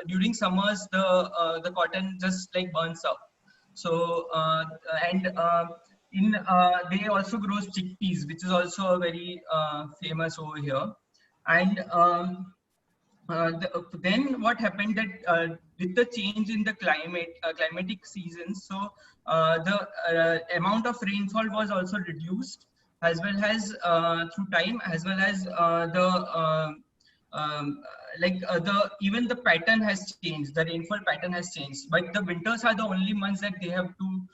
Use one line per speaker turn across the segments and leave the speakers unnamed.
during summers the cotton just like burns up. So and they also grow chickpeas, which is also very famous over here. And then what happened that with the change in the climatic seasons, so the amount of rainfall was also reduced, as well as through time, as well as um, the even the pattern has changed, the rainfall pattern has changed, but the winters are the only months that they have to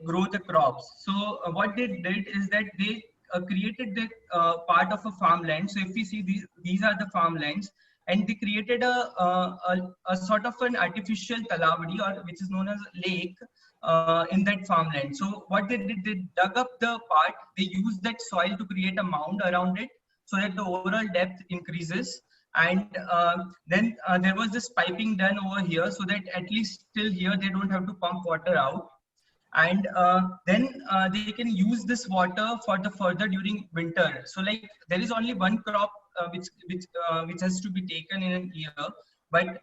grow the crops. So what they did is that they created the part of a farmland. So if we see these are the farmlands, and they created a sort of an artificial talavadi, or which is known as lake, in that farmland. So what they did, they dug up the part, they used that soil to create a mound around it, so that the overall depth increases. And then there was this piping done over here, so that at least till here they don't have to pump water out. And then they can use this water for the further during winter. So like there is only one crop which has to be taken in a year, but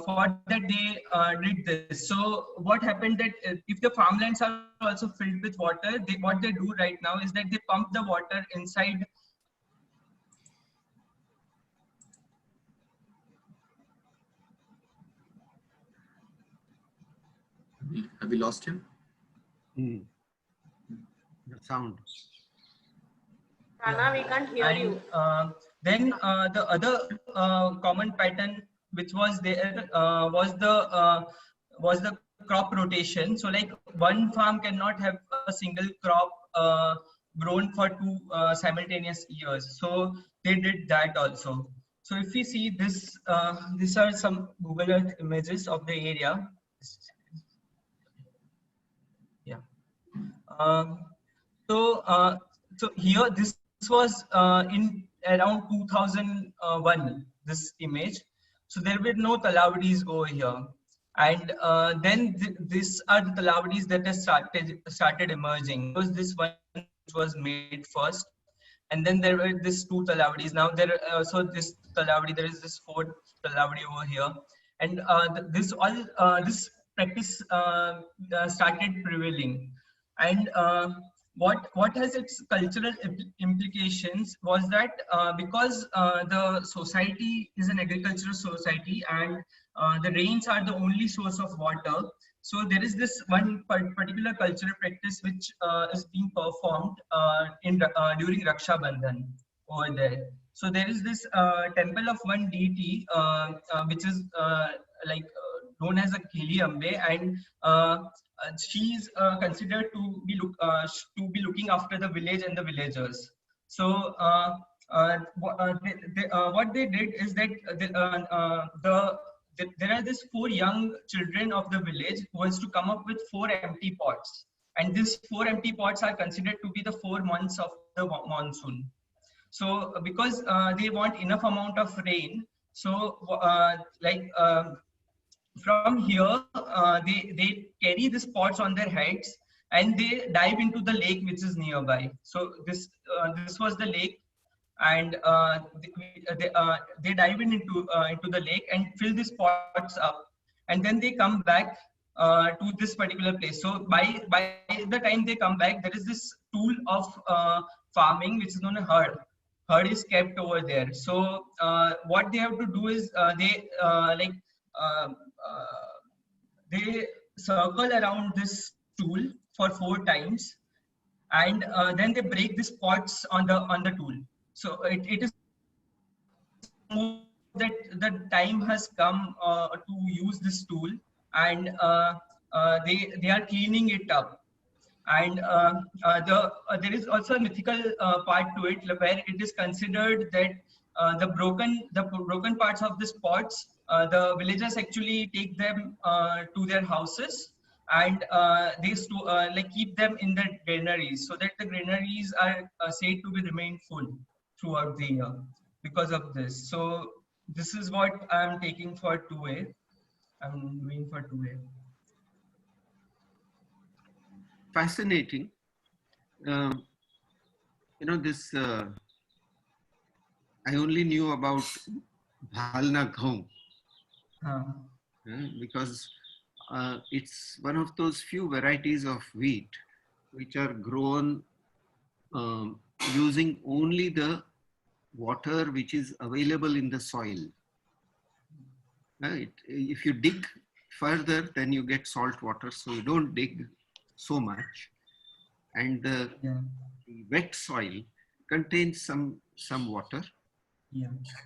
for that they did this. So what happened that if the farmlands are also filled with water, what they do right now is that they pump the water inside.
Have we lost him?
The sound.
Rana, we can't hear you.
Then the other common pattern which was there was the crop rotation. So like one farm cannot have a single crop grown for two simultaneous years. So they did that also. So if we see this, these are some Google Earth images of the area. Yeah. So here this was in around 2001, this image. So there were no talavadis over here. And then these are the talavadis that have started emerging. It was this one which was made first. And then there were these two talavadis. Now there so this talavadi, there is this fourth talavadi over here. And this practice started prevailing. And what has its cultural implications was that because the society is an agricultural society, and the rains are the only source of water, so there is this one particular cultural practice which is being performed during Raksha Bandhan over there. So there is this temple of one deity which is known as a Kheli Ambe, and she is considered to be looking after the village and the villagers. So what they did is that there are these 4 young children of the village who was to come up with 4 empty pots, and these 4 empty pots are considered to be the 4 months of the monsoon. So because they want enough amount of rain, so from here they carry these pots on their heads, and they dive into the lake which is nearby. So this was the lake, and they dive into the lake and fill these pots up, and then they come back to this particular place. So by the time they come back, there is this tool of farming which is known as herd. Herd is kept over there. So what they have to do is they circle around this tool for 4 times, and then they break these pots on the tool. So it is that the time has come to use this tool, and they are cleaning it up. And there is also a mythical part to it, where it is considered that the broken parts of these pots, the villagers actually take them to their houses, and they keep them in the granaries, so that the granaries are said to be remain full throughout the year because of this. So this is what I'm taking for 2A. I'm doing for 2A.
Fascinating. This I only knew about Bhalna Gaon, because it's one of those few varieties of wheat which are grown um, using only the water which is available in the soil. If you dig further, then you get salt water, so you don't dig so much. And the wet soil contains some water.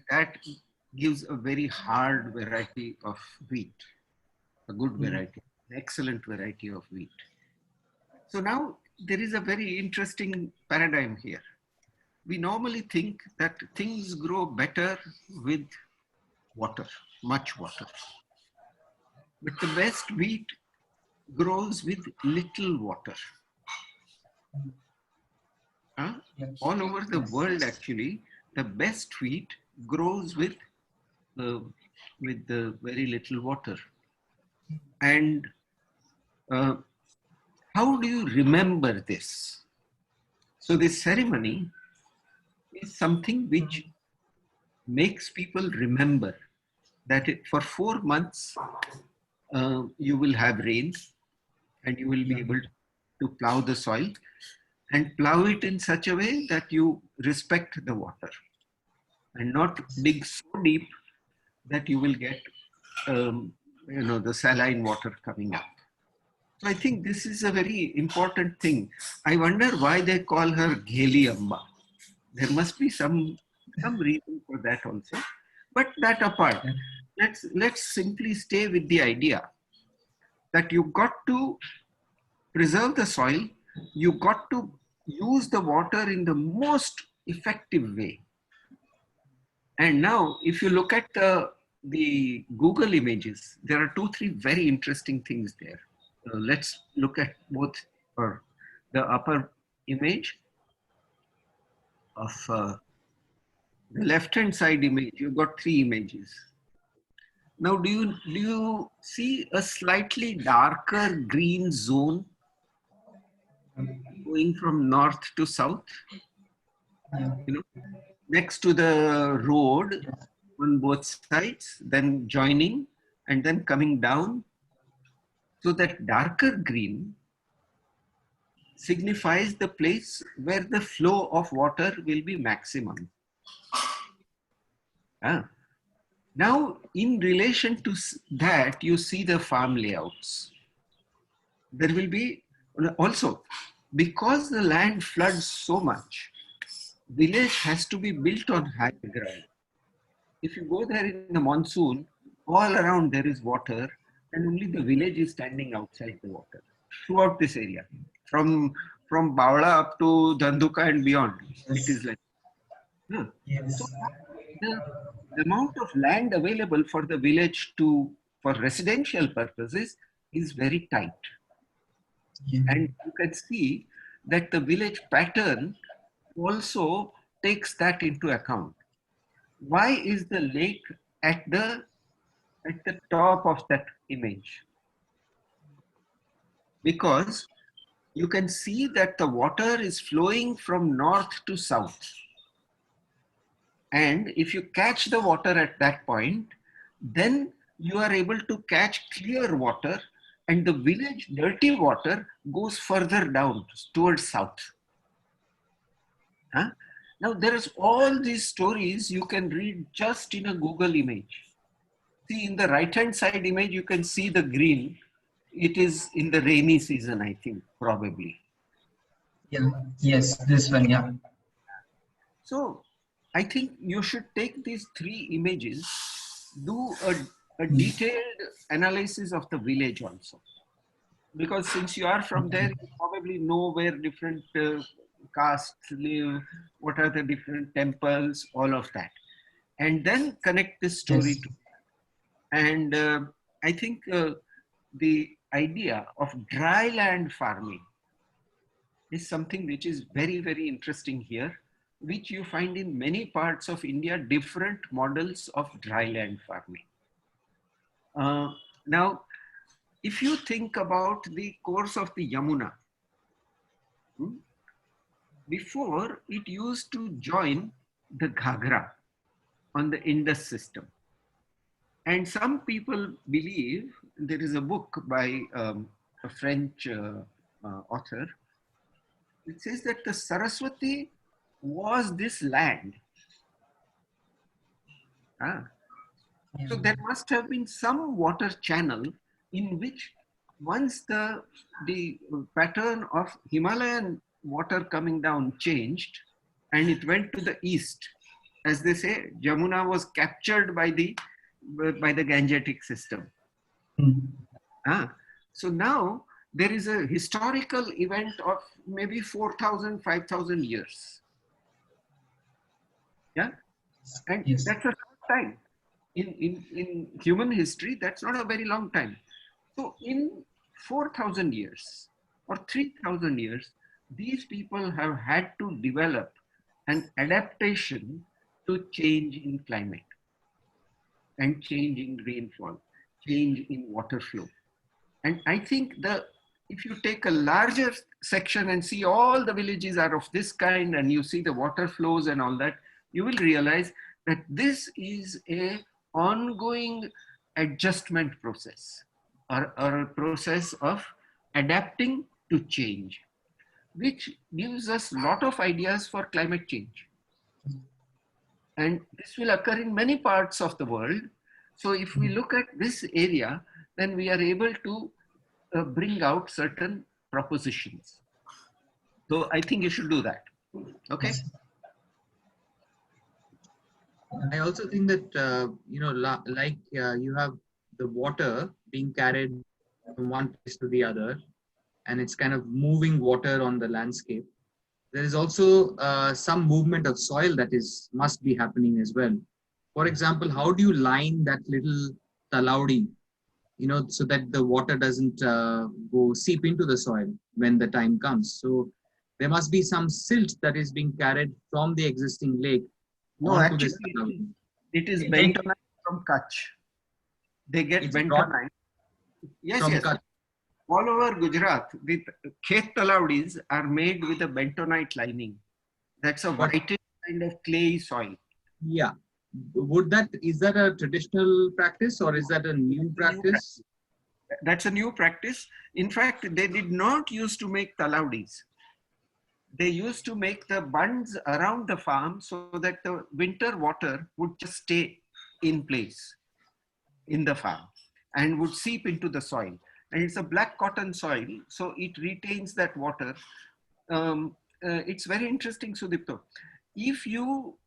That gives a very hard variety of wheat, a good variety, an excellent variety of wheat. So now there is a very interesting paradigm here. We normally think that things grow better with water, much water. But the best wheat grows with little water. All over the world, actually, the best wheat grows with very little water. And how do you remember this? So this ceremony is something which makes people remember that for 4 months you will have rains and you will be able to plow the soil and plow it in such a way that you respect the water and not dig so deep that you will get the saline water coming up. So I think this is a very important thing. I wonder why they call her Gheli Amba. There must be some reason for that also. But that apart, let's simply stay with the idea that you got to preserve the soil, you got to use the water in the most effective way. And now, if you look at the Google images, there are 2-3 very interesting things there. Let's look at both, or the upper image of the left-hand side image. You've got 3 images. Now, do you see a slightly darker green zone going from north to south? Next to the road on both sides, then joining and then coming down. So that darker green signifies the place where the flow of water will be maximum. Now, in relation to that, you see the farm layouts. There will be also, because the land floods so much, village has to be built on high ground. If you go there in the monsoon, all around there is water and only the village is standing outside the water throughout this area. From Bawla up to Dhanduka and beyond, it is like. So the amount of land available for the village for residential purposes is very tight. And you can see that the village pattern also takes that into account. Why is the lake at the top of that image? Because you can see that the water is flowing from north to south. And if you catch the water at that point, then you are able to catch clear water, and the village dirty water goes further down towards south. Now there is all these stories you can read just in a Google image. See, in the right-hand side image, you can see the green. It is in the rainy season, I think, probably.
Yes, this one,
So I think you should take these 3 images, do a detailed analysis of the village also. Because since you are from there, you probably know where different castes live, what are the different temples, all of that. And then connect this story to. And I think the idea of dry land farming is something which is very, very interesting here, which you find in many parts of India, different models of dry land farming. Now, if you think about the course of the Yamuna, before it used to join the Ghagra on the Indus system. And some people believe, there is a book by a French author. It says that the Saraswati was this land. So there must have been some water channel in which, once the pattern of Himalayan water coming down changed and it went to the east, as they say, Jamuna was captured by the Gangetic system. So now there is a historical event of maybe 4,000, 5,000 years. Yeah, and that's a short time. In human history, that's not a very long time. So in 4,000 years or 3,000 years, these people have had to develop an adaptation to change in climate and change in rainfall, change in water flow. And I think if you take a larger section and see all the villages are of this kind, and you see the water flows and all that, you will realize that this is a ongoing adjustment process, or a process of adapting to change, which gives us a lot of ideas for climate change. And this will occur in many parts of the world. So if we look at this area, then we are able to bring out certain propositions. So I think you should do that. Okay.
I also think that, you have the water being carried from one place to the other, and it's kind of moving water on the landscape. There is also some movement of soil that must be happening as well. For example, how do you line that little talaudi, so that the water doesn't go seep into the soil when the time comes? So there must be some silt that is being carried from the existing lake.
No, actually, it is bentonite from Kutch. They get bentonite. Yes,
from
yes.
Kutch.
All over Gujarat, the khet talaudis are made with a bentonite lining. That's a whitish kind of clay soil.
Yeah. Is that a traditional practice, or is that a new practice?
That's a new practice. In fact, they did not used to make talaudis. They used to make the bunds around the farm so that the winter water would just stay in place in the farm and would seep into the soil. And it's a black cotton soil, so it retains that water. It's very interesting, Sudipto. If you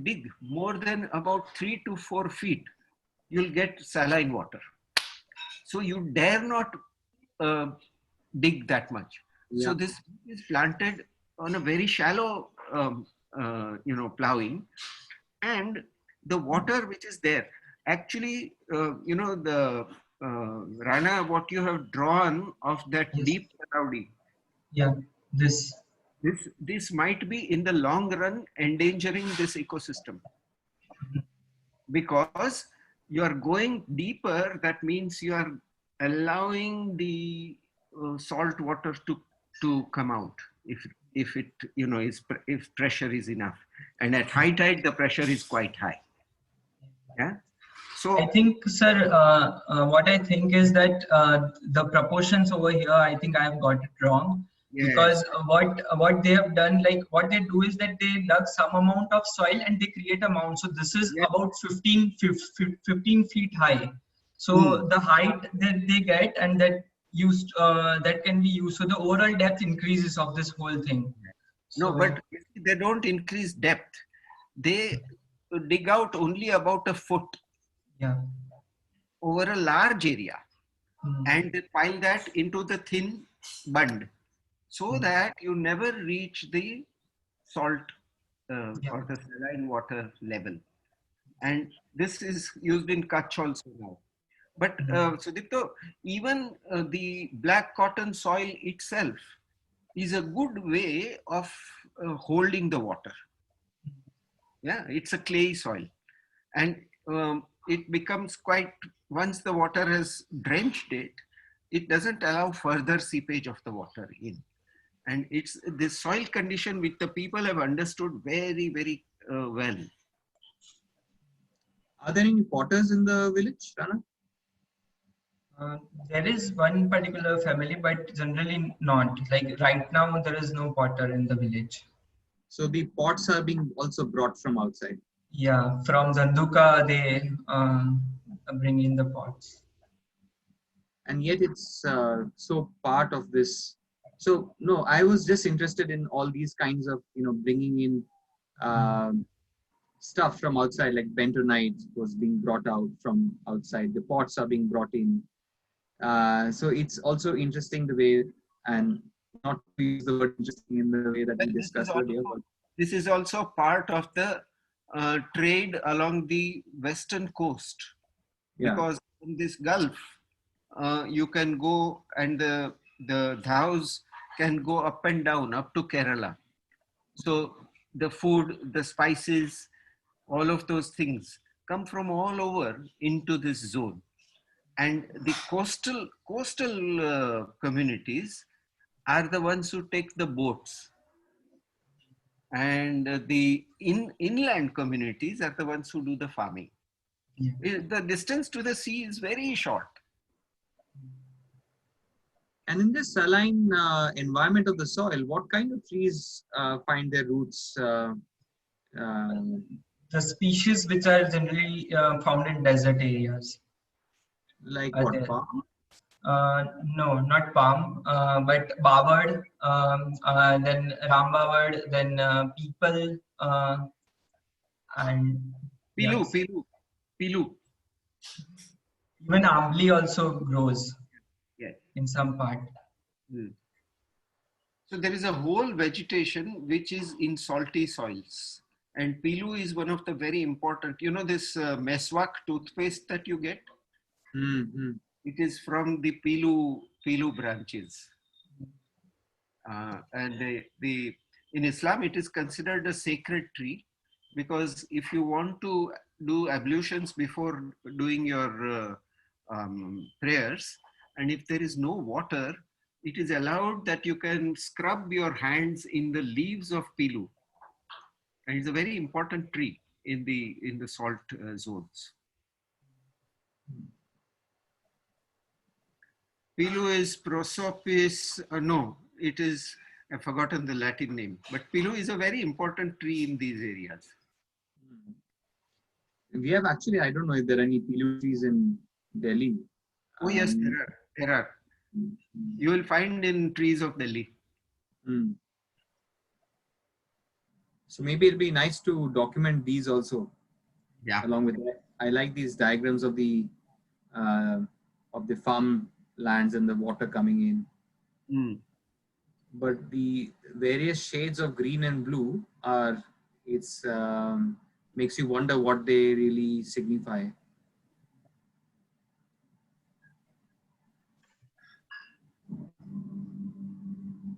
dig more than about 3 to 4 feet, you'll get saline water. So you dare not dig that much. Yeah. So this is planted on a very shallow, plowing, and the water which is there, actually, the Rana, what you have drawn of that deep talaudi.
Yeah,
this might be in the long run endangering this ecosystem, because you are going deeper. That means you are allowing the salt water to come out if it if pressure is enough, and at high tide the pressure is quite high. Yeah. So
I think, sir, what I think is that the proportions over here, I think I have got it wrong. Yes. Because what they have done, like what they do is that they dug some amount of soil and they create a mound. So this is about 15 feet high. So the height that they get and that that can be used. So the overall depth increases of this whole thing.
No, but they don't increase depth. They dig out only about a foot.
Yeah.
Over a large area, and they pile that into the thin bund, so that you never reach the salt or the saline water level. And this is used in Kutch also now. But Sudipto, even the black cotton soil itself is a good way of holding the water. Yeah, it's a clay soil, and it becomes quite, once the water has drenched it, it doesn't allow further seepage of the water in. And it's this soil condition which the people have understood very, very well.
Are there any potters in the village, Rana?
There is one particular family, but generally not. Like right now, there is no potter in the village.
So the pots are being also brought from outside.
Yeah, from Zanduka, they bring in the pots.
And yet it's so part of this. So no, I was just interested in all these kinds of, bringing in stuff from outside, like bentonite was being brought out from outside. The pots are being brought in. So it's also interesting the way, and not to use the word interesting in the way that we discussed earlier, but
This is also part of the trade along the western coast,
yeah.
because in this Gulf, you can go and the dhows can go up and down up to Kerala. So the food, the spices, all of those things come from all over into this zone. And the coastal communities are the ones who take the boats, and the inland communities are the ones who do the farming.
Yeah.
The distance to the sea is very short.
And in this saline environment of the soil, what kind of trees find their roots?
The species which are generally found in desert areas.
Like
Are
what?
there.
Palm?
No, not palm, but bawad, then rambawad, then people, and
Pilu,
yes,
pilu, pilu.
even ambli also grows
Yes.
in some part.
So there is a whole vegetation which is in salty soils. And pilu is one of the very important, this meswak toothpaste that you get?
Mm-hmm.
It is from the pilu branches. And in Islam, it is considered a sacred tree, because if you want to do ablutions before doing your prayers, and if there is no water, it is allowed that you can scrub your hands in the leaves of pilu. And it's a very important tree in the salt zones. Pilu is Prosopis, no, it is, I've forgotten the Latin name, but Pilu is a very important tree in these areas.
We have actually, I don't know if there are any pilu trees in Delhi.
Oh yes, there are. You will find in trees of Delhi.
So maybe it'll be nice to document these also.
Yeah.
Along with that, I like these diagrams of the farm lands and the water coming in. But the various shades of green and blue are, it's makes you wonder what they really signify.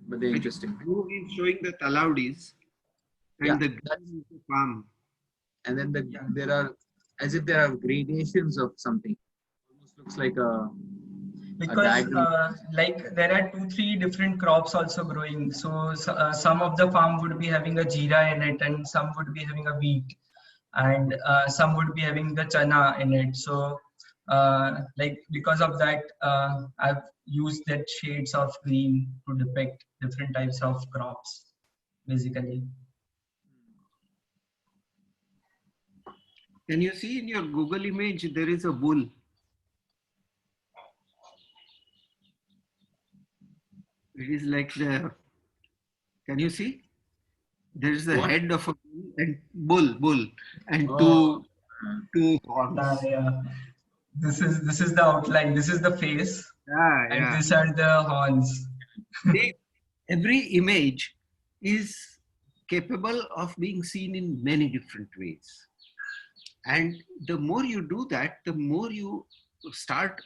But they're interesting.
Blue is showing the Talaudis, and the green is the farm.
And then there are, as if there are gradations of something. Almost looks like a
Because like there are 2-3 different crops also growing. So some of the farm would be having a jeera in it, and some would be having a wheat, and some would be having the chana in it. So like because of that, I've used that shades of green to depict different types of crops, basically.
Can you see in your Google image, there is a bull? It is like can you see? There is the head of a bull and two horns.
Yeah. This is the outline. This is the face, and these are the horns.
Every image is capable of being seen in many different ways. And the more you do that, the more you start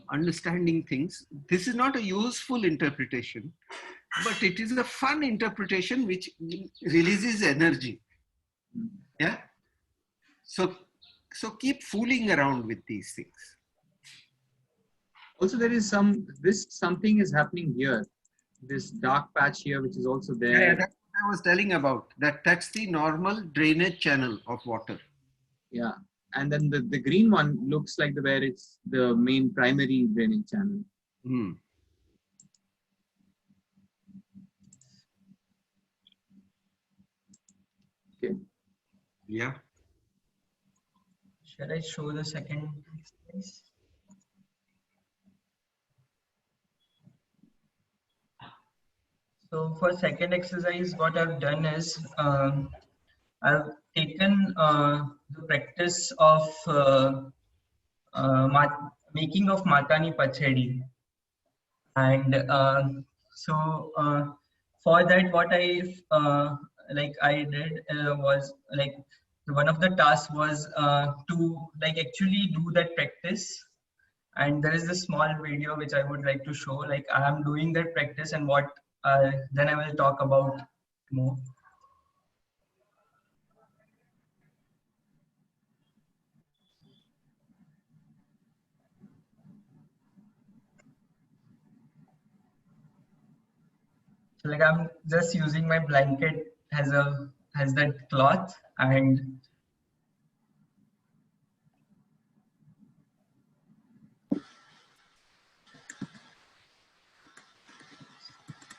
understanding things. This is not a useful interpretation, but it is a fun interpretation which releases energy. Yeah. So keep fooling around with these things.
Also, there is something is happening here. This dark patch here, which is also there.
Yeah, that's what I was telling about. That's the normal drainage channel of water.
Yeah. and then the green one looks like where it's the main primary drainage channel.
Hmm.
Okay.
Yeah.
Shall I show the second exercise? So for second exercise, what I've done is I've taken the practice of making of matani pachadi, and so for that, what I did was like one of the tasks was to like actually do that practice. And there is a small video which I would like to show, like I am doing that practice and what then I will talk about more. So like I'm just using my blanket as that cloth, and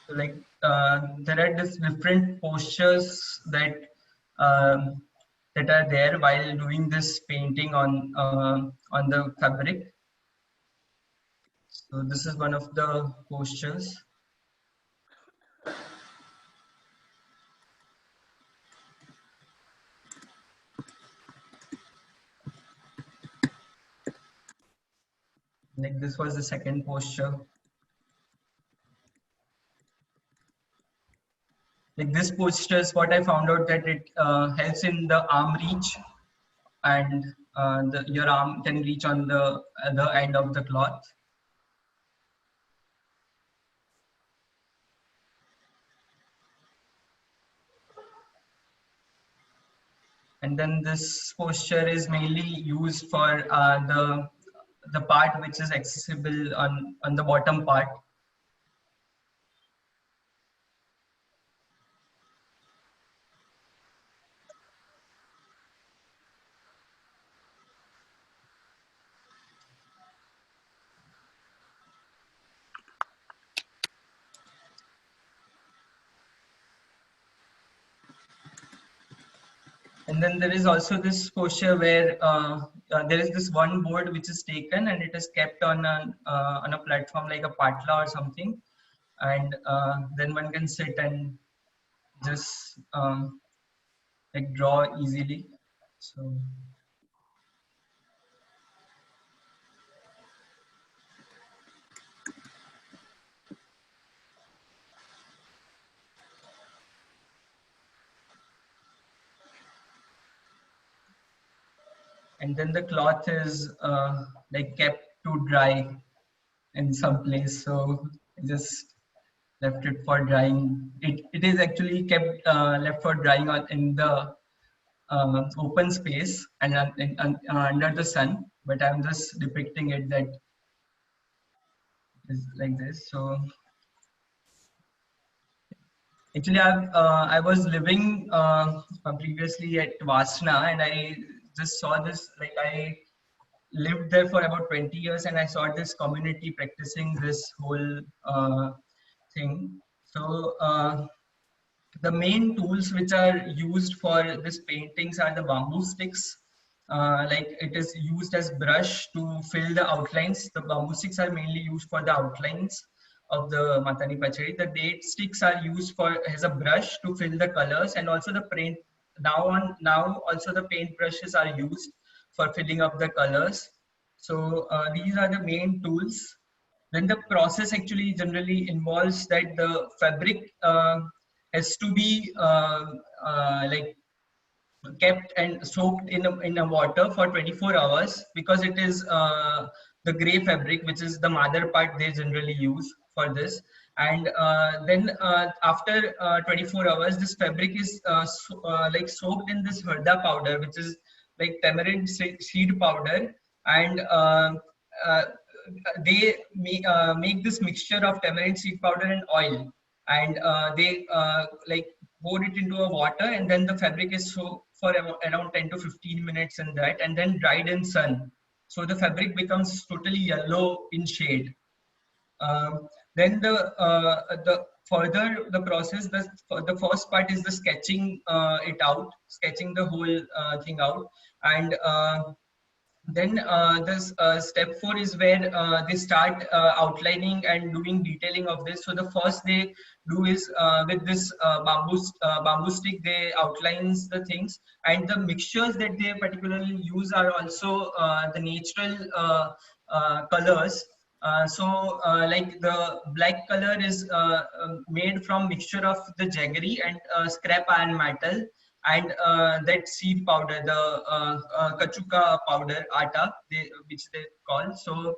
so like there are just different postures um, that are there while doing this painting on the fabric. So this is one of the postures. Like this was the second posture. Like this posture is what I found out that it helps in the arm reach, and your arm can reach on the other end of the cloth. And then this posture is mainly used for the part which is accessible on the bottom part. And then there is also this posture where there is this one board which is taken and it is kept on a platform like a patla or something, and then one can sit and just like draw easily. So and then the cloth is like kept to dry in some place, so I just left it for drying. It is actually kept left for drying in the open space and under the sun, but I'm just depicting it that is like this. So actually I was living previously at Vasna, and I just saw this, like I lived there for about 20 years and I saw this community practicing this whole thing. So the main tools which are used for this paintings are the bamboo sticks. Like it is used as brush to fill the outlines. The bamboo sticks are mainly used for the outlines of the Matani Pachadi. The date sticks are used for as a brush to fill the colors, and also the paint. Now also the paint brushes are used for filling up the colors. So these are the main tools. Then the process actually generally involves that the fabric has to be like kept and soaked in a water for 24 hours, because it is the gray fabric, which is the mother part they generally use for this. And then after 24 hours, this fabric is like soaked in this harda powder, which is like tamarind seed powder. And uh, they make this mixture of tamarind seed powder and oil, and they like pour it into a water, and then the fabric is for around 10 to 15 minutes in that, and then dried in sun. So the fabric becomes totally yellow in shade. Then the further the process, the first part is the sketching it out, sketching the whole thing out, and then this step 4 is where they start outlining and doing detailing of this. So the first they do is with this bamboo stick, they outlines the things, and the mixtures that they particularly use are also the natural colors. Like the black color is made from mixture of the jaggery and scrap iron metal, and that seed powder, the kachuka powder, atta, which they call. So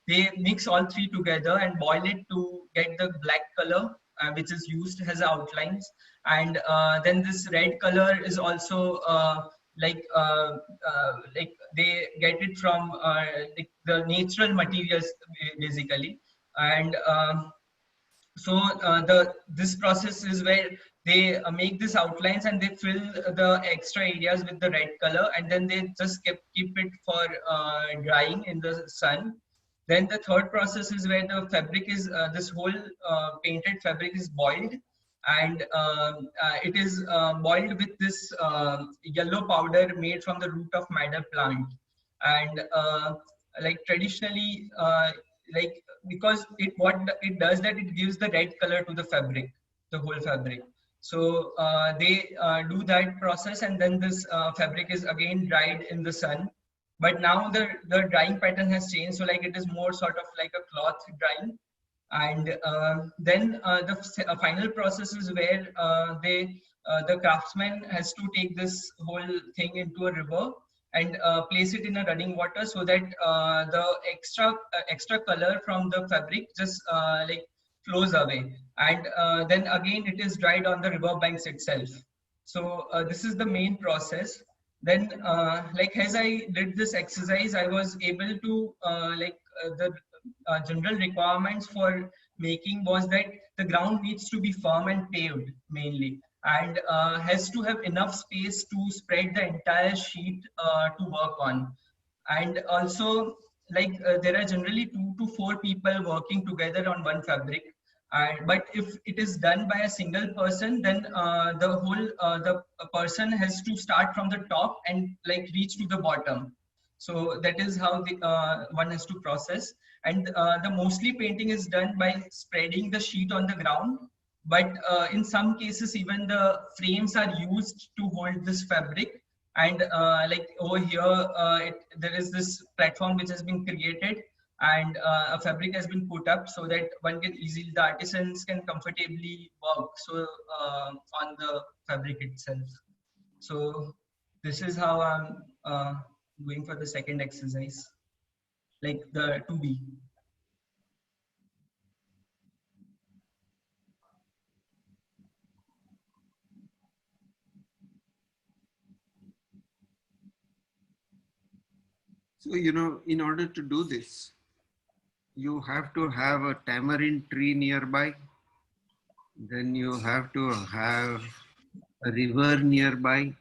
they mix all three together and boil it to get the black color, which is used as outlines. And then this red color is also like they get it from like the natural materials, basically. And so the this process is where they make these outlines and they fill the extra areas with the red color, and then they just keep it for drying in the sun. Then the third process is where the fabric is this whole painted fabric is boiled, and it is boiled with this yellow powder made from the root of madder plant. And like traditionally, like because it does that, it gives the red color to the fabric, the whole fabric. So they do that process, and then this fabric is again dried in the sun. But now the drying pattern has changed, so like it is more sort of like a cloth drying. And then the final process is where the craftsman has to take this whole thing into a river and place it in a running water, so that the extra color from the fabric just like flows away, and then again it is dried on the river banks itself. So this is the main process. Then like as I did this exercise, I was able to the general requirements for making was that the ground needs to be firm and paved mainly, and has to have enough space to spread the entire sheet to work on. And also, like there are generally 2 to 4 people working together on one fabric. And but if it is done by a single person, then the person has to start from the top and like reach to the bottom. So that is how the one has to process. And the mostly painting is done by spreading the sheet on the ground, but in some cases even the frames are used to hold this fabric. And like over here there is this platform which has been created, and a fabric has been put up so that one can easily, the artisans can comfortably work so on the fabric itself. So this is how I'm going for the second exercise, like the 2B.
So, in order to do this, you have to have a tamarind tree nearby. Then you have to have a river nearby.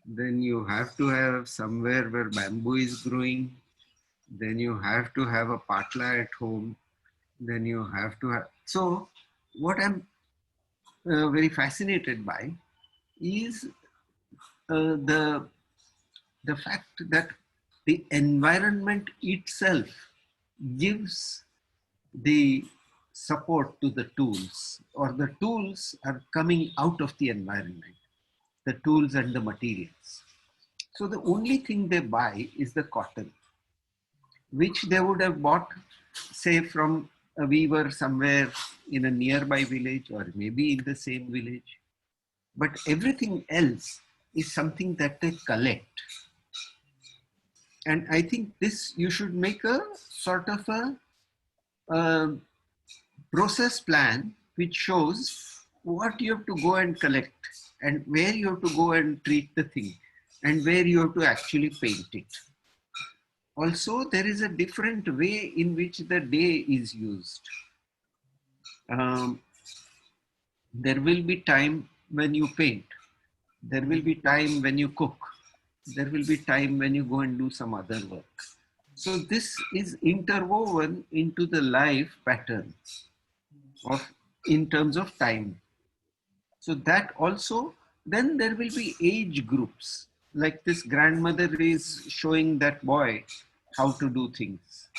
Then you have to have somewhere where bamboo is growing. Then you have to have a patla at home. Then you have to have. So, what I'm very fascinated by is the fact that the environment itself gives the support to the tools, or the tools are coming out of the environment, the tools and the materials. So the only thing they buy is the cotton, which they would have bought, say, from a weaver somewhere in a nearby village or maybe in the same village. But everything else is something that they collect. And I think this, you should make a sort of a process plan which shows what you have to go and collect and where you have to go and treat the thing and where you have to actually paint it. Also, there is a different way in which the day is used. There will be time when you paint. There will be time when you cook. There will be time when you go and do some other work. So this is interwoven into the life pattern of in terms of time. So that also, then there will be age groups. Like this grandmother is showing that boy how to do things.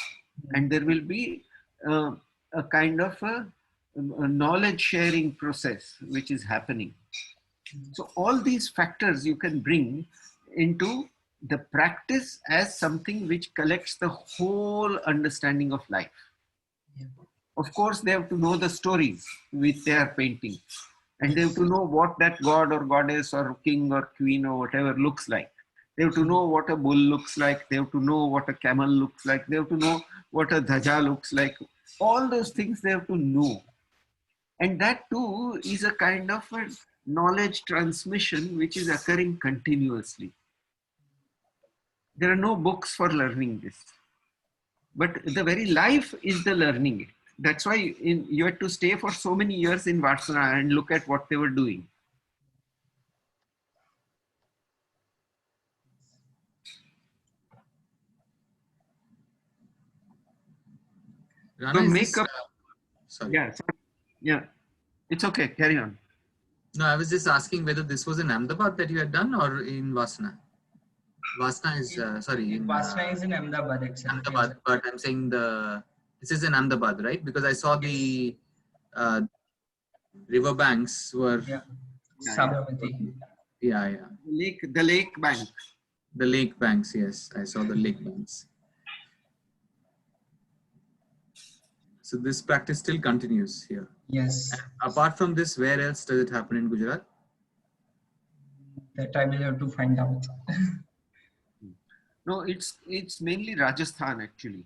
And there will be a kind of a knowledge sharing process which is happening. So all these factors you can bring into the practice as something which collects the whole understanding of life. Of course, they have to know the stories which they are painting. And they have to know what that god or goddess or king or queen or whatever looks like. They have to know what a bull looks like. They have to know what a camel looks like. They have to know what a dhaja looks like. All those things they have to know. And that too is a kind of a knowledge transmission which is occurring continuously. There are no books for learning this. But the very life is the learning it. That's why you had to stay for so many years in Varsana and look at what they were doing.
Rana,
So
is
make
this,
up.
sorry.
Yeah, sorry. Yeah. It's okay. Carry on.
No, I was just asking whether this was in Ahmedabad that you had done or in Vasana. Vasana is, sorry.
Vasana is in Ahmedabad itself.
Ahmedabad, but I'm saying this is in Ahmedabad, right? Because I saw the river banks were.
Yeah.
Yeah,
Sabarmati.
Yeah.
The lake bank.
The lake banks, yes. I saw the lake banks. So this practice still continues here.
Yes.
And apart from this, where else does it happen in Gujarat?
That I will have to find out.
No, it's mainly Rajasthan actually.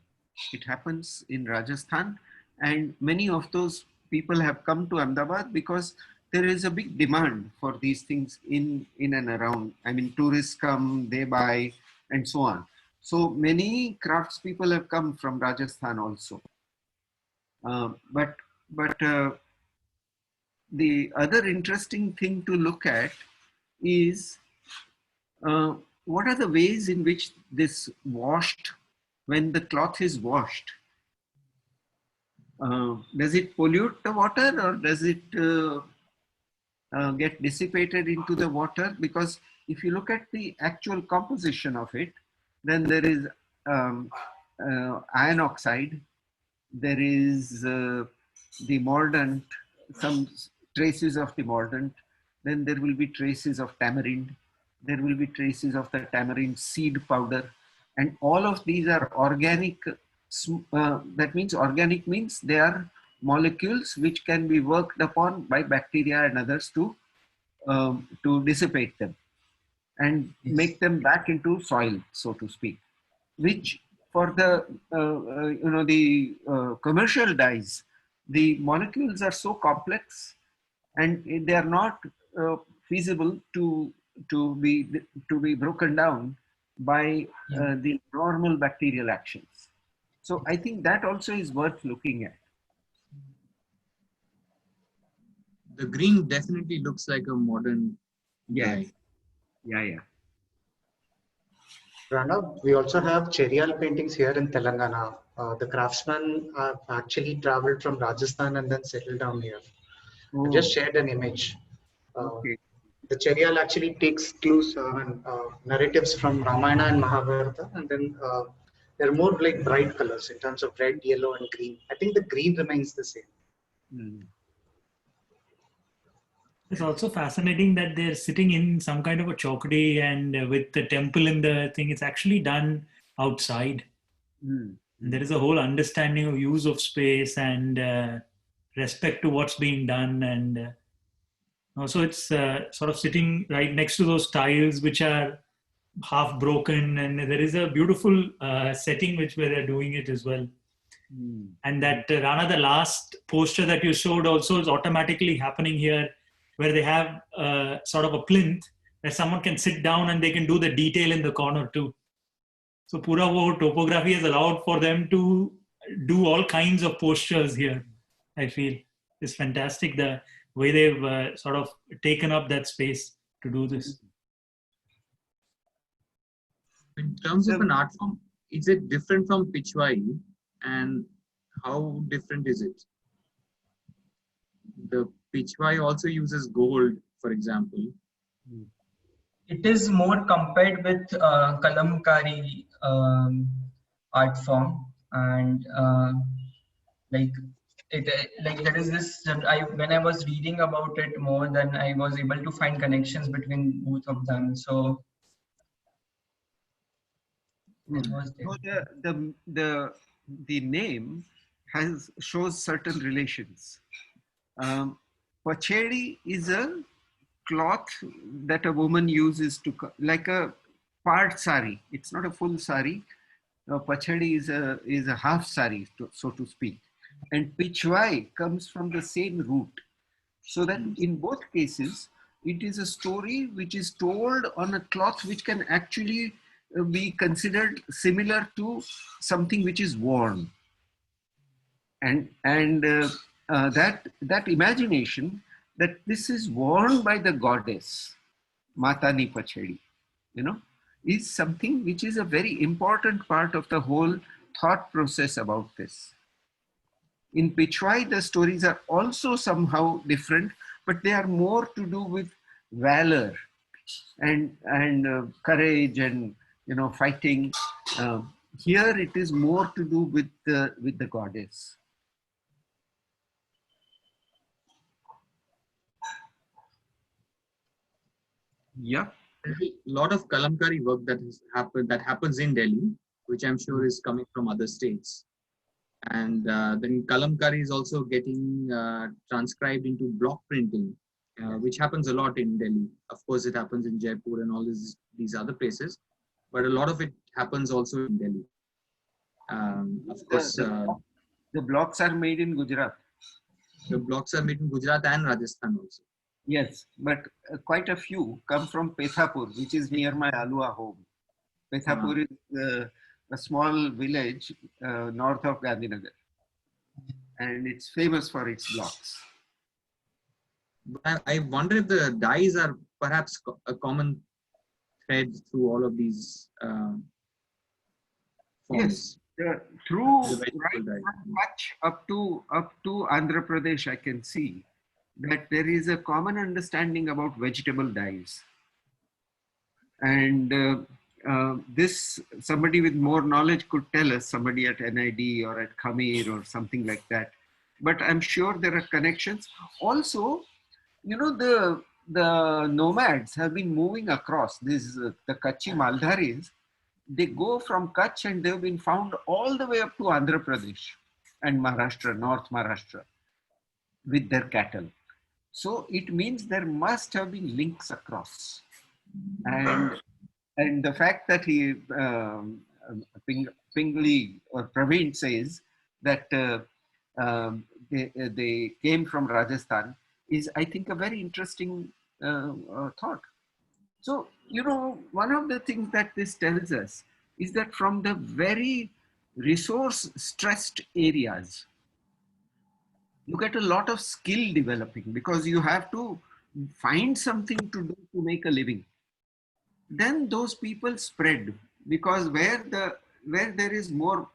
It happens in Rajasthan, and many of those people have come to Ahmedabad because there is a big demand for these things in and around. I mean, tourists come, they buy, and so on. So many craftspeople have come from Rajasthan also. But the other interesting thing to look at is what are the ways in which this washed, when the cloth is washed, does it pollute the water or does it get dissipated into the water? Because if you look at the actual composition of it, then there is iron oxide, there is the mordant, some traces of the mordant, then there will be traces of tamarind, there will be traces of the tamarind seed powder, and all of these are organic. That means organic means they are molecules which can be worked upon by bacteria and others to dissipate them and make them back into soil, so to speak, which for the commercial dyes, the molecules are so complex and they are not feasible to be broken down by the normal bacterial actions. So I think that also is worth looking at.
The green definitely looks like a modern dye.
Yeah.
Rana, we also have Cheriyal paintings here in Telangana. The craftsmen have actually traveled from Rajasthan and then settled down here. I just shared an image.
Okay.
The Cheriyal actually takes clues and narratives from Ramayana and Mahabharata, and then they're more like bright colors in terms of red, yellow, and green. I think the green remains the same.
It's also fascinating that they're sitting in some kind of a chokdi and with the temple in the thing, it's actually done outside. And there is a whole understanding of use of space and respect to what's being done. And also it's sort of sitting right next to those tiles which are half broken. And there is a beautiful setting where they're doing it as well. And that Rana, the last poster that you showed also is automatically happening here, where they have sort of a plinth where someone can sit down and they can do the detail in the corner too. So pura wo topography has allowed for them to do all kinds of postures here, I feel. It's fantastic the way they've sort of taken up that space. to do this.
In terms of an art form, is it different from Pichwai, and how different is it? The Pichwai also uses gold, for example.
It is more compared with Kalamkari art form, and like like there is this. When I was reading about it more, then I was able to find connections between both of them. So it was there.
So the name shows certain relations. Pachedi is a cloth that a woman uses to like a part sari. It's not a full sari. Pachedi is a half sari, so to speak. And Pichwai comes from the same root. So that in both cases, it is a story which is told on a cloth which can actually be considered similar to something which is worn. And that imagination that this is worn by the goddess, Matani Pachedi, is something which is a very important part of the whole thought process about this. In Pichwai, the stories are also somehow different, but they are more to do with valor and courage and fighting. Here it is more to do with the goddess. Yeah.
There's a lot of Kalamkari work that happens in Delhi, which I'm sure is coming from other states. And then Kalamkari is also getting transcribed into block printing, which happens a lot in Delhi. Of course, it happens in Jaipur and all these other places, but a lot of it happens also in Delhi. Of course,
the blocks are made in Gujarat.
The blocks are made in Gujarat and Rajasthan also.
Yes, but quite a few come from Pethapur, which is near my Alua home. Pethapur is a small village north of Gandhinagar, and it's famous for its blocks.
But I wonder if the dyes are perhaps a common thread through all of these forms.
Yes, through right much up to Andhra Pradesh, I can see that there is a common understanding about vegetable dyes, and this somebody with more knowledge could tell us, somebody at NID or at Khamir or something like that. But I'm sure there are connections. Also, the nomads have been moving across. The Kutchi Maldharis, they go from Kutch and they've been found all the way up to Andhra Pradesh and Maharashtra, North Maharashtra, with their cattle. So it means there must have been links across. And the fact that Pingali or Praveen says that they came from Rajasthan is, I think, a very interesting thought. So, one of the things that this tells us is that from the very resource-stressed areas, you get a lot of skill developing because you have to find something to do to make a living. Then those people spread, because where there is more,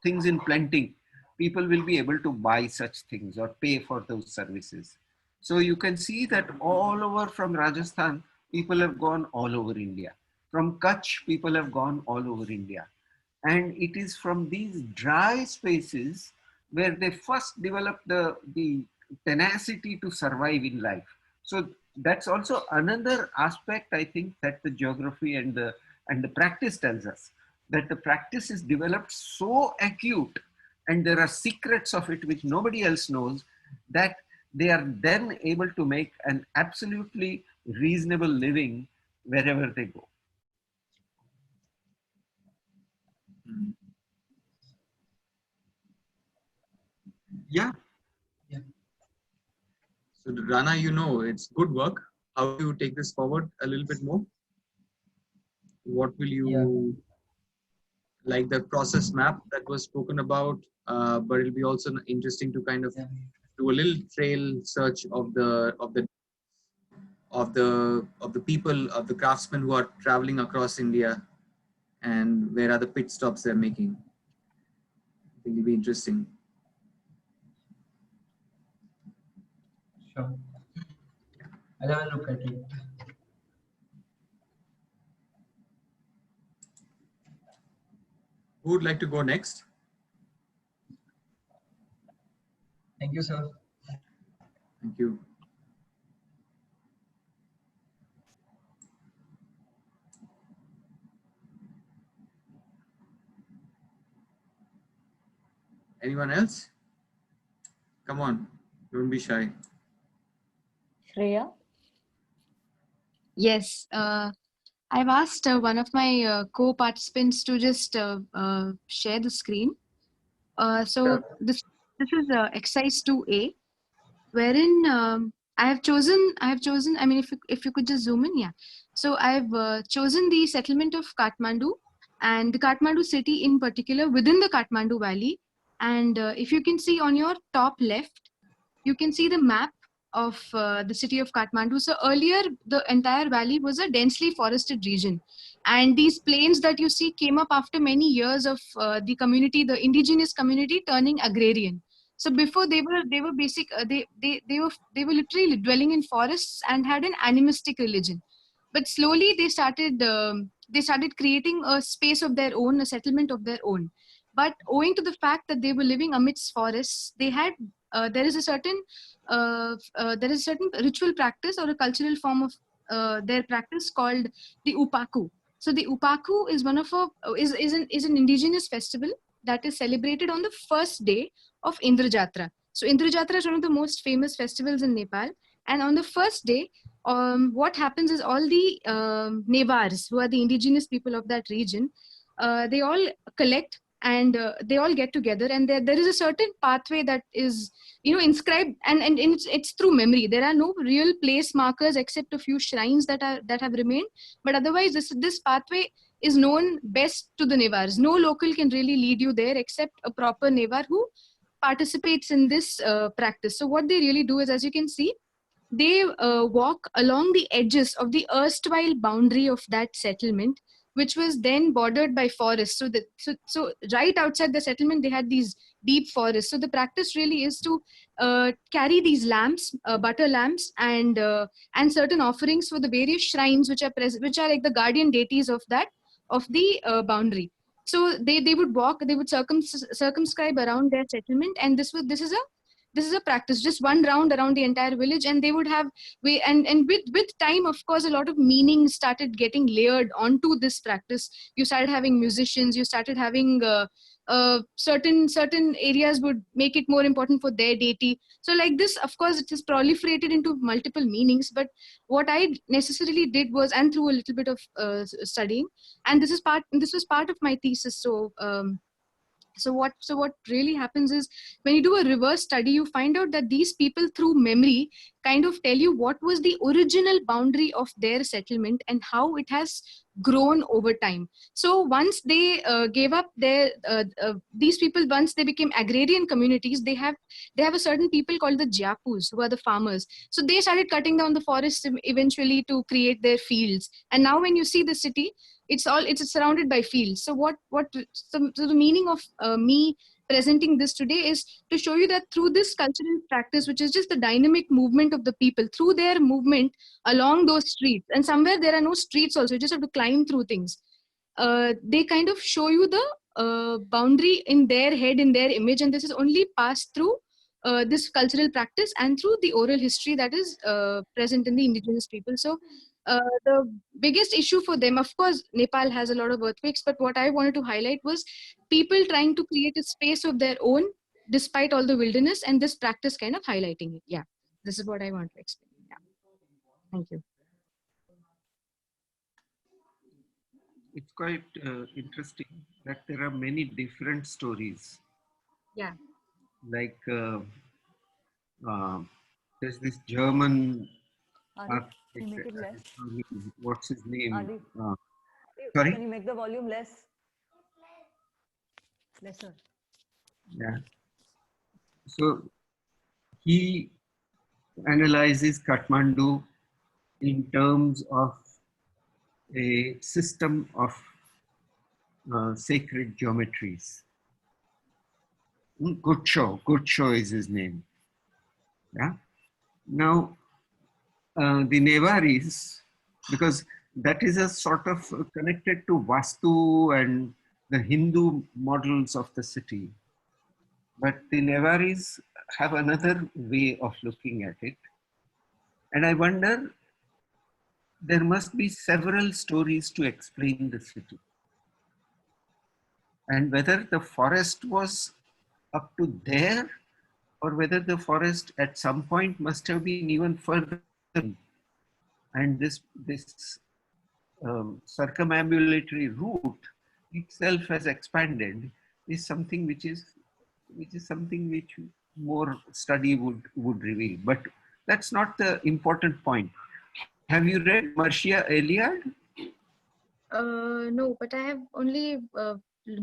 things in plenty, people will be able to buy such things or pay for those services. So you can see that all over from Rajasthan, people have gone all over India. From Kutch, people have gone all over India. And it is from these dry spaces where they first developed the tenacity to survive in life. So that's also another aspect, I think, that the geography and the practice tells us, that the practice is developed so acute and there are secrets of it which nobody else knows, that they are then able to make an absolutely reasonable living wherever they go. Yeah.
So Rana, it's good work. How do you take this forward a little bit more? What will you like the process map that was spoken about? But it'll be also interesting to kind of do a little trail search of the. of the people, of the craftsmen who are traveling across India, and where are the pit stops they're making. I think it'll be interesting.
Sure. I'll have a look at it.
Who would like to go next?
Thank you, sir.
Thank you. Anyone else? Come on, don't be shy.
Shreya?
Yes, I've asked one of my co-participants to just share the screen. So this is exercise 2A, wherein I have chosen. I mean, if you could just zoom in, yeah. So I've chosen the settlement of Kathmandu and the Kathmandu city in particular within the Kathmandu Valley. And if you can see on your top left, you can see the map of the city of Kathmandu. So earlier, the entire valley was a densely forested region. And these plains that you see came up after many years of the community, the indigenous community turning agrarian. So before they were they were literally dwelling in forests and had an animistic religion. But slowly they started creating a space of their own, a settlement of their own. But owing to the fact that they were living amidst forests, they had there is a certain ritual practice or a cultural form of their practice called the Upaku. So the Upaku is is an indigenous festival that is celebrated on the first day of Indra Jatra. So Indra Jatra is one of the most famous festivals in Nepal, and on the first day, what happens is all the Nevars, who are the indigenous people of that region, they all collect and they all get together, and there is a certain pathway that is inscribed, and it's through memory. There are no real place markers except a few shrines that have remained, but otherwise this pathway is known best to the Nevars. No local can really lead you there except a proper Nevar who participates in this practice. So what they really do is, as you can see, they walk along the edges of the erstwhile boundary of that settlement, which was then bordered by forests. So right outside the settlement, they had these deep forests. So the practice really is to carry these lamps, butter lamps, and certain offerings for the various shrines which are present, which are like the guardian deities of the boundary. So they would walk, they would circumscribe around their settlement, and this is a practice, just one round around the entire village, and they would have and with time, of course, a lot of meaning started getting layered onto this practice. You started having musicians, you started having certain areas would make it more important for their deity. So like this, of course, it has proliferated into multiple meanings. But what I necessarily did was, and through a little bit of studying, and this was part of my thesis. So what really happens is, when you do a reverse study, you find out that these people, through memory, kind of tell you what was the original boundary of their settlement and how it has grown over time. So once they gave up these people, once they became agrarian communities, they have a certain people called the Japus, who are the farmers. So they started cutting down the forests eventually to create their fields. And now when you see the city, it's surrounded by fields. So so the meaning of me presenting this today is to show you that through this cultural practice, which is just the dynamic movement of the people, through their movement along those streets, and somewhere there are no streets also, you just have to climb through things. They kind of show you the boundary in their head, in their image, and this is only passed through this cultural practice and through the oral history that is present in the indigenous people. So the biggest issue for them, of course, Nepal has a lot of earthquakes, but what I wanted to highlight was people trying to create a space of their own despite all the wilderness, and this practice kind of highlighting it. Yeah, this is what I want to explain. Yeah, thank you.
It's quite interesting that there are many different stories.
Yeah.
Like there's this German
Can you make it less?
What's his name?
Sorry? Can you make the volume less? Lesser.
Yeah. So he analyzes Kathmandu in terms of a system of sacred geometries. Gucho is his name. Yeah. Now, the Nevaris, because that is a sort of connected to Vastu and the Hindu models of the city. But the Nevaris have another way of looking at it. And I wonder, there must be several stories to explain the city. And whether the forest was up to there, or whether the forest at some point must have been even further. And this circumambulatory route itself has expanded is something which is something which more study would reveal. But that's not the important point. Have you read Marcia Eliade?
No, but I have only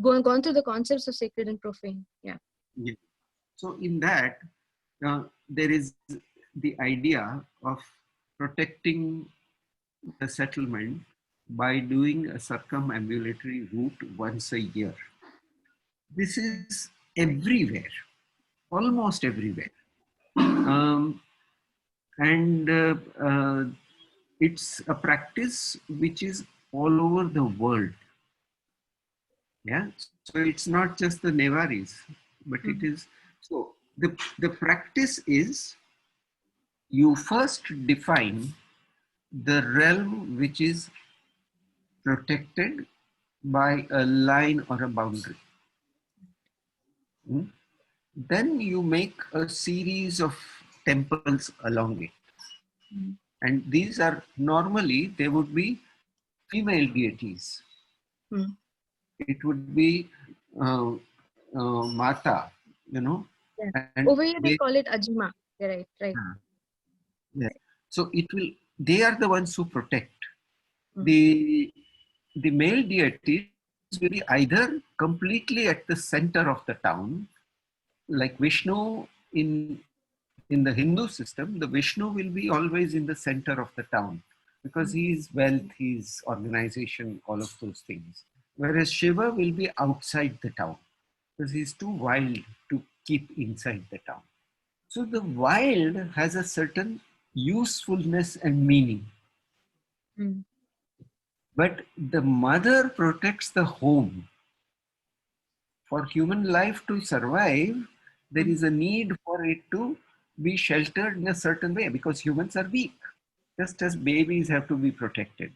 gone through the concepts of sacred and profane. Yeah.
So in that, there is the idea of protecting the settlement by doing a circumambulatory route once a year. This is everywhere, almost everywhere. And it's a practice which is all over the world. Yeah, so it's not just the Nevaris, but it is, so the practice is, you first define the realm which is protected by a line or a boundary. Then you make a series of temples along it. And these are normally, they would be female deities. It would be Mata, you know.
Yeah.
And
over here they call it Ajima. Yeah, right.
Yeah. So it will, they are the ones who protect. The male deities will be either completely at the center of the town, like Vishnu in the Hindu system. The Vishnu will be always in the center of the town because he is wealth, he is organization, all of those things. Whereas Shiva will be outside the town because he's too wild to keep inside the town. So the wild has a certain usefulness and meaning. But the mother protects the home. For human life to survive, there is a need for it to be sheltered in a certain way because humans are weak, just as babies have to be protected.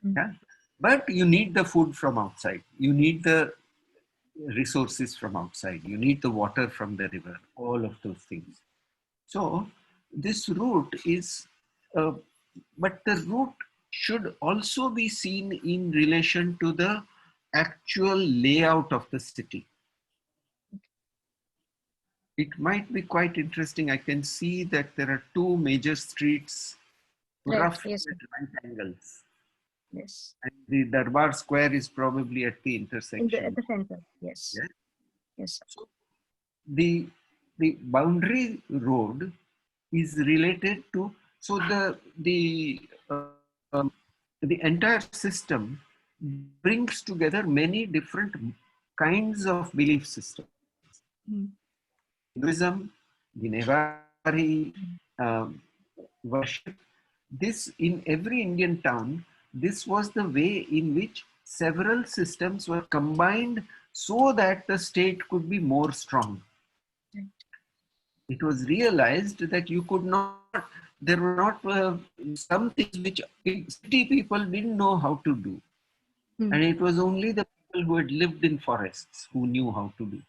Yeah? But you need the food from outside. You need the resources from outside. You need the water from the river, all of those things. So this route is, but the route should also be seen in relation to the actual layout of the city. It might be quite interesting. I can see that there are two major streets, roughly at right angles.
Yes.
And the Darbar Square is probably at the intersection.
At the center, yes.
Yeah?
Yes.
So the boundary road is related to, so the entire system brings together many different kinds of belief systems. Hinduism, the Nevari worship. This, in every Indian town, this was the way in which several systems were combined so that the state could be more strong. It was realized that you could not, there were not some things which city people didn't know how to do. And it was only the people who had lived in forests who knew how to do.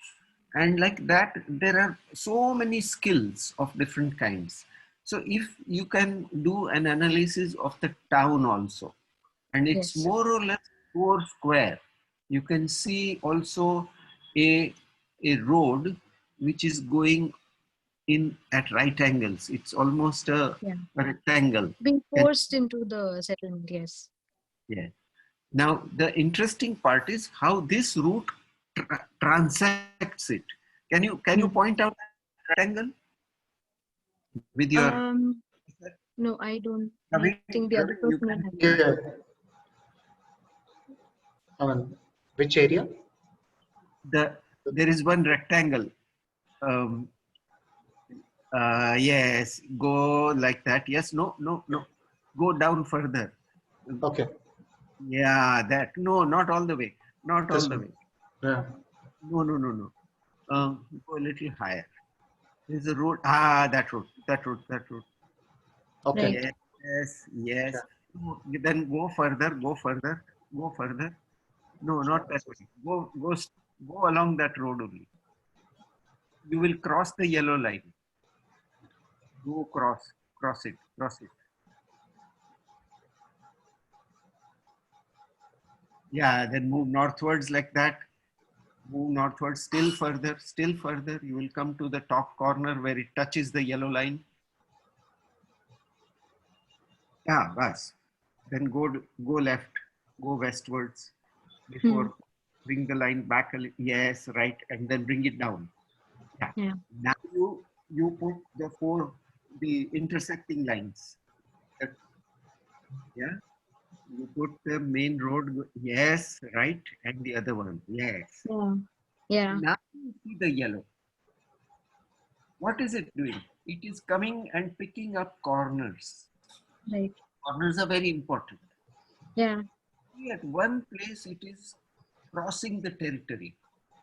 And like that, there are so many skills of different kinds. So if you can do an analysis of the town also, and it's more or less 4 square, you can see also a road which is going in at right angles. It's almost a rectangle.
Being forced into the settlement, yes.
Yeah. Now, the interesting part is how this route transects it. Can you point out that rectangle with your?
No, I don't I think the other
Praveen, you
person will
can
have.
Yeah. Which area?
there is one rectangle. Um, yes, go like that. Yes, no, no, no. Go down further.
Okay.
Yeah, that. No, not all the way. Not all
This
the
one.
way.
Yeah.
No, no, no, no. Go a little higher. There's a road. That road. That road. That road.
Okay.
Right.
Yes, yes.
Yeah.
No, then go further. Go further. Go further. No, not that way. Go along that road only. You will cross the yellow line. Go cross it, cross it. Yeah, then move northwards like that. Move northwards, still further, still further. You will come to the top corner where it touches the yellow line. Yeah, bas. Then go left, go westwards before bring the line back. Yes, right, and then bring it down. Yeah.
Yeah.
Now you put the intersecting lines. Yeah. You put the main road. Yes, right, and the other one. Yes.
Yeah. Yeah.
Now you see the yellow. What is it doing? It is coming and picking up corners.
Right.
Corners are very important.
Yeah.
At one place, it is crossing the territory.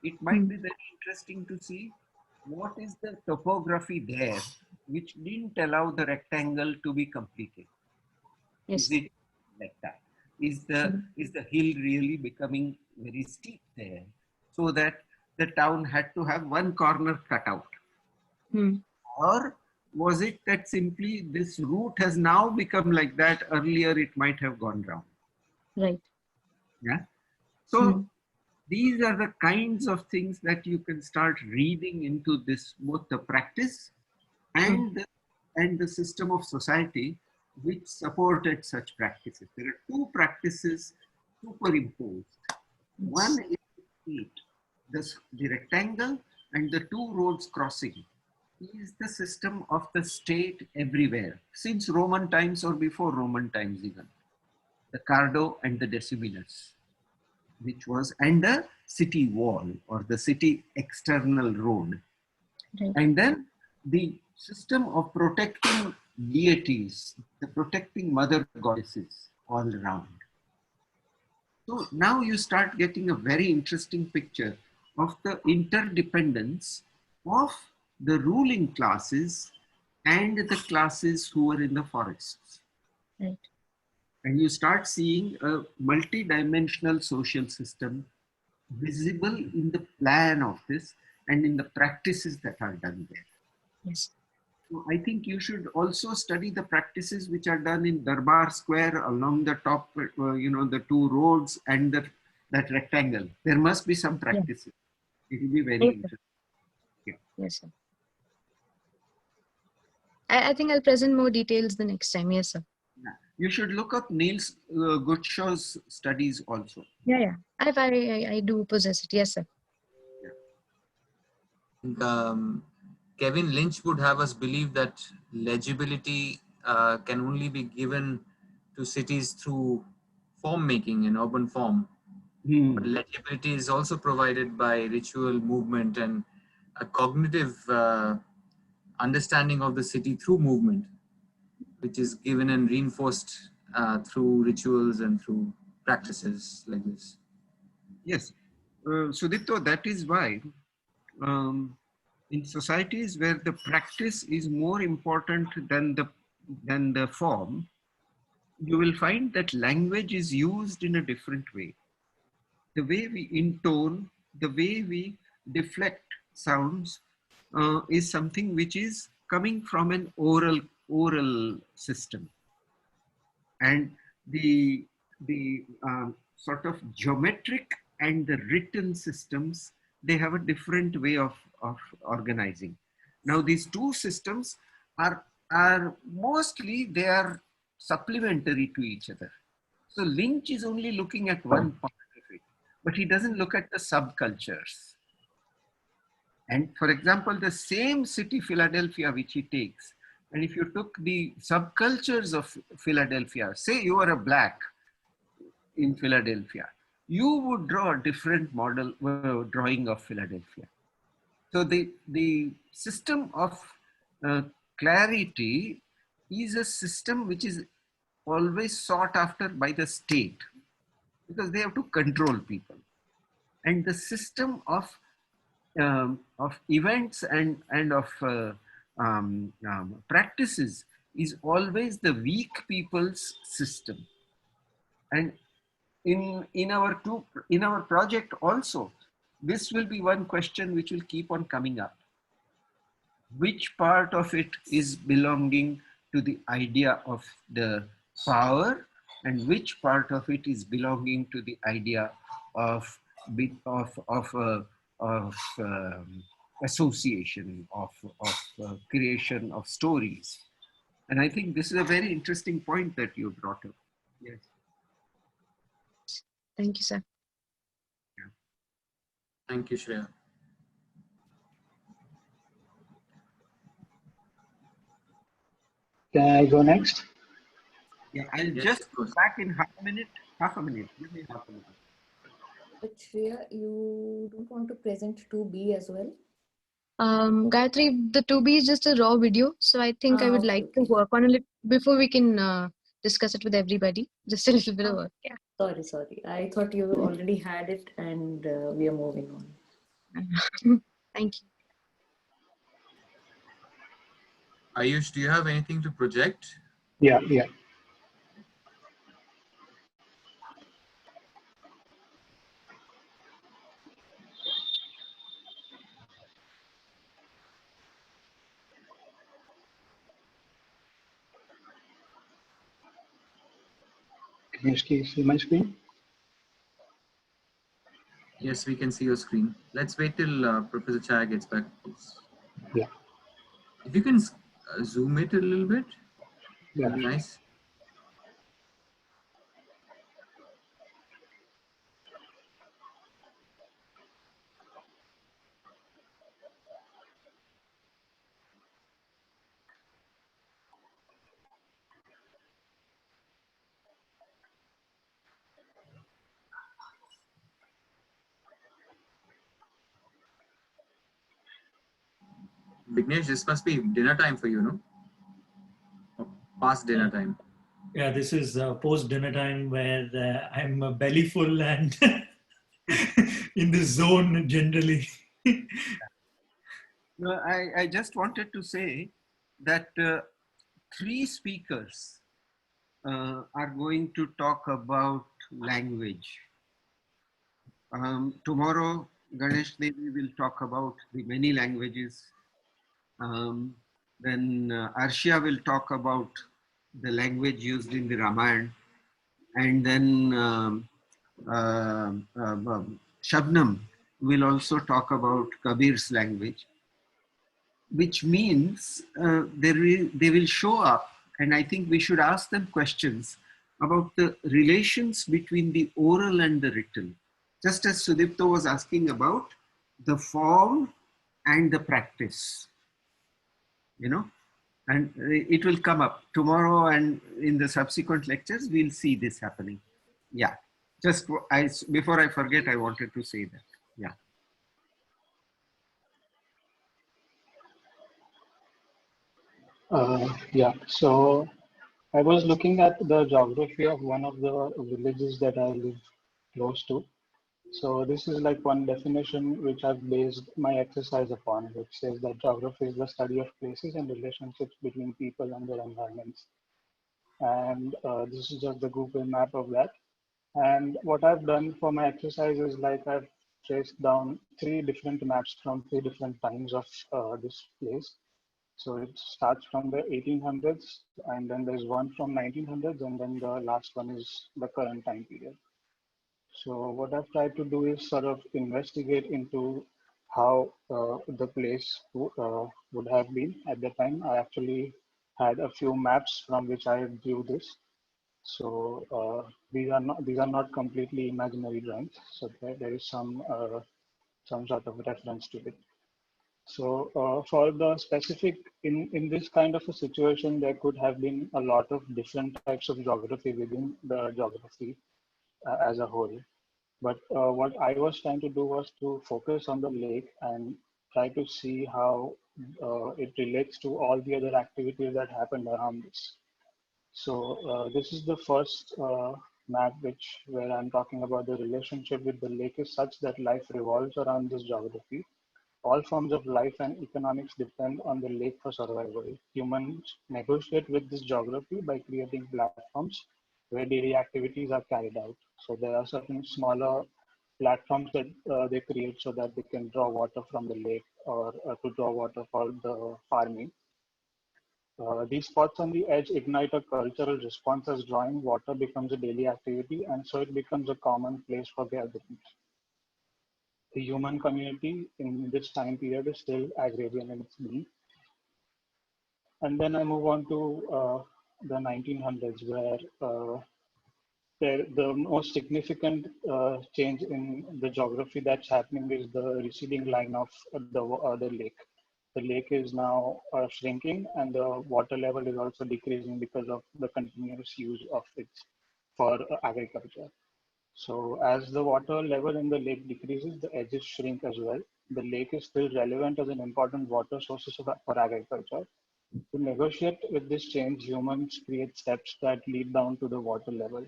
It might be very interesting to see what is the topography there, which didn't allow the rectangle to be completed.
Yes.
Is it like that? Is the hill really becoming very steep there, so that the town had to have one corner cut out? Or was it that simply this route has now become like that? Earlier, it might have gone round.
Right.
Yeah. So these are the kinds of things that you can start reading into this, both the practice and the system of society which supported such practices. There are two practices superimposed. One is the rectangle, and the two roads crossing is the system of the state everywhere, since Roman times or before Roman times even. The Cardo and the Deciminus, which was, and the city wall or the city external road.
Right.
And then the system of protecting deities, the protecting mother goddesses all around. So now you start getting a very interesting picture of the interdependence of the ruling classes and the classes who were in the forests.
Right.
And you start seeing a multi-dimensional social system visible in the plan of this and in the practices that are done there.
Yes.
So I think you should also study the practices which are done in Darbar Square along the top, the two roads and that rectangle. There must be some practices. It will be very interesting. Yeah.
Yes, sir. I think I'll present more details the next time. Yes, sir.
Yeah. You should look up Niels Gutschau's studies also.
Yeah. I do possess it. Yes, sir.
Kevin Lynch would have us believe that legibility can only be given to cities through form making in urban form. But legibility is also provided by ritual movement and a cognitive understanding of the city through movement, which is given and reinforced through rituals and through practices like this.
Yes. Sudipto, that is why in societies where the practice is more important than the form, you will find that language is used in a different way. The way we intone, the way we deflect sounds is something which is coming from an oral system. And the sort of geometric and the written systems, they have a different way of organizing. Now these two systems are mostly, they are supplementary to each other. So Lynch is only looking at one part of it, but he doesn't look at the subcultures. And for example, the same city, Philadelphia, which he takes, And if you took the subcultures of Philadelphia, say you are a black in Philadelphia, you would draw a different model drawing of Philadelphia. So the system of clarity is a system which is always sought after by the state, because they have to control people. And the system of events and of practices is always the weak people's system. And in our project also, this will be one question which will keep on coming up. Which part of it is belonging to the idea of the power, and which part of it is belonging to the idea of association, of creation of stories? And I think this is a very interesting point that you brought up. Yes.
Thank you, sir.
Thank you, Shreya.
Can I go next?
Yeah, I'll
Yes,
just
of course.
go back in half a minute. Half a minute. Give me half a minute.
But Shreya, you don't want to present 2B as well?
Gayatri, the 2B is just a raw video, so I think I would
Okay,
like to work on it before we can discuss it with everybody. Just a little bit of work. Yeah.
Sorry. I thought you already had it and we are moving on.
Thank you.
Ayush, do you have anything to project?
Yeah. Can you see my screen?
Yes, we can see your screen. Let's wait till Professor Chai gets back, please.
Yeah.
If you can zoom it a little bit,
Yeah.
that'd be nice. Vignesh, this must be dinner time for you, no? Or past dinner time.
Yeah, this is post dinner time where I'm belly full and in the zone generally.
No, I just wanted to say that 3 speakers are going to talk about language. Tomorrow, Ganesh Devi will talk about the many languages. Then Arshia will talk about the language used in the Ramayana. And then Shabnam will also talk about Kabir's language, which means they will show up, and I think we should ask them questions about the relations between the oral and the written. Just as Sudipto was asking about the form and the practice, and it will come up tomorrow, and in the subsequent lectures, we'll see this happening. Yeah, just before I forget, I wanted to say that. Yeah.
Yeah. So I was looking at the geography of one of the villages that I live close to. So this is like one definition which I've based my exercise upon, which says that geography is the study of places and relationships between people and their environments. And this is just the Google map of that. And what I've done for my exercise is like I've traced down 3 different maps from 3 different times of this place. So it starts from the 1800s, and then there's one from 1900s, and then the last one is the current time period. So what I've tried to do is sort of investigate into how the place would have been at the time. I actually had a few maps from which I drew this. So these are not completely imaginary drawings. So there is some sort of reference to it.
So for the specific, in this kind of a situation, there could have been a lot of different types of geography within the geography as a whole. But what I was trying to do was to focus on the lake and try to see how it relates to all the other activities that happened around this. So this is the first map where I'm talking about the relationship with the lake is such that life revolves around this geography. All forms of life and economics depend on the lake for survival. Humans negotiate with this geography by creating platforms where daily activities are carried out. So there are certain smaller platforms that they create so that they can draw water from the lake or to draw water for the farming. These spots on the edge ignite a cultural response as drawing water becomes a daily activity, and so it becomes a common place for gatherings. The human community in this time period is still agrarian in its being. And then I move on to the 1900s, where the most significant change in the geography that's happening is the receding line of the lake. The lake is now shrinking, and the water level is also decreasing because of the continuous use of it for agriculture. So as the water level in the lake decreases, the edges shrink as well. The lake is still relevant as an important water source for agriculture. To negotiate with this change, humans create steps that lead down to the water level.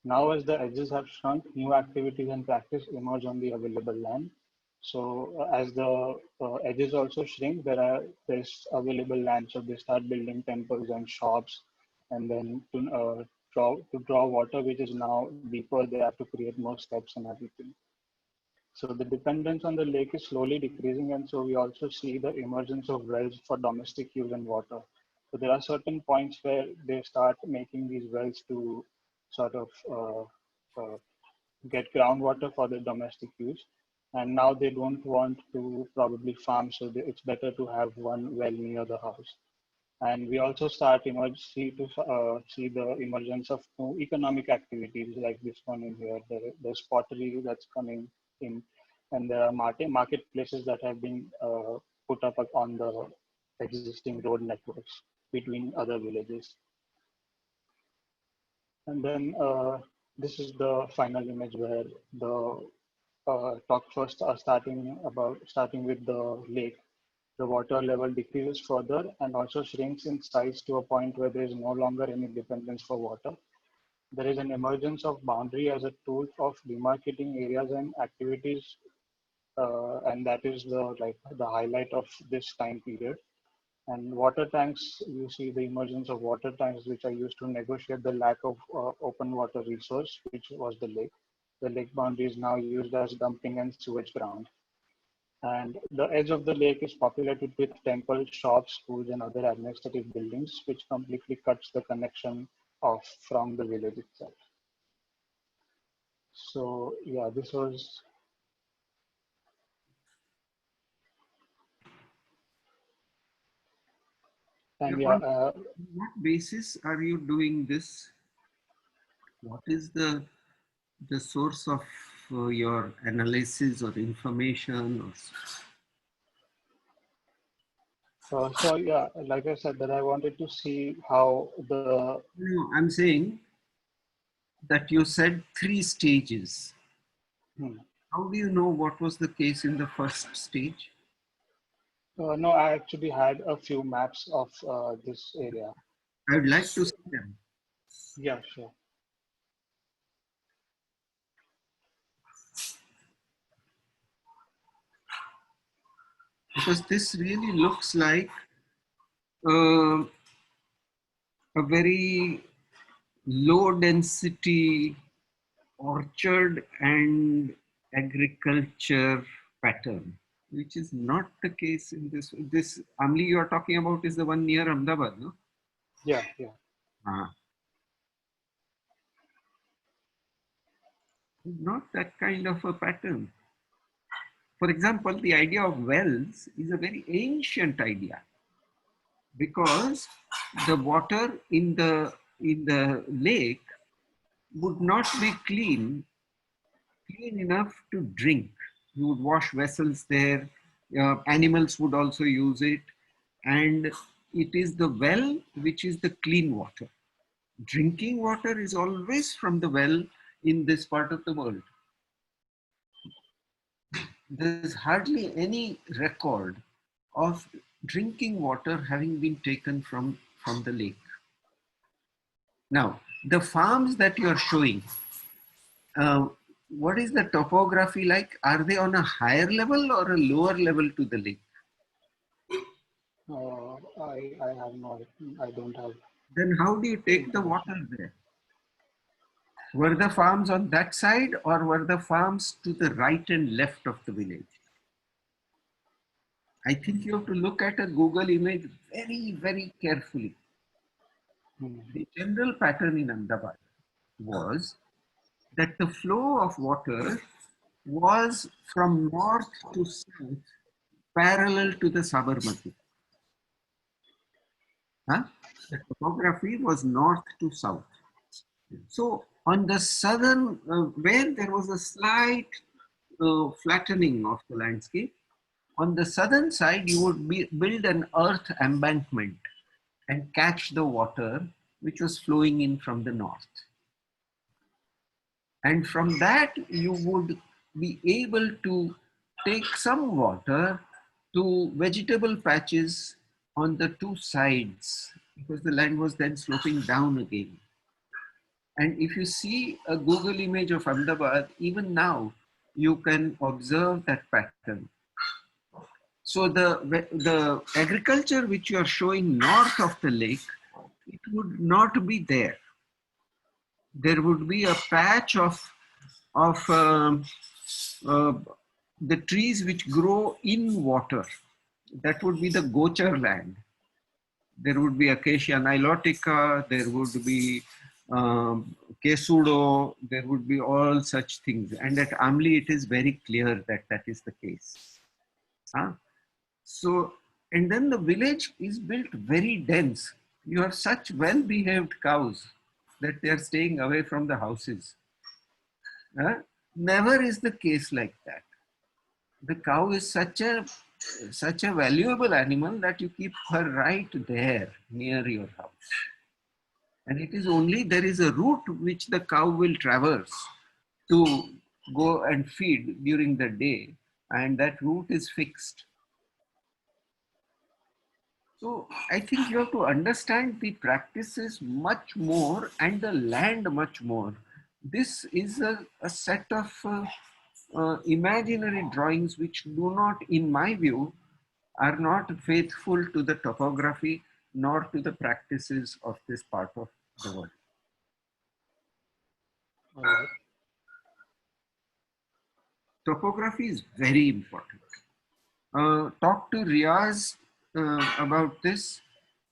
Now, as the edges have shrunk, new activities and practice emerge on the available land. So, as the edges also shrink, there's available land. So they start building temples and shops, and then to draw water, which is now deeper, they have to create more steps and everything. So the dependence on the lake is slowly decreasing, and so we also see the emergence of wells for domestic use and water. So there are certain points where they start making these wells to sort of get groundwater for the domestic use. And now they don't want to probably farm, so it's better to have one well near the house. And we also see the emergence of new economic activities like this one in here. There's pottery that's coming in, and there are marketplaces that have been put up on the existing road networks between other villages. And then this is the final image where the talk first are starting with the lake. The water level decreases further and also shrinks in size to a point where there is no longer any dependence for water. There is an emergence of boundary as a tool of demarcating areas and activities, and that is the highlight of this time period. And water tanks, you see the emergence of water tanks, which are used to negotiate the lack of open water resource, which was the lake. The lake boundary is now used as dumping and sewage ground. And the edge of the lake is populated with temples, shops, schools, and other administrative buildings, which completely cuts the connection off from the village itself. So yeah, this was. And
on what basis are you doing this? What is the source of your analysis or information?
So yeah, like I said, that I wanted to see how the.
No, I'm saying that you said 3 stages. How do you know what was the case in the first stage?
No, I actually had a few maps of this area.
I would like to see them.
Yeah, sure.
Because this really looks like a very low density orchard and agriculture pattern, which is not the case in this Amli you are talking about is the one near Ahmedabad, no?
Yeah.
Not that kind of a pattern. For example, the idea of wells is a very ancient idea because the water in the lake would not be clean enough to drink. You would wash vessels there, Animals would also use it. And it is the well which is the clean water. Drinking water is always from the well in this part of the world. There's hardly any record of drinking water having been taken from the lake. Now, the farms that you are showing, what is the topography like? Are they on a higher level or a lower level to the lake?
I have no, I don't have.
Then how do you take the water there? Were the farms on that side or were the farms to the right and left of the village? I think you have to look at a Google image very, very carefully. The general pattern in Ahmedabad was that the flow of water was from north to south parallel to the Sabarmati. The topography was north to south. So on the southern, where there was a slight flattening of the landscape, on the southern side you would build an earth embankment and catch the water which was flowing in from the north. And from that you would be able to take some water to vegetable patches on the two sides, because the land was then sloping down again. And if you see a Google image of Ahmedabad, even now, you can observe that pattern. So the agriculture which you are showing north of the lake, it would not be there. There would be a patch of the trees which grow in water. That would be the Gochar land. There would be Acacia nilotica, there would be Kesudo, there would be all such things. And at Amli, it is very clear that that is the case. So, and then the village is built very dense. You have such well-behaved cows that they are staying away from the houses. Never is the case like that. The cow is such a valuable animal that you keep her right there near your house. And it is only there is a route which the cow will traverse to go and feed during the day, and that route is fixed. So I think you have to understand the practices much more and the land much more. This is a set of imaginary drawings which do not, in my view, are not faithful to the topography nor to the practices of this part of the world. Topography is very important. Talk to Riaz about this.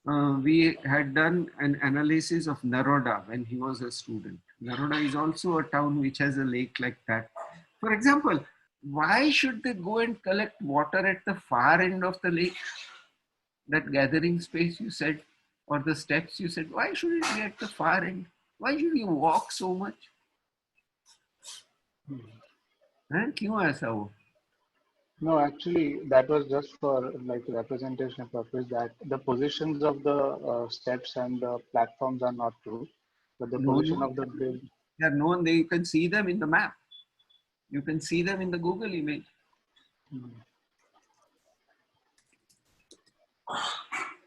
We had done an analysis of Naroda when he was a student. Naroda is also a town which has a lake like that. For example, why should they go and collect water at the far end of the lake? That gathering space you said, or the steps you said, why should it be at the far end? Why should you walk so much? क्यों ऐसा हो?
No, actually, that was just for like representation purpose, that the positions of the steps and the platforms are not true, but the position of the bridge.
They are known. You can see them in the map. You can see them in the Google image.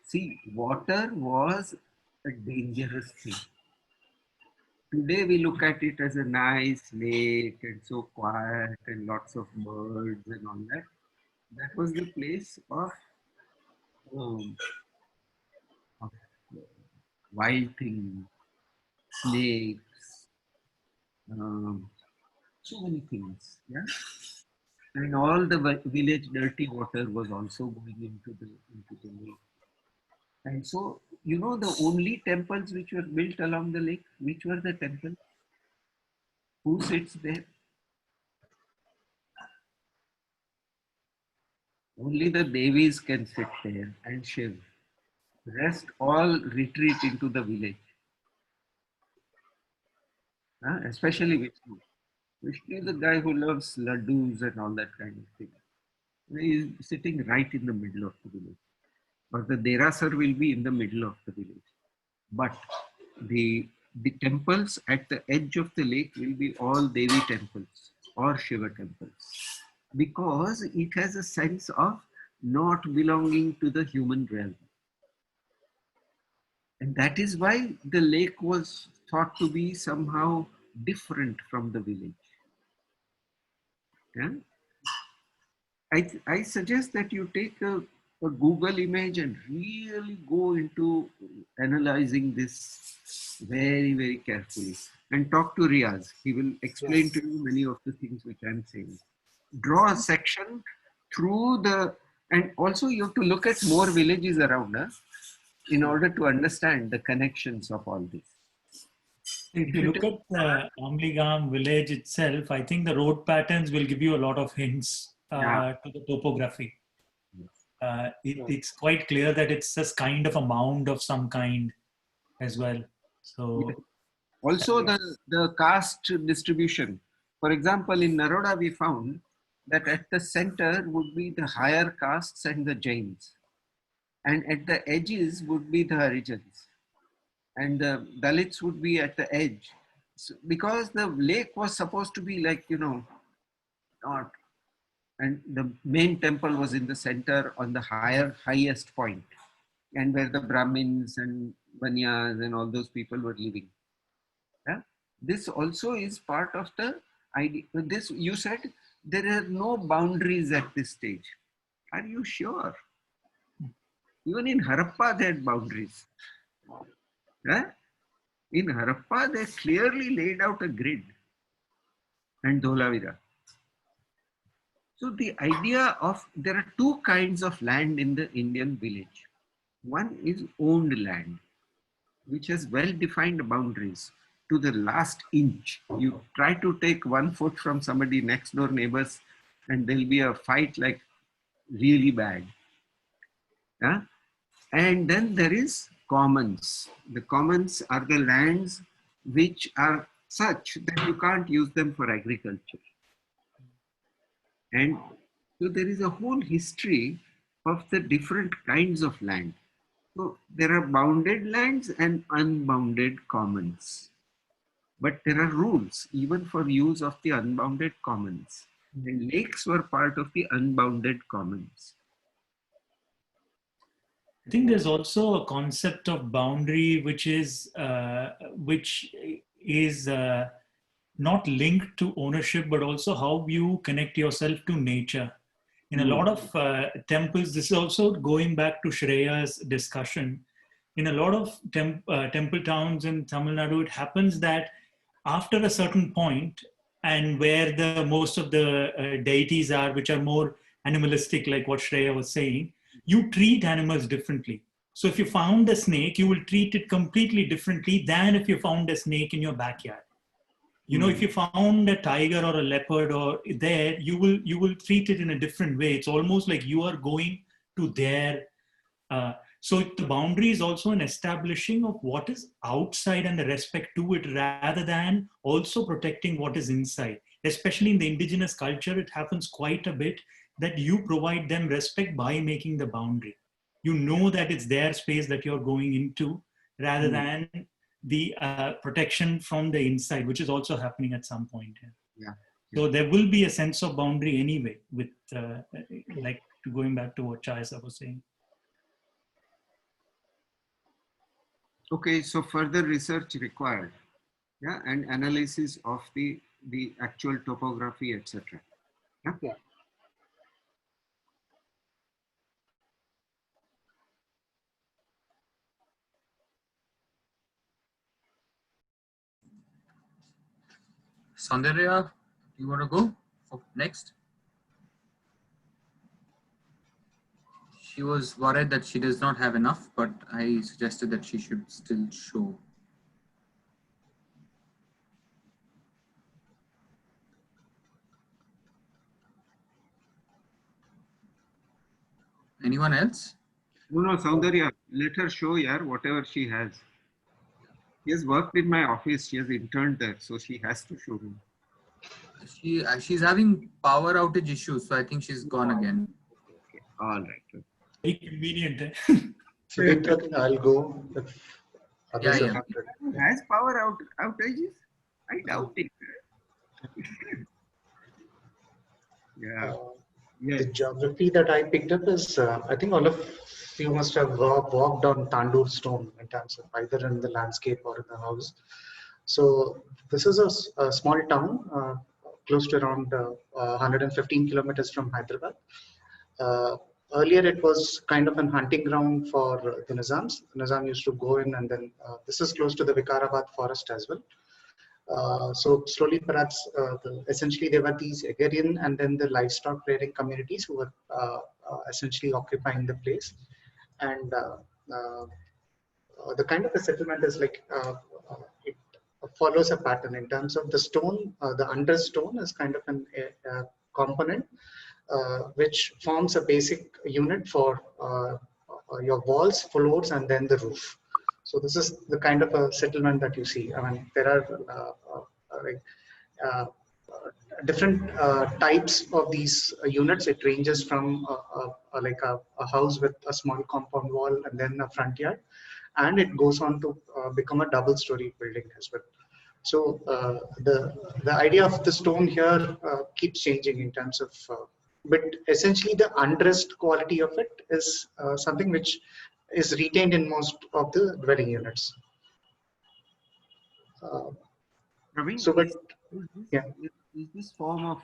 See, water was a dangerous thing. Today we look at it as a nice lake and so quiet and lots of birds and all that. That was the place of wild things, snakes, so many things. Yeah, and all the village dirty water was also going into the lake. And so, you know, the only temples which were built along the lake, which were the temples? Who sits there? Only the Devis can sit there and shiv. The rest all retreat into the village. Especially Vishnu. Vishnu is the guy who loves laddus and all that kind of thing. is sitting right in the middle of the village, or the Derasar will be in the middle of the village. But the temples at the edge of the lake will be all Devi temples or Shiva temples, because it has a sense of not belonging to the human realm. And that is why the lake was thought to be somehow different from the village. Yeah? I suggest that you take a Google image and really go into analyzing this very, very carefully, and talk to Riaz. He will explain to you many of the things which I'm saying. Draw a section through and also you have to look at more villages around us in order to understand the connections of all this.
If you look at the Amligam village itself, I think the road patterns will give you a lot of hints to the topography. It's quite clear that it's just kind of a mound of some kind as well. So
also the caste distribution. For example, in Naroda we found that at the center would be the higher castes and the Jains, and at the edges would be the Harijans, and the Dalits would be at the edge. So, because the lake was supposed to be like, not, and the main temple was in the center on the highest point, and where the Brahmins and Banyas and all those people were living. Yeah? This also is part of the idea. This, you said there are no boundaries at this stage. Are you sure? Even in Harappa, they had boundaries. Yeah? In Harappa, they clearly laid out a grid, and Dholavira. So the idea of, there are two kinds of land in the Indian village. One is owned land, which has well-defined boundaries to the last inch. You try to take 1 foot from somebody next door neighbors and there'll be a fight like really bad. Yeah? And then there is commons. The commons are the lands which are such that you can't use them for agriculture. And so there is a whole history of the different kinds of land. So there are bounded lands and unbounded commons. But there are rules even for use of the unbounded commons. And lakes were part of the unbounded commons.
I think there's also a concept of boundary which is not linked to ownership, but also how you connect yourself to nature. In a lot of temples, this is also going back to Shreya's discussion. In a lot of temple towns in Tamil Nadu, it happens that after a certain point, and where the most of the deities are, which are more animalistic, like what Shreya was saying, you treat animals differently. So if you found a snake, you will treat it completely differently than if you found a snake in your backyard. You know, if you found a tiger or a leopard or there, you will treat it in a different way. It's almost like you are going to their. So the boundary is also an establishing of what is outside and the respect to it, rather than also protecting what is inside. Especially in the indigenous culture, it happens quite a bit that you provide them respect by making the boundary. You know that it's their space that you're going into, rather than the protection from the inside, which is also happening at some point.
Yeah.
So there will be a sense of boundary anyway, with like going back to what Chayasa was saying.
Okay, so further research required, yeah, and analysis of the actual topography, etc. Yeah.
Soundarya, you want to go next? She was worried that she does not have enough, but I suggested that she should still show. Anyone else?
No, Soundarya, let her show, yeah, whatever she has. She has worked in my office. She has interned there, so she has to show me.
She's having power outage issues, so I think she's gone again.
All right.
Very convenient.
So I think I'll go if others
Yeah,
are
yeah.
not ready.
Has power outages? I doubt it. Yeah.
The
Yes.
geography that I picked up is, I think all of you must have walked on Tandoor stone in terms of either in the landscape or in the house. So this is a small town close to around 115 kilometers from Hyderabad. Uh, Earlier, it was kind of an hunting ground for the Nizams. The Nizam used to go in, and then this is close to the Vikarabad forest as well. So slowly, perhaps, essentially there were these agrarian and then the livestock rearing communities who were essentially occupying the place. And the kind of a settlement is like it follows a pattern in terms of the stone. The understone is kind of a component which forms a basic unit for your walls, floors, and then the roof. So this is the kind of a settlement that you see. I mean, there are like uh, different types of these units. It ranges from like a house with a small compound wall and then a front yard, and it goes on to become a double-story building as well. So the idea of the stone here keeps changing in terms of, but essentially the undressed quality of it is something which is retained in most of the dwelling units.
Praveen,
So, but yeah.
is this form of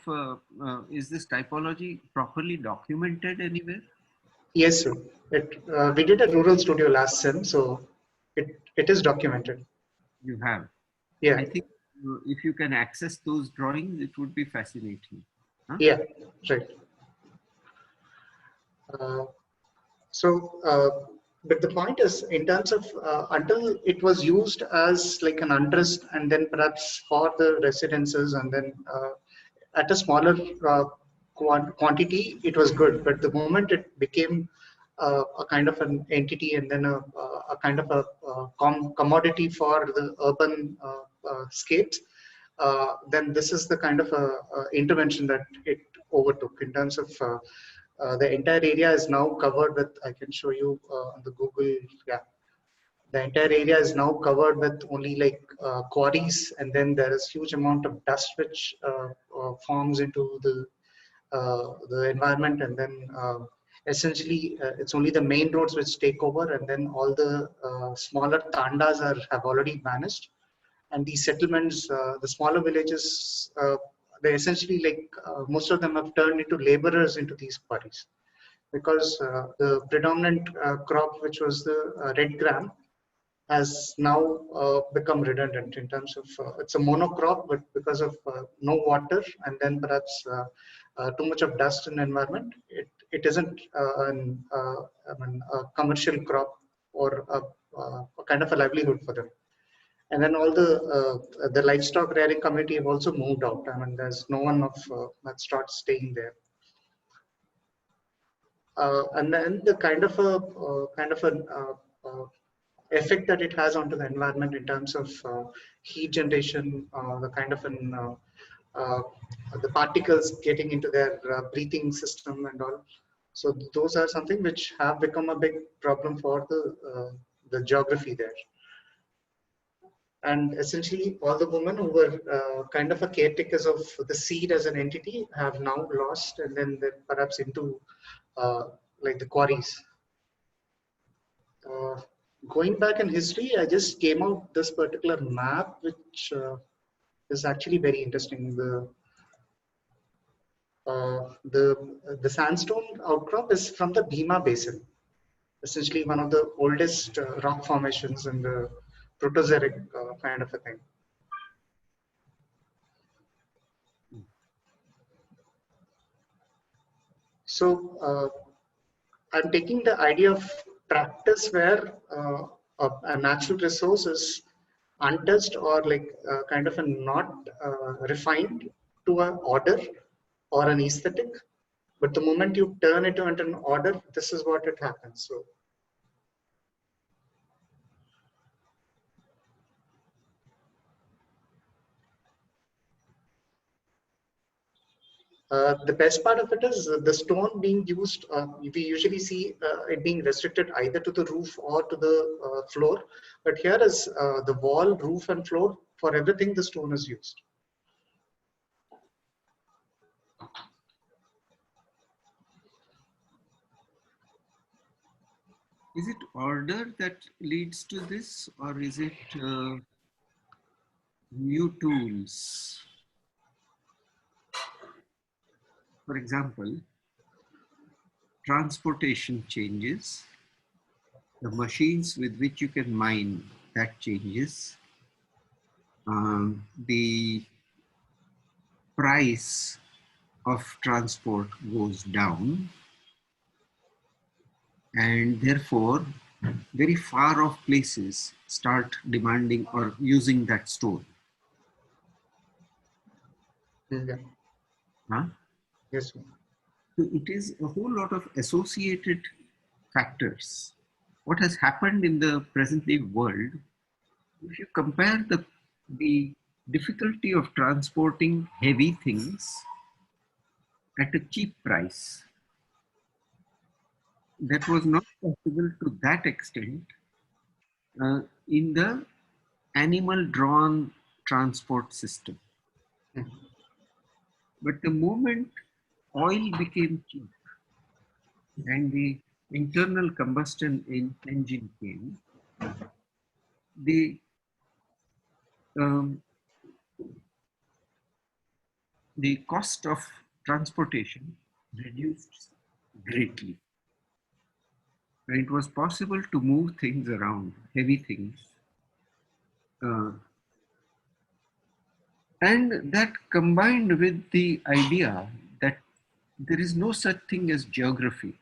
is this typology properly documented anywhere?
Yes, sir. We did a rural studio last sem, so it is documented.
You have.
Yeah.
I think if you can access those drawings, it would be fascinating. Huh?
Yeah, right. But the point is, in terms of until it was used as like an undressed, and then perhaps for the residences, and then at a smaller quantity, it was good. But the moment it became a kind of an entity, and then a kind of a commodity for the urban scapes, then this is the kind of intervention that it overtook in terms of. The entire area is now covered with, I can show you on the Google, yeah. The entire area is now covered with only like quarries, and then there is huge amount of dust which forms into the environment, and then essentially it's only the main roads which take over, and then all the smaller tandas have already vanished, and these settlements, the smaller villages, they essentially like most of them have turned into laborers into these quarries, because the predominant crop, which was the red gram, has now become redundant in terms of it's a monocrop, but because of no water, and then perhaps too much of dust in the environment, it isn't a commercial crop or a kind of a livelihood for them. And then all the livestock rearing community have also moved out. I mean, there's no one of that starts staying there. And then the kind of an effect that it has onto the environment in terms of heat generation, the kind of an the particles getting into their breathing system and all. So those are something which have become a big problem for the geography there. And essentially, all the women who were kind of a caretakers of the seed as an entity have now lost, and then they're perhaps into like the quarries. Going back in history, I just came out this particular map, which is actually very interesting. The sandstone outcrop is from the Bhima Basin, essentially one of the oldest rock formations in the Proterozoic kind of a thing. So I'm taking the idea of practice where a natural resource is untouched or like kind of a not refined to an order or an aesthetic. But the moment you turn it into an order, this is what it happens. So The best part of it is the stone being used. We usually see it being restricted either to the roof or to the floor. But here is the wall, roof, and floor. For everything, the stone is used.
Is it order that leads to this, or is it new tools? For example, transportation changes, the machines with which you can mine, that changes. The price of transport goes down, and therefore very far off places start demanding or using that stone.
Yeah.
Huh?
Yes.
So it is a whole lot of associated factors. What has happened in the present day world, if you compare the difficulty of transporting heavy things at a cheap price, that was not possible to that extent in the animal drawn transport system. But the moment oil became cheap and the internal combustion engine came, the cost of transportation reduced greatly. And it was possible to move things around, heavy things. And that combined with the idea that there is no such thing as geography.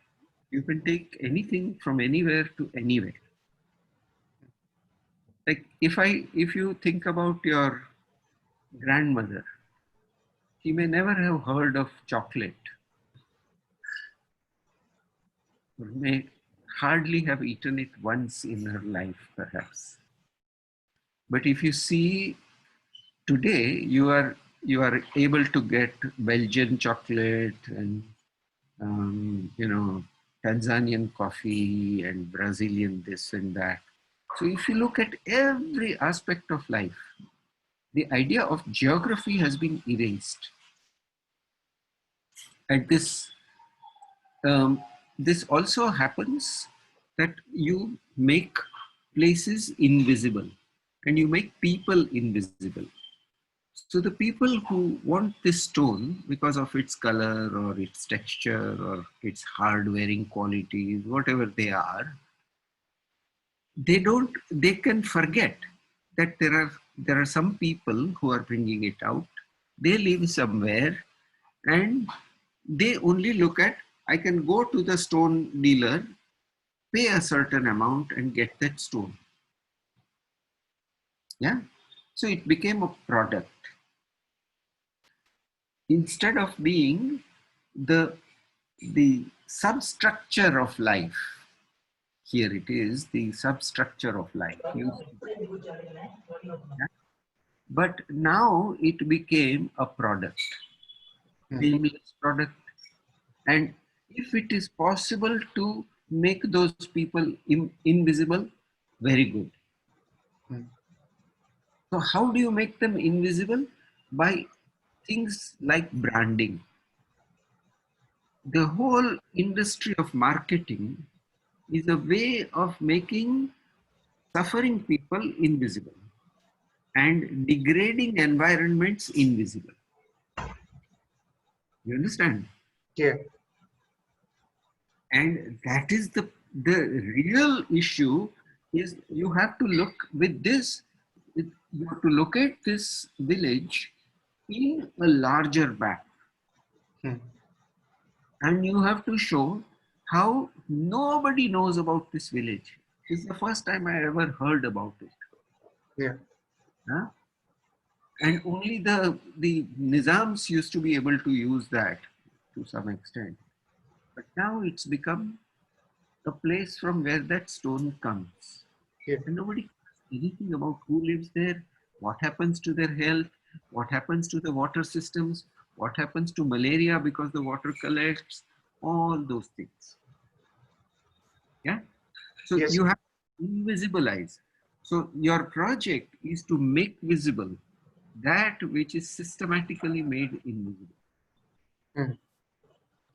You can take anything from anywhere to anywhere. Like if you think about your grandmother, she may never have heard of chocolate, or may hardly have eaten it once in her life, perhaps. But if you see today, you are able to get Belgian chocolate and Tanzanian coffee and Brazilian this and that. So if you look at every aspect of life, the idea of geography has been erased. And this also happens that you make places invisible and you make people invisible. So the people who want this stone because of its color or its texture or its hard wearing qualities, whatever they are, they can forget that there are some people who are bringing it out. They live somewhere and they only look at, I can go to the stone dealer, pay a certain amount and get that stone. Yeah. So it became a product. Instead of being the substructure of life, here it is the substructure of life. But now it became a product, nameless product. And if it is possible to make those people invisible, very good. So how do you make them invisible? By things like branding. The whole industry of marketing is a way of making suffering people invisible and degrading environments invisible. You understand?
Yeah.
And that is the real issue. Is you have to look with this, you have to look at this village in a larger map. And you have to show how nobody knows about this village. It's the first time I ever heard about it.
Yeah.
Huh? And only the Nizams used to be able to use that to some extent. But now it's become a place from where that stone comes.
Yeah.
And nobody knows anything about who lives there, what happens to their health, what happens to the water systems, What happens to malaria because the water collects? All those things. Yeah. So
Yes.
you have to invisibilize. So your project is to make visible that which is systematically made invisible.
Hmm.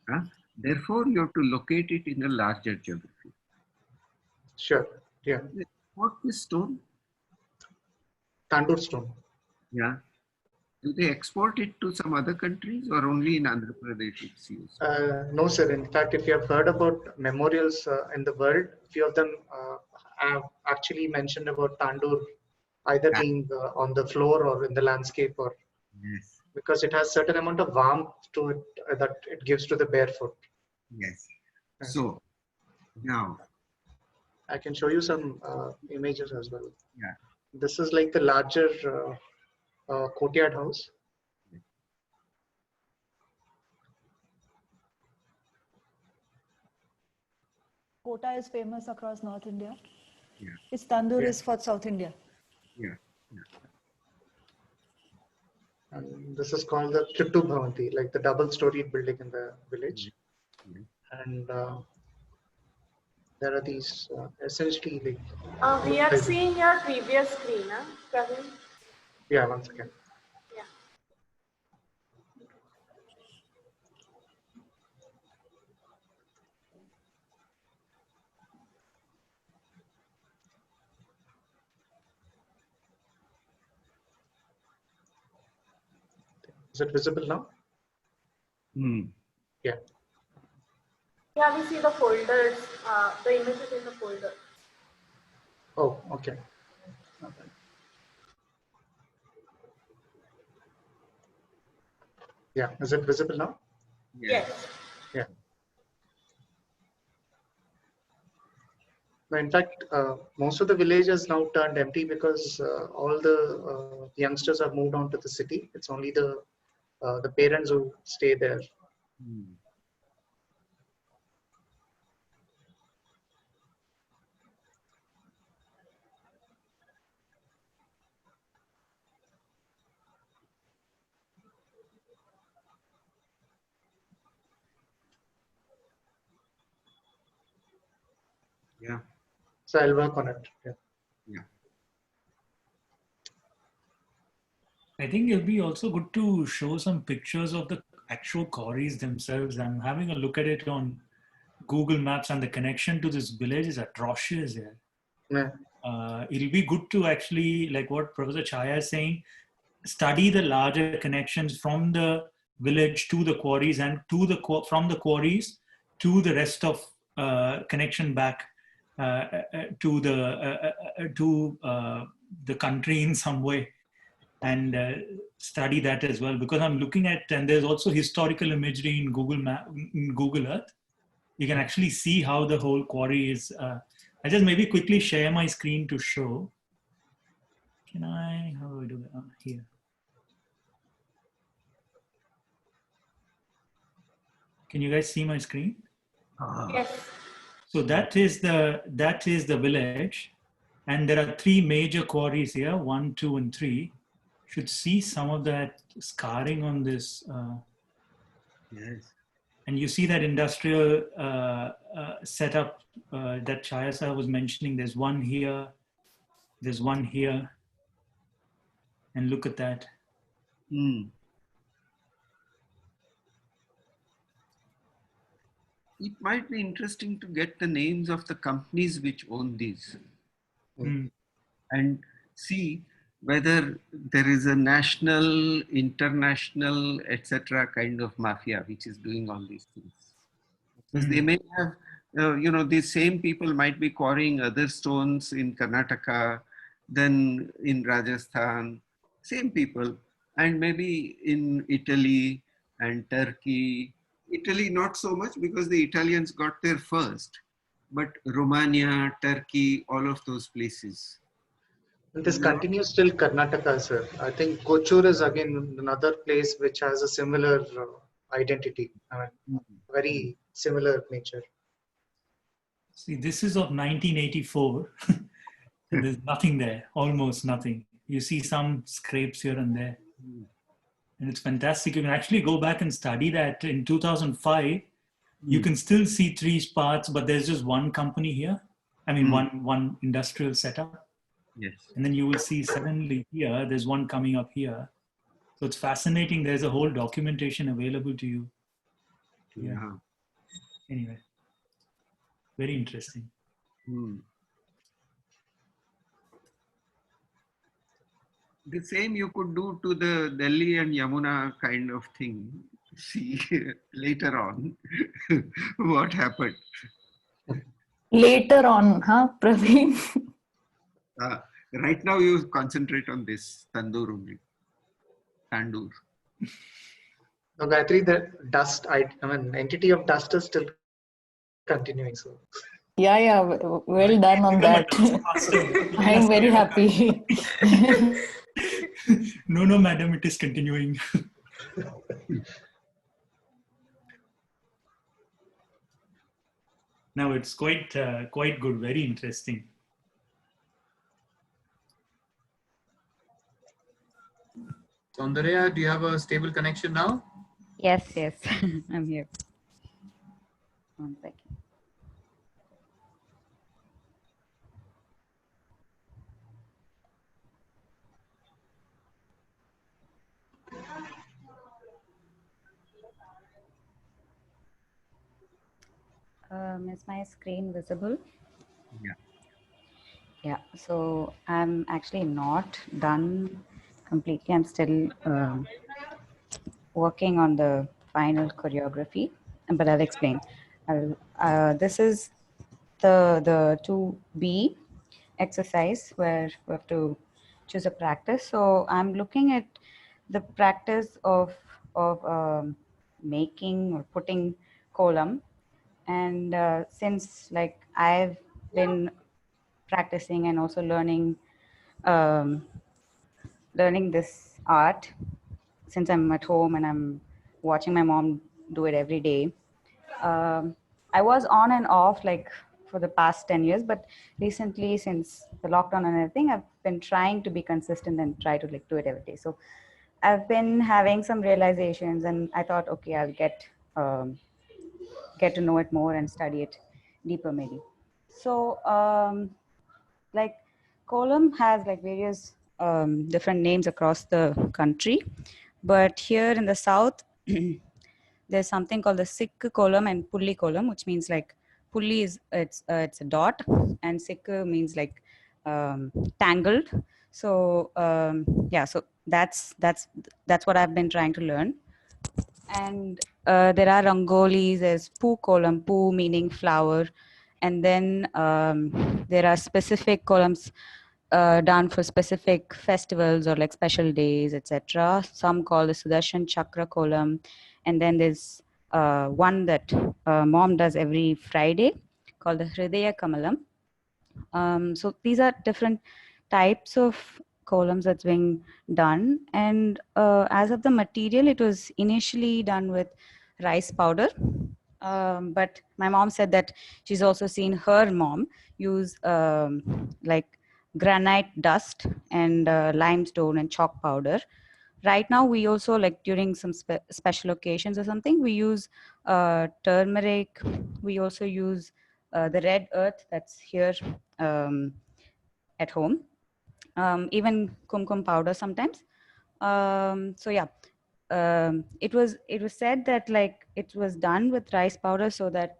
Huh? Therefore, you have to locate it in a larger geography.
Sure. Yeah.
What is stone?
Tandoor stone.
Yeah. Do they export it to some other countries or only in Andhra Pradesh it's used?
No, sir. In fact, if you have heard about memorials in the world, few of them have actually mentioned about tandoor either
Yeah.
being on the floor or in the landscape, or
Yes.
because it has certain amount of warmth to it that it gives to the barefoot.
Yes.
Yes.
So now,
I can show you some images as well.
yeah.
This is like the larger courtyard house.
Kota is famous across North India.
Yeah.
Its tandoor
Yeah.
is for South India.
Yeah.
And this is called the Kittu Bhavanti, like the double-storied building in the village. And there are these essentially like.
We are seeing your previous screen, Praveen.
Yeah, once again.
Yeah.
Is it visible now? Yeah.
Yeah, we see the folders, the images in the folder.
Oh, okay. Yeah, is it visible now?
Yes.
Yeah. No, in fact, most of the village has now turned empty because all the youngsters have moved on to the city. It's only the parents who stay there.
Yeah.
So I'll work on it. Yeah.
Yeah.
I think it'll be also good to show some pictures of the actual quarries themselves. I'm having a look at it on Google Maps, and the connection to this village is atrocious here.
Yeah.
It'll be good to actually, like what Professor Chaya is saying, study the larger connections from the village to the quarries and to the from the quarries to the rest of connection back to the country in some way, and study that as well, because I'm looking at, and there's also historical imagery in Google Earth. You can actually see how the whole quarry is. I just maybe quickly share my screen to show. How do I do that? Here. Can you guys see my screen?
Yes.
So that is the village, and there are three major quarries here, 1, 2, and 3. Should see some of that scarring on this.
Yes.
And you see that industrial setup that Chaya sir was mentioning. There's one here, there's one here, and look at that.
It might be interesting to get the names of the companies which own these and see whether there is a national, international, etc. kind of mafia which is doing all these things. Because they may have, these same people might be quarrying other stones in Karnataka, then in Rajasthan, same people, and maybe in Italy and Turkey. Italy not so much because the Italians got there first, but Romania, Turkey, all of those places.
And this continues till Karnataka, sir. I think Kochur is again another place which has a similar identity. Very similar nature.
See, this is of 1984. And there's nothing there, almost nothing. You see some scrapes here and there. And it's fantastic. You can actually go back and study that. In 2005, you can still see 3 parts, but there's just one company here. I mean, one industrial setup.
Yes.
And then you will see suddenly here, there's one coming up here. So it's fascinating. There's a whole documentation available to you.
Yeah.
Anyway, very interesting.
The same you could do to the Delhi and Yamuna kind of thing. See later on what happened.
Later on, huh, Praveen?
Right now you concentrate on this tandoor only. Tandoor.
No, Gayatri, the dust, entity of dust is still continuing. So.
Yeah, well done on that. I am very happy.
No, madam, it is continuing. Now it's quite good, very interesting.
Soundarya, do you have a stable connection now?
Yes, I'm here. One second. Is my screen visible? Yeah, so I'm actually not done completely. I'm still working on the final choreography, but I'll explain. This is the 2B exercise where we have to choose a practice. So I'm looking at the practice of making or putting kolam. And since like I've been practicing and also learning this art since I'm at home and I'm watching my mom do it every day. I was on and off like for the past 10 years, but recently since the lockdown and everything, I've been trying to be consistent and try to like do it every day. So I've been having some realizations and I thought, okay, I'll get to know it more and study it deeper maybe. So like kolam has like various different names across the country, but here in the south there's something called the Sikh kolam and Pulli kolam, which means like Pulli is it's a dot and Sikh means like tangled. So yeah, so that's what I've been trying to learn. And there are rangolis, there's Poo kolam, Poo meaning flower, and then there are specific kolams done for specific festivals or like special days, etc. Some call the Sudarshan Chakra kolam, and then there's one that mom does every Friday called the Hridaya Kamalam. So these are different types of columns that's being done, and as of the material, it was initially done with rice powder, but my mom said that she's also seen her mom use like granite dust and limestone and chalk powder. Right now we also like during some special occasions or something, we use turmeric, we also use the red earth that's here at home, even kumkum powder sometimes. So yeah, it was said that like it was done with rice powder so that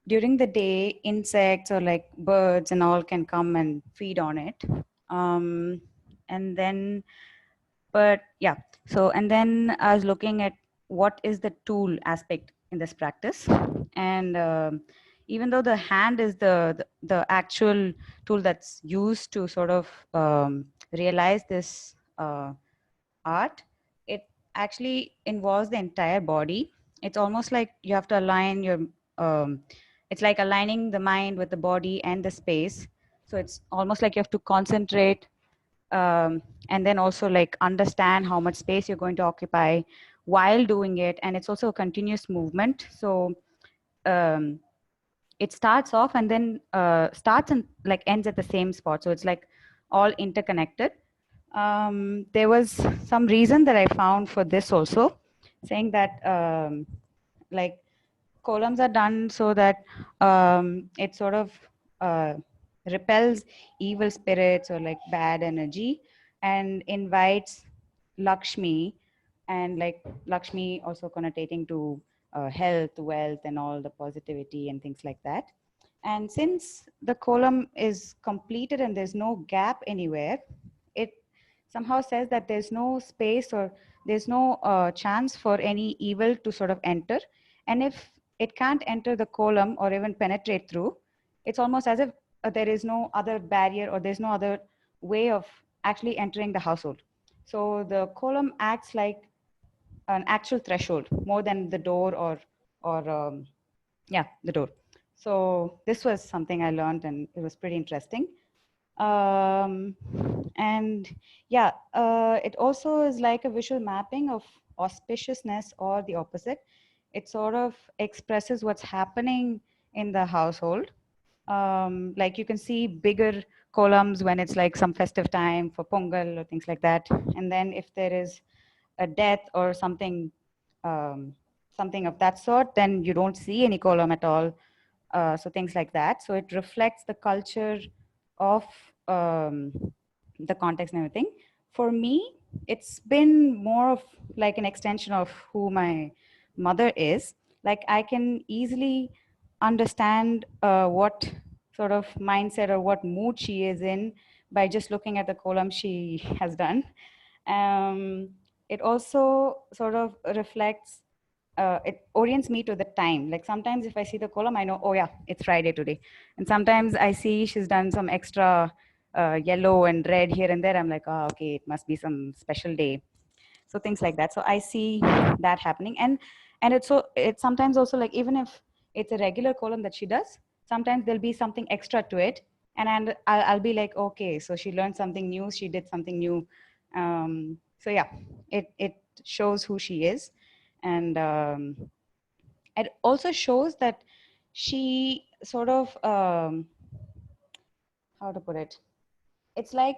during the day insects or like birds and all can come and feed on it. And then but yeah, so and then I was looking at what is the tool aspect in this practice. And even though the hand is the actual tool that's used to sort of realize this art, it actually involves the entire body. It's almost like you have to align your it's like aligning the mind with the body and the space. So it's almost like you have to concentrate and then also like understand how much space you're going to occupy while doing it. And it's also a continuous movement. So it starts off and then starts and like ends at the same spot. So it's like all interconnected. There was some reason that I found for this also, saying that like columns are done so that it sort of repels evil spirits or like bad energy and invites Lakshmi, and like Lakshmi also connotating to health, wealth, and all the positivity and things like that. And since the column is completed and there's no gap anywhere, it somehow says that there's no space or there's no chance for any evil to sort of enter. And if it can't enter the column or even penetrate through, it's almost as if there is no other barrier or there's no other way of actually entering the household. So the column acts like an actual threshold more than the door or yeah, the door. So this was something I learned and it was pretty interesting. And yeah, it also is like a visual mapping of auspiciousness or the opposite. It sort of expresses what's happening in the household. Like you can see bigger columns when it's like some festive time for Pongal or things like that. And then if there is a death or something, something of that sort, then you don't see any column at all. So things like that. So it reflects the culture of the context and everything. For me, it's been more of like an extension of who my mother is. Like I can easily understand what sort of mindset or what mood she is in by just looking at the column she has done. It also sort of reflects, it orients me to the time. Like sometimes if I see the column, I know, oh yeah, it's Friday today. And sometimes I see she's done some extra yellow and red here and there. I'm like, oh, okay, it must be some special day. So things like that. So I see that happening. And it's sometimes also like, even if it's a regular column that she does, sometimes there'll be something extra to it. And I'll be like, okay, so she learned something new, she did something new. So yeah, it shows who she is. And it also shows that she sort of, how to put it? It's like,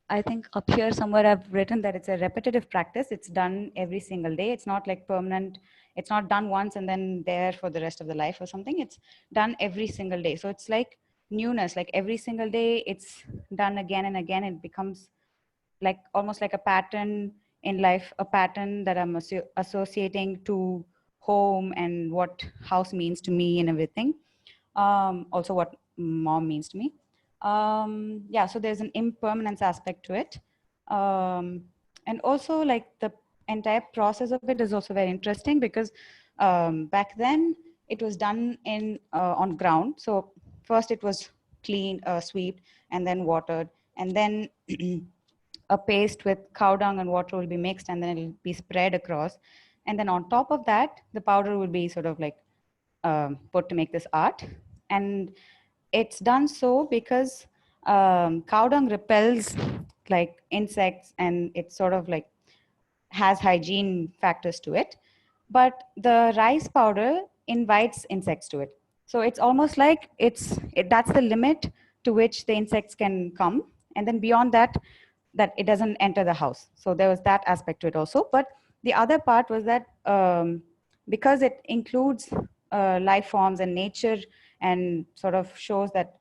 I think up here somewhere I've written that it's a repetitive practice. It's done every single day. It's not like permanent. It's not done once and then there for the rest of the life or something. It's done every single day. So it's like newness, like every single day it's done again and again. It becomes like almost like a pattern in life, a pattern that I'm associating to home and what house means to me and everything. Also what mom means to me. Yeah, so there's an impermanence aspect to it. And also like the entire process of it is also very interesting because back then it was done in on ground. So first it was cleaned, swept, and then watered, and then a paste with cow dung and water will be mixed, and then it'll be spread across. And then on top of that, the powder will be sort of like put to make this art. And it's done so because cow dung repels like insects, and it's sort of like has hygiene factors to it. But the rice powder invites insects to it. So it's almost like that's the limit to which the insects can come. And then beyond that, that it doesn't enter the house. So there was that aspect to it also. But the other part was that because it includes life forms and nature and sort of shows that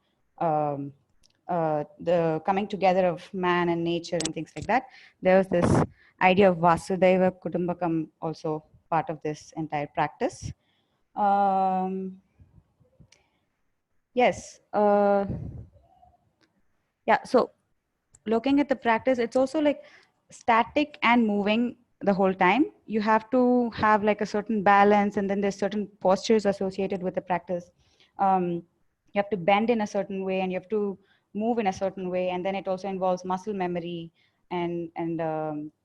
the coming together of man and nature and things like that, there was this idea of Vasudhaiva Kutumbakam also part of this entire practice. Yes. Yeah, so looking at the practice, it's also like static and moving the whole time. You have to have like a certain balance, and then there's certain postures associated with the practice. You have to bend in a certain way and you have to move in a certain way. And then it also involves muscle memory and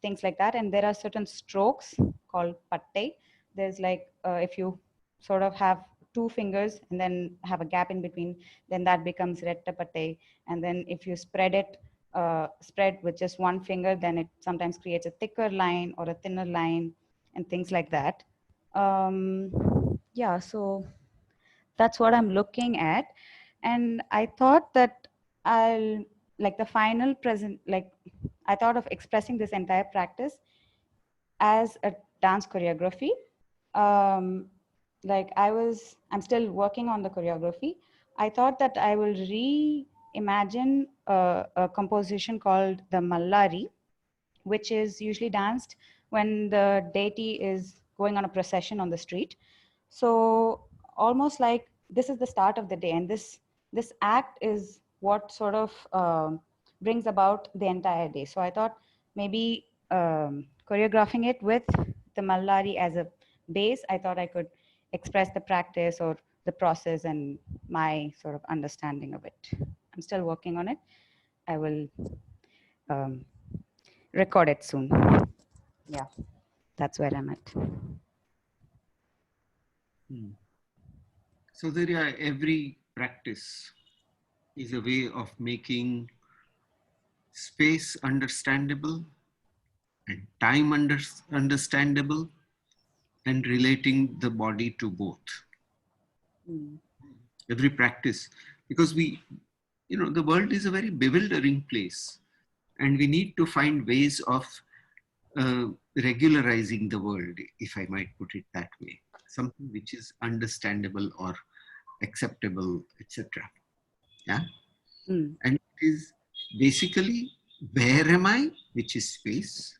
things like that. And there are certain strokes called patte. There's like, if you sort of have two fingers and then have a gap in between, then that becomes retta patte. And then if you spread it, spread with just one finger, then it sometimes creates a thicker line or a thinner line and things like that. Yeah, so that's what I'm looking at. And I thought that I'll like the final present, like I thought of expressing this entire practice as a dance choreography. I'm still working on the choreography. I thought that I will reimagine a composition called the Mallari, which is usually danced when the deity is going on a procession on the street. So almost like this is the start of the day, and this act is what sort of brings about the entire day. So I thought maybe choreographing it with the Mallari as a base, I thought I could express the practice or the process and my sort of understanding of it. I'm still working on it. I will record it soon. Yeah, that's where I'm at.
So every practice is a way of making space understandable and time understandable and relating the body to both. Every practice, because the world is a very bewildering place, and we need to find ways of regularizing the world, if I might put it that way, something which is understandable or acceptable, etc. Yeah. And it is basically, where am I, which is space,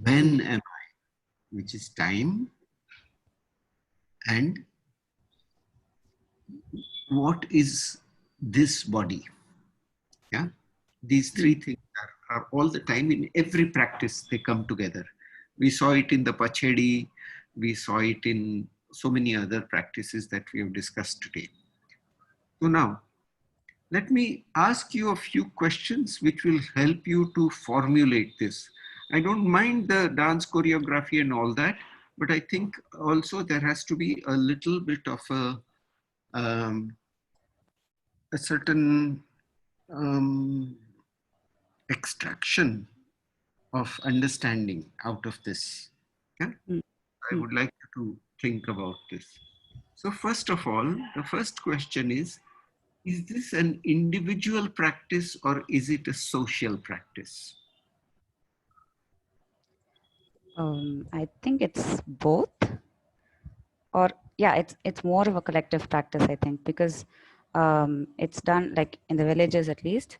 when am I, which is time, and what is this body? Yeah, these three things are all the time in every practice. They come together. We saw it in the Pachedi. We saw it in so many other practices that we have discussed today. So now, let me ask you a few questions which will help you to formulate this. I don't mind the dance choreography and all that, but I think also there has to be a little bit of a certain extraction of understanding out of this. Yeah? I would like you to think about this. So first of all, the first question is this an individual practice or is it a social practice?
I think it's both. Or yeah, it's more of a collective practice, I think, because it's done like in the villages, at least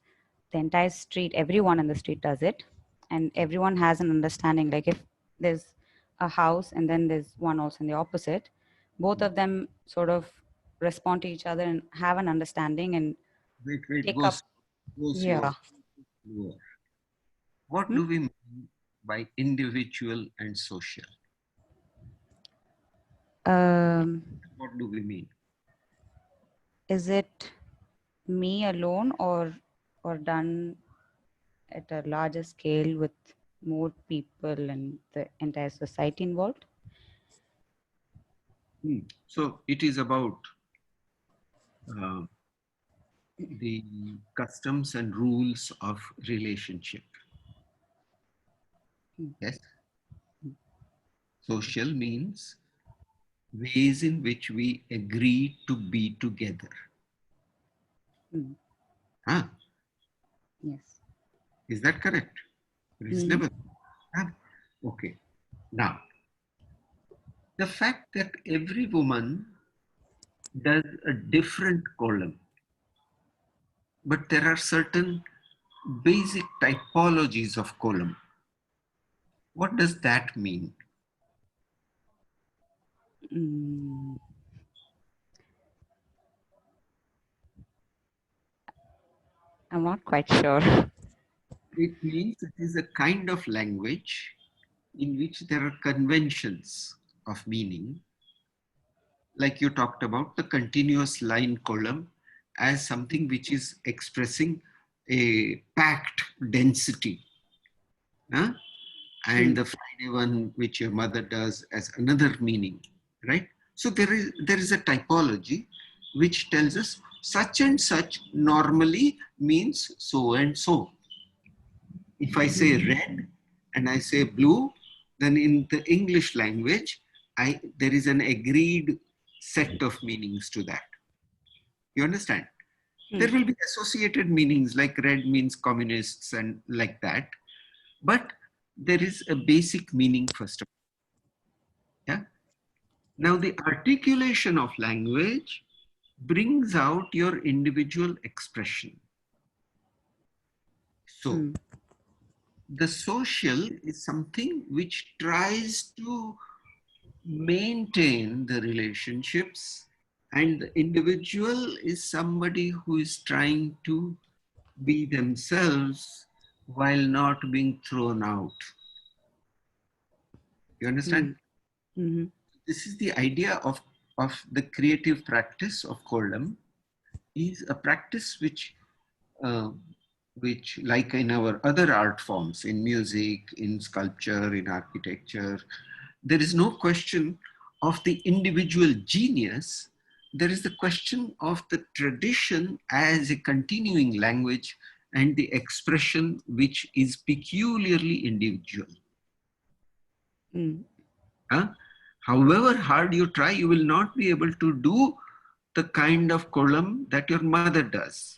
the entire street, everyone in the street does it, and everyone has an understanding. Like if there's a house and then there's one also in the opposite, both of them sort of respond to each other and have an understanding and take up. Yeah.
What do we mean by individual and social? What do we mean?
Is it me alone or done at a larger scale with more people and the entire society involved?
So it is about the customs and rules of relationship. Yes. Social means ways in which we agree to be together.
Yes.
Is that correct? Reasonable. Okay. Now, the fact that every woman does a different column, but there are certain basic typologies of column. What does that mean?
I'm not quite sure.
It means it is a kind of language in which there are conventions of meaning, like you talked about the continuous line column as something which is expressing a packed density. And the Friday one, which your mother does, as another meaning, right? So there is a typology which tells us such and such normally means so and so. If I say red and I say blue, then in the English language, there is an agreed set of meanings to that. You understand? There will be associated meanings like red means communists and like that. But there is a basic meaning first of all. Yeah. Now the articulation of language brings out your individual expression. So the social is something which tries to maintain the relationships, and the individual is somebody who is trying to be themselves while not being thrown out. You understand? This is the idea of the creative practice of kolam, is a practice which like in our other art forms, in music, in sculpture, in architecture, there is no question of the individual genius. There is the question of the tradition as a continuing language and the expression which is peculiarly individual. However hard you try, you will not be able to do the kind of kolam that your mother does.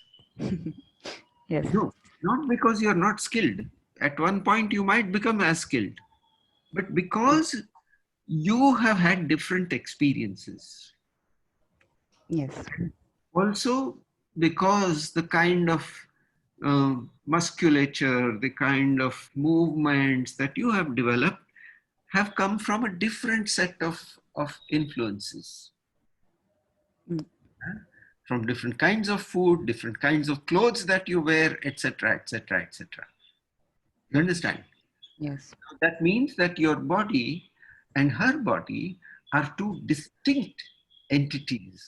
Yes.
No, not because you're not skilled. At one point you might become as skilled, but because you have had different experiences.
Yes.
Also because the kind of musculature, the kind of movements that you have developed have come from a different set of influences. From different kinds of food, different kinds of clothes that you wear, etc., etc., etc. You understand?
Yes.
That means that your body and her body are two distinct entities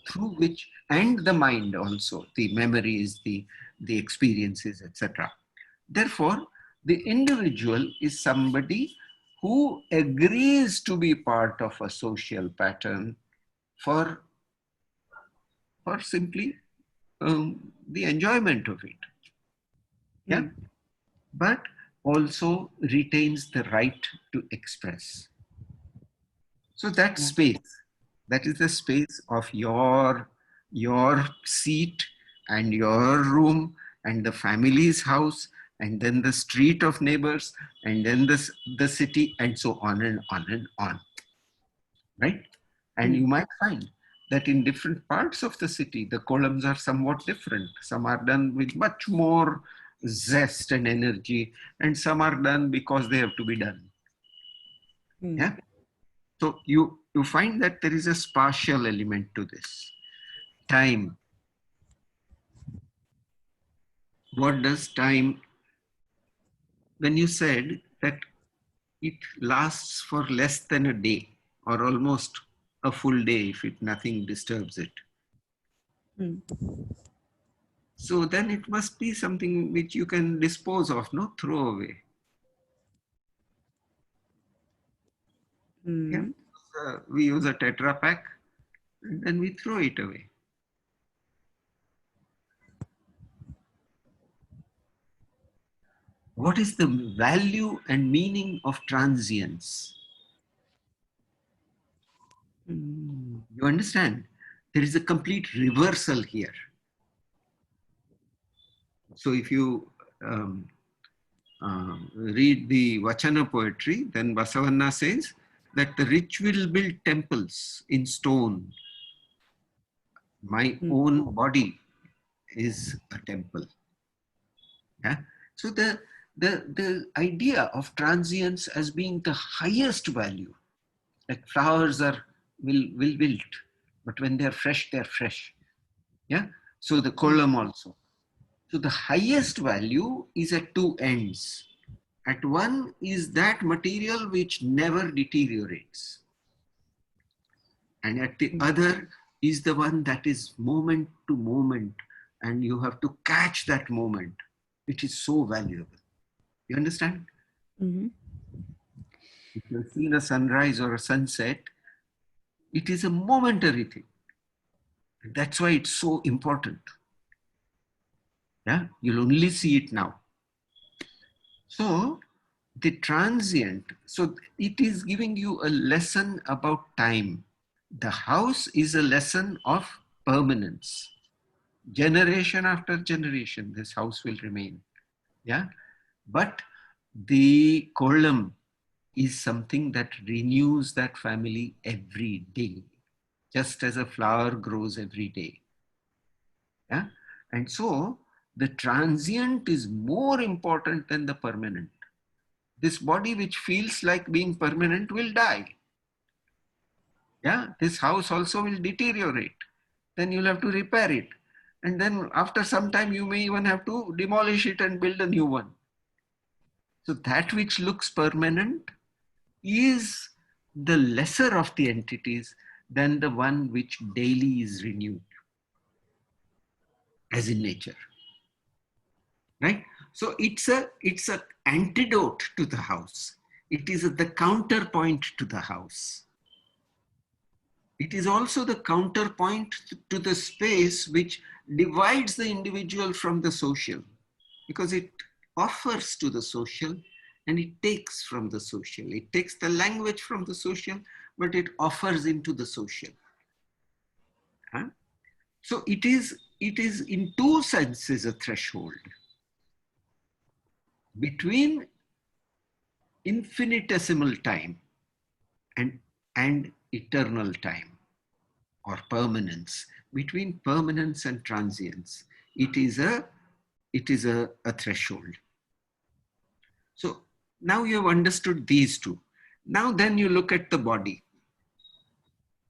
through which, and the mind also, the memories, the experiences, etc. Therefore, the individual is somebody who agrees to be part of a social pattern for simply the enjoyment of it. Yeah. But also retains the right to express. So that space, that is the space of your seat and your room and the family's house and then the street of neighbors and then the city and so on and on and on. Right? And you might find that in different parts of the city, the kolams are somewhat different. Some are done with much more zest and energy, and some are done because they have to be done. Yeah. So you find that there is a spatial element to this. Time. What does time, when you said that it lasts for less than a day or almost a full day if nothing disturbs it. So then it must be something which you can dispose of, not throw away. Yeah. We use a Tetra Pak and then we throw it away. What is the value and meaning of transience? You understand? There is a complete reversal here. So if you read the Vachana poetry, then Basavanna says that the rich will build temples in stone. My own body is a temple. Yeah? So the idea of transience as being the highest value, like flowers will wilt, but when they're fresh, they're fresh. Yeah. So the kolam also. So the highest value is at two ends. At one is that material which never deteriorates. And at the other is the one that is moment to moment. And you have to catch that moment, which is so valuable. You understand? If you've seen a sunrise or a sunset, it is a momentary thing. That's why it's so important. Yeah, you'll only see it now. So the transient, so it is giving you a lesson about time. The house is a lesson of permanence. Generation after generation, this house will remain. Yeah. But the kolam is something that renews that family every day, just as a flower grows every day. Yeah. And so the transient is more important than the permanent. This body which feels like being permanent will die. Yeah. This house also will deteriorate. Then you'll have to repair it. And then after some time, you may even have to demolish it and build a new one. So that which looks permanent is the lesser of the entities than the one which daily is renewed, as in nature. Right? So it's a antidote to the house. It is the counterpoint to the house. It is also the counterpoint to the space which divides the individual from the social, because it offers to the social and it takes from the social. It takes the language from the social, but it offers into the social. Huh? So it is in two senses a threshold between infinitesimal time and eternal time, or permanence. Between permanence and transience, it is a threshold. So now you have understood these two. Now then you look at the body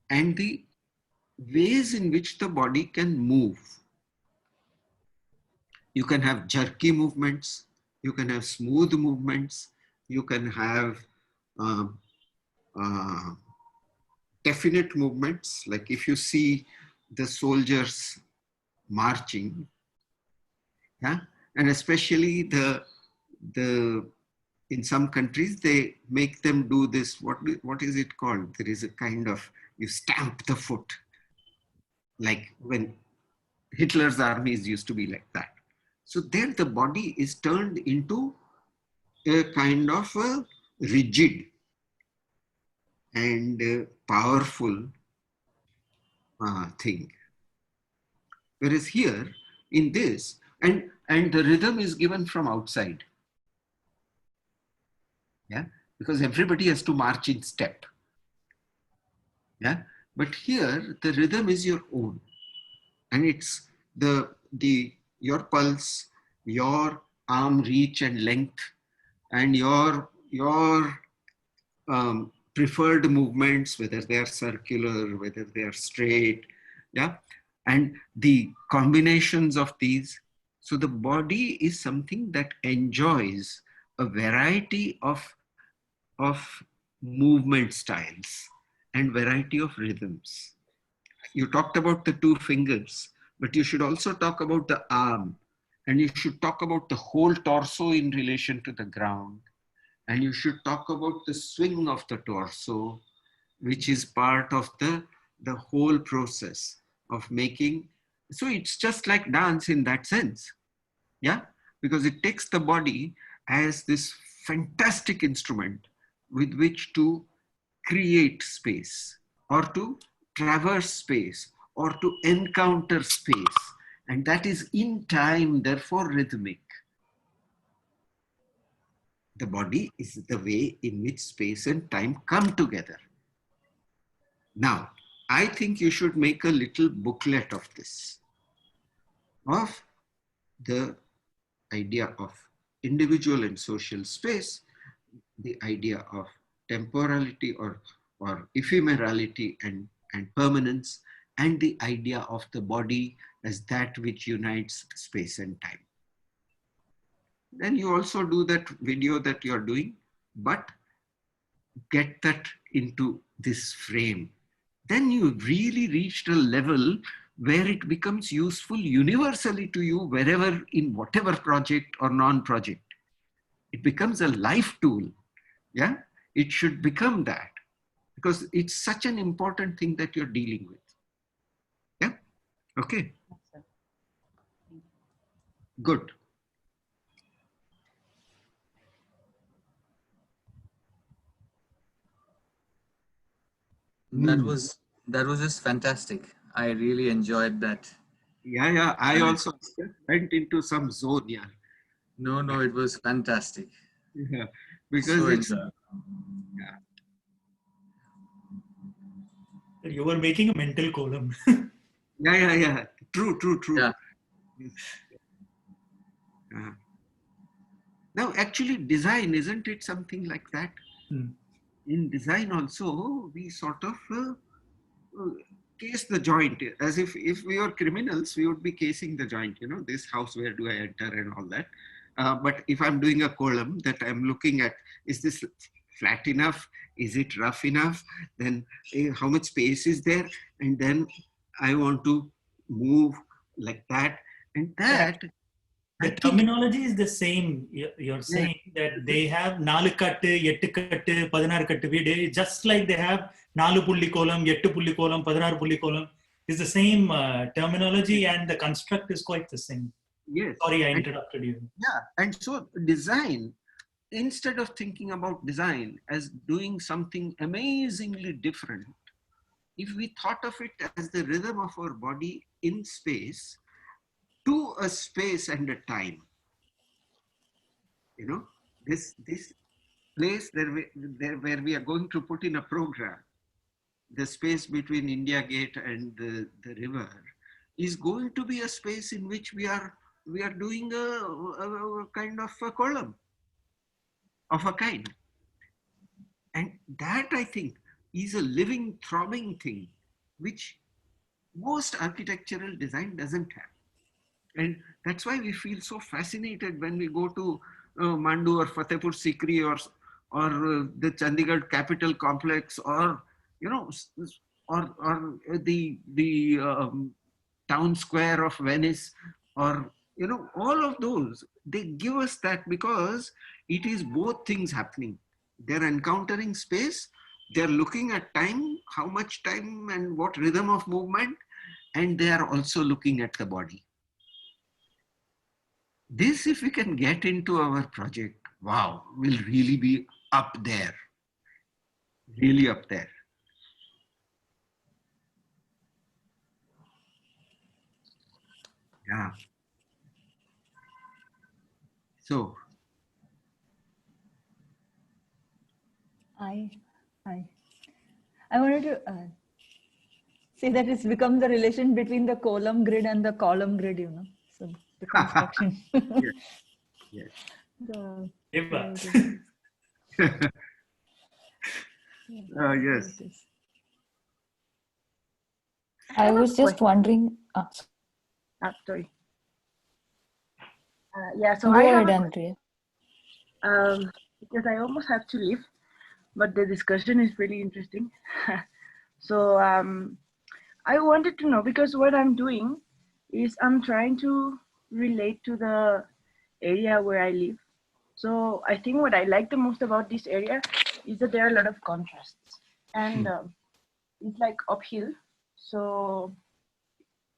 and the ways in which the body can move. You can have jerky movements, you can have smooth movements, you can have definite movements. Like if you see the soldiers marching, yeah, and especially the in some countries they make them do this. What is it called? There is a kind of, you stamp the foot, like when Hitler's armies used to be like that. So there the body is turned into a kind of a rigid and powerful thing. Whereas here in this, and the rhythm is given from outside. Yeah, because everybody has to march in step. Yeah, but here the rhythm is your own, and it's your pulse, your arm reach and length, and your preferred movements, whether they are circular, whether they are straight, yeah, and the combinations of these. So the body is something that enjoys a variety of movement styles and variety of rhythms. You talked about the two fingers, but you should also talk about the arm, and you should talk about the whole torso in relation to the ground. And you should talk about the swing of the torso, which is part of the whole process of making. So it's just like dance in that sense. Yeah, because it takes the body as this fantastic instrument with which to create space, or to traverse space, or to encounter space. And that is in time, therefore rhythmic. The body is the way in which space and time come together. Now, I think you should make a little booklet of this, of the idea of individual and social space, the idea of temporality or ephemerality and permanence, and the idea of the body as that which unites space and time. Then you also do that video that you're doing, but get that into this frame. Then you really reached a level where it becomes useful universally to you, wherever, in whatever project or non-project. It becomes a life tool. Yeah, it should become that, because it's such an important thing that you're dealing with. Yeah, okay. Good.
That was just fantastic. I really enjoyed that.
Yeah. I also went into some zone, yeah.
No, it was fantastic.
Yeah, because
So
it's
enjoyable.
You were making a mental column.
yeah. True.
Yeah.
Now, actually, design, isn't it something like that? In design also, we sort of case the joint, as if we were criminals, we would be casing the joint, this house, where do I enter and all that. But if I'm doing a column that I'm looking at, is this flat enough? Is it rough enough? Then how much space is there? And then I want to move like that. And that,
the terminology is the same. You're saying that they have 4 kattu, 8 kattu, 16 kattu வீடு, just like they have 4 pulli column, 8 pulli column, 16 pulli column. It's the same terminology and the construct is quite the same.
Yes.
Sorry, I interrupted you.
Yeah, and so design, instead of thinking about design as doing something amazingly different, if we thought of it as the rhythm of our body in space, to a space and a time, this place where we are going to put in a program, the space between India Gate and the river is going to be a space in which we are doing a kind of a column of a kind. And that, I think, is a living, throbbing thing, which most architectural design doesn't have. And that's why we feel so fascinated when we go to Mandu or Fatehpur Sikri or the Chandigarh Capital Complex, or or the town square of Venice, or all of those. They give us that because it is both things happening. They're encountering space, they're looking at time, how much time and what rhythm of movement, and they are also looking at the body. This, if we can get into our project, wow, will really be up there. Really up there. Yeah. So.
I wanted to say that it's become the relation between the column grid and the column grid, So the construction.
Yes. Yes.
I was just wondering.
Sorry. So
Go
I
ahead,
have
Andrea.
because I almost have to leave, but the discussion is really interesting. So I wanted to know, because what I'm doing is I'm trying to relate to the area where I live. So I think what I like the most about this area is that there are a lot of contrasts, and it's like uphill. So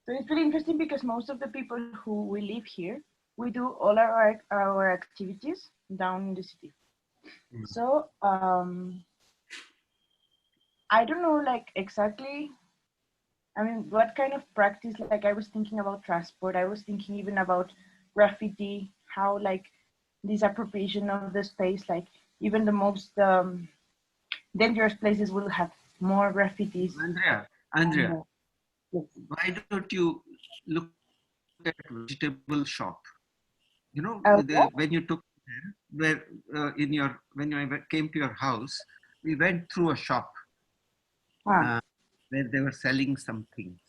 it's really interesting because most of the people who we live here, we do all our activities down in the city. So I don't know, like, exactly, I mean, what kind of practice, like, I was thinking about transport, I was thinking even about graffiti, how, like, this appropriation of the space, like, even the most dangerous places will have more graffitis.
Andrea, why don't you look at vegetable shop? When you took when I came to your house, we went through a shop where they were selling some things,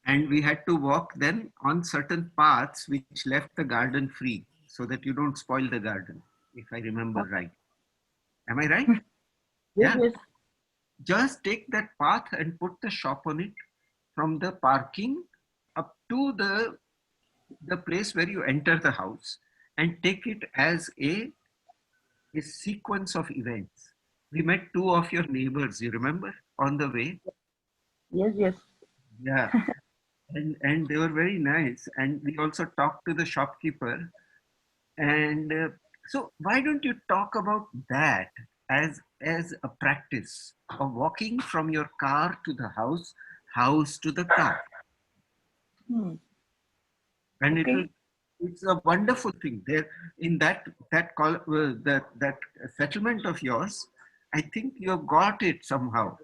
and we had to walk then on certain paths which left the garden free, so that you don't spoil the garden, if I remember right. Am I right?
Yes.
Just take that path and put the shop on it, from the parking up to the place where you enter the house, and take it as a sequence of events. We met 2 of your neighbors, you remember, on the way?
Yes.
Yeah. And they were very nice. And we also talked to the shopkeeper. And so why don't you talk about that as a practice of walking from your car to the house to the car?
Hmm.
And
Okay.
it's a wonderful thing there in that settlement of yours. I think you have got it somehow.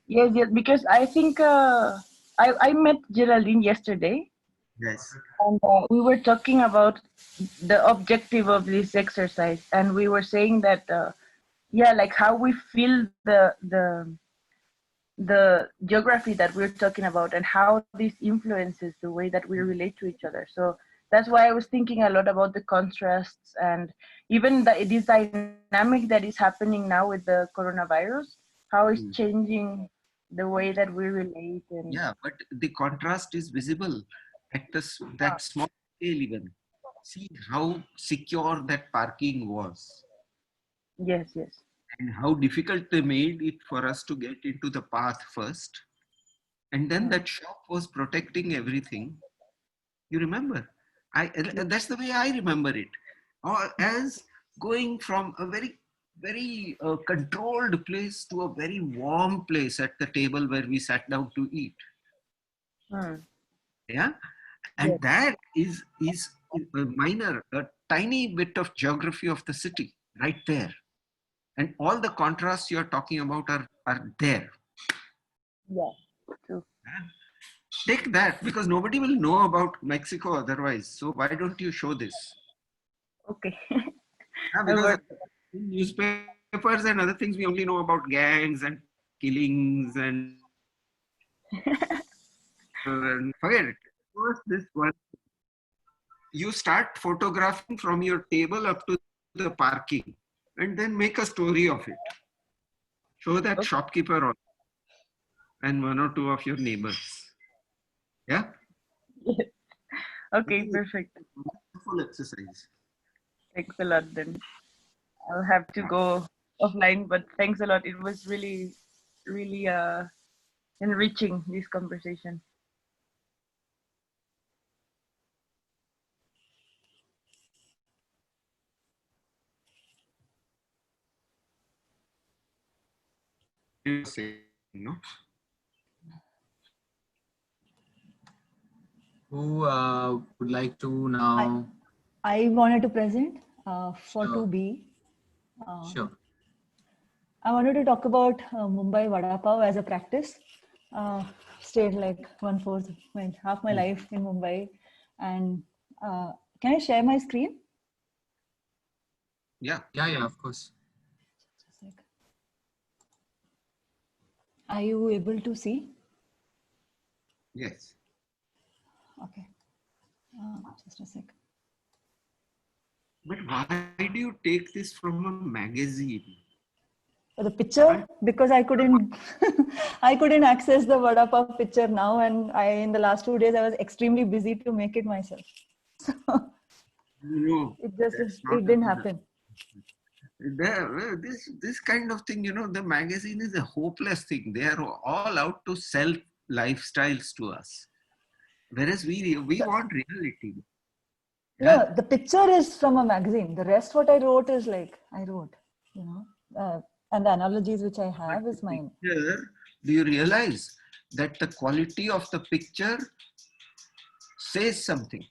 Yes, yes, because I think I met Geraldine yesterday,
Yes.
and we were talking about the objective of this exercise, and we were saying that yeah, like how we feel the geography that we're talking about and how this influences the way that we relate to each other. So that's why I was thinking a lot about the contrasts and even this dynamic that is happening now with the coronavirus, how it's changing the way that we relate. And
Yeah, but the contrast is visible at that small scale even. See how secure that parking was.
yes, yes.
And how difficult they made it for us to get into the path first. And then that shop was protecting everything. You remember? That's the way I remember it. Or as going from a very controlled place to a very warm place at the table where we sat down to eat. Yeah. And that is a minor, a tiny bit of geography of the city right there. And all the contrasts you're talking about are there.
Yeah, true.
Take that, because nobody will know about Mexico otherwise. So why don't you show this?
Okay.
Because in newspapers and other things, we only know about gangs and killings and forget it. First, this one, you start photographing from your table up to the parking, and then make a story of it. Show that shopkeeper on, and one or two of your neighbors. Yeah?
Yes. Okay, perfect.
Full exercise.
Thanks a lot then. I'll have to go offline, but thanks a lot. It was really, really enriching, this conversation.
No?
Who would like to now?
I wanted to present for
Sure.
2B.
Sure.
I wanted to talk about Mumbai Vada Pav as a practice. Stayed like half my life in Mumbai. And can I share my screen?
Yeah.
Yeah, of course.
Are you able to see?
Yes.
Okay. Just a sec.
But why do you take this from a magazine?
The picture, because I couldn't I couldn't access the Vada Pav picture now, and in the last 2 days I was extremely busy to make it myself. So
No,
it didn't happen.
This kind of thing, the magazine is a hopeless thing. They are all out to sell lifestyles to us, whereas we want reality.
Yeah? No, the picture is from a magazine. The rest what I wrote is like I wrote, and the analogies which I have is mine.
Do you realize that the quality of the picture says something?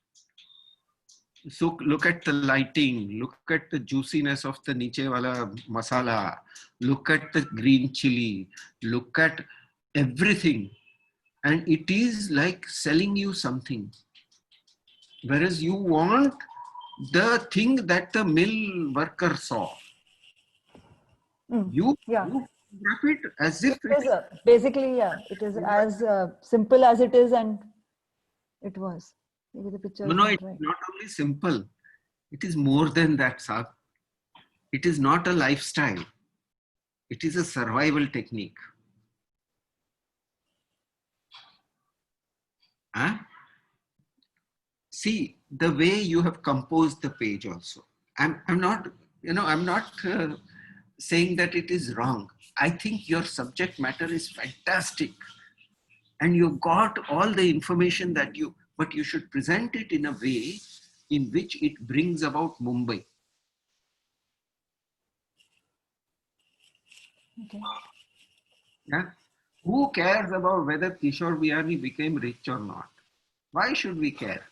So look at the lighting, look at the juiciness of the niche wala masala, look at the green chili, look at everything. And it is like selling you something. Whereas you want the thing that the mill worker saw. You wrap it as if
it is basically, it is as simple as it is, and it was. Maybe the picture is
no,
not
it's
right.
not only simple. It is more than that, Saab. It is not a lifestyle. It is a survival technique. Huh? See the way you have composed the page also. I'm not, I'm not saying that it is wrong. I think your subject matter is fantastic. And you've got all the information but you should present it in a way in which it brings about Mumbai.
Okay.
Yeah. Who cares about whether Kishore Biyani became rich or not? Why should we care?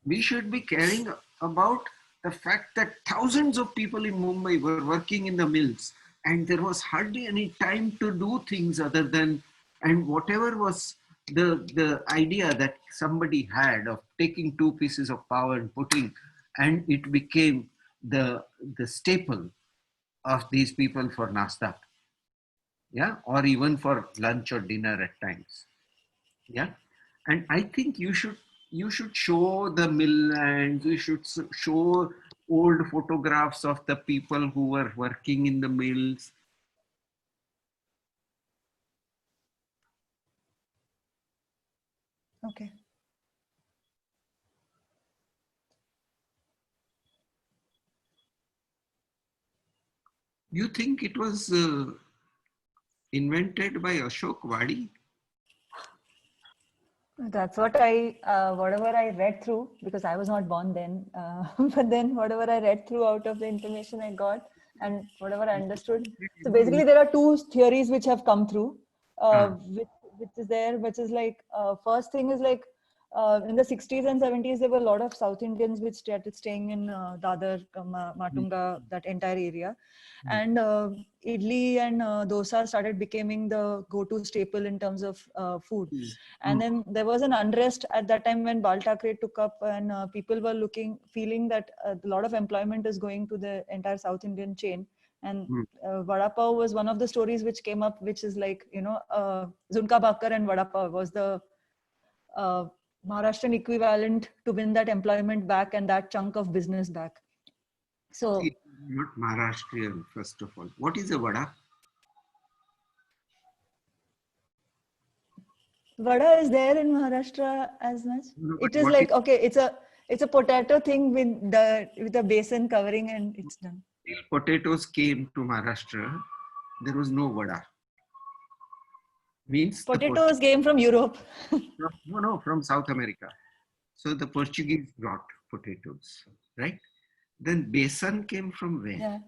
We should be caring about the fact that thousands of people in Mumbai were working in the mills and there was hardly any time to do things other than, and whatever was the idea that somebody had of taking two pieces of power and putting, and it became the staple of these people for nasta, yeah, or even for lunch or dinner at times, yeah. And I think you should show the mill lands, you should show old photographs of the people who were working in the mills.
Okay.
You think it was invented by Ashok Wadi?
That's what whatever I read through, because I was not born then, but then whatever I read through out of the information I got and whatever I understood. So basically there are two theories which have come through, which is there, which is like, first thing is like, in the 60s and 70s, there were a lot of South Indians which started staying in Dadar, Matunga, that entire area. And idli and dosa started becoming the go-to staple in terms of food. And then there was an unrest at that time when Bal Thackeray took up, and people were feeling that a lot of employment is going to the entire South Indian chain. And Vada Pav was one of the stories which came up, which is like, Zunka Bhakkar and Vada Pav was the Maharashtrian equivalent to win that employment back and that chunk of business back. So,
see, not Maharashtrian, first of all. What is a vada?
Vada is there in Maharashtra as much.
No,
it is like, okay, it's a potato thing with a basin covering, and it's done.
Till potatoes came to Maharashtra, there was no vada. Means
potatoes came from Europe.
No, from South America. So the Portuguese brought potatoes, right? Then besan came from where?
Yeah.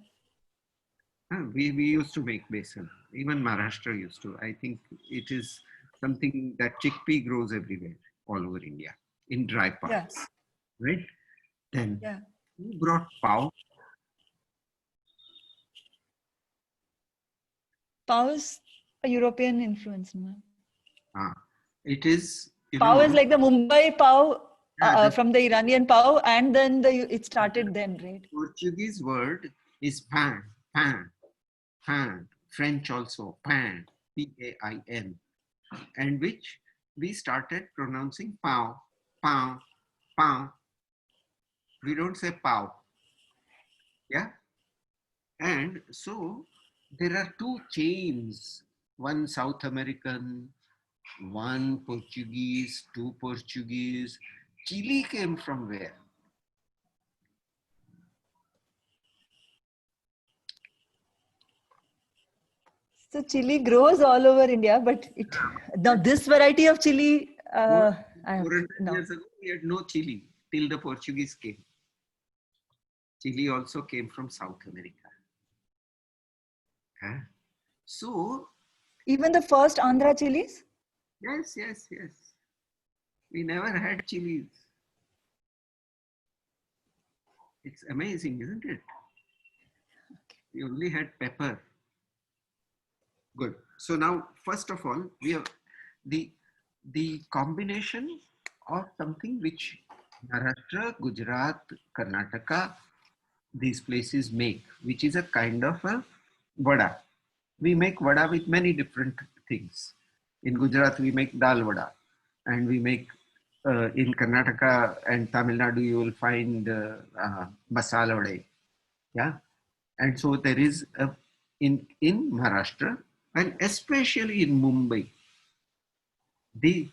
We used to make besan. Even Maharashtra used to. I think it is something that chickpea grows everywhere, all over India, in dry parts, right? Then who brought pav?
Pav is a European influence, man.
It is.
Pav is like the Mumbai pav from the Iranian pav, and then it started then, right?
Portuguese word is pan. French also, pan, P-A-I-N, and which we started pronouncing pav. We don't say pav. Yeah? And so there are two chains, one South American, one Portuguese, two Portuguese. Chile came from where?
So chili grows all over India, but now this variety of chili,
400 years ago, we had no chili till the Portuguese came. Chili also came from South America. So
even the first Andhra chilies?
Yes. We never had chilies. It's amazing, isn't it? We only had pepper. Good. So now, first of all, we have the combination of something which Maharashtra, Gujarat, Karnataka, these places make, which is a kind of a vada. We make vada with many different things. In Gujarat, we make dal vada, and we make in Karnataka and Tamil Nadu, you will find masala vada. Yeah, and so there is in Maharashtra, and especially in Mumbai, the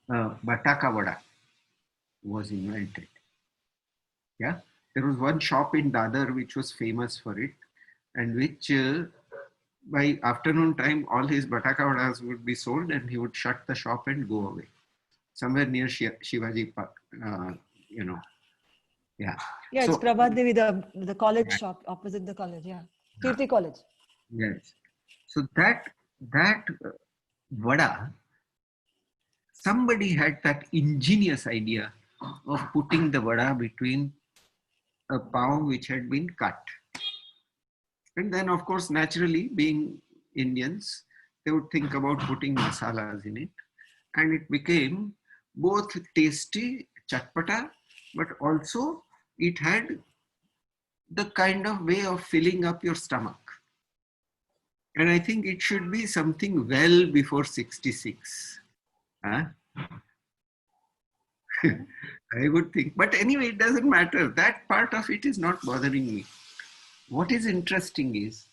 bataka vada was invented. Yeah, there was one shop in Dadar which was famous for it, and which by afternoon time, all his bataka vadas would be sold, and he would shut the shop and go away. Somewhere near Shivaji Park, Yeah.
Yeah, so, it's Prabhat Devi, the college shop opposite the college. Yeah, Kirti College.
Yes. So that vada, somebody had that ingenious idea of putting the vada between a pav which had been cut. And then, of course, naturally, being Indians, they would think about putting masalas in it. And it became both tasty, chatpata, but also it had the kind of way of filling up your stomach. And I think it should be something well before 66. Huh? I would think. But anyway, it doesn't matter. That part of it is not bothering me. What is interesting is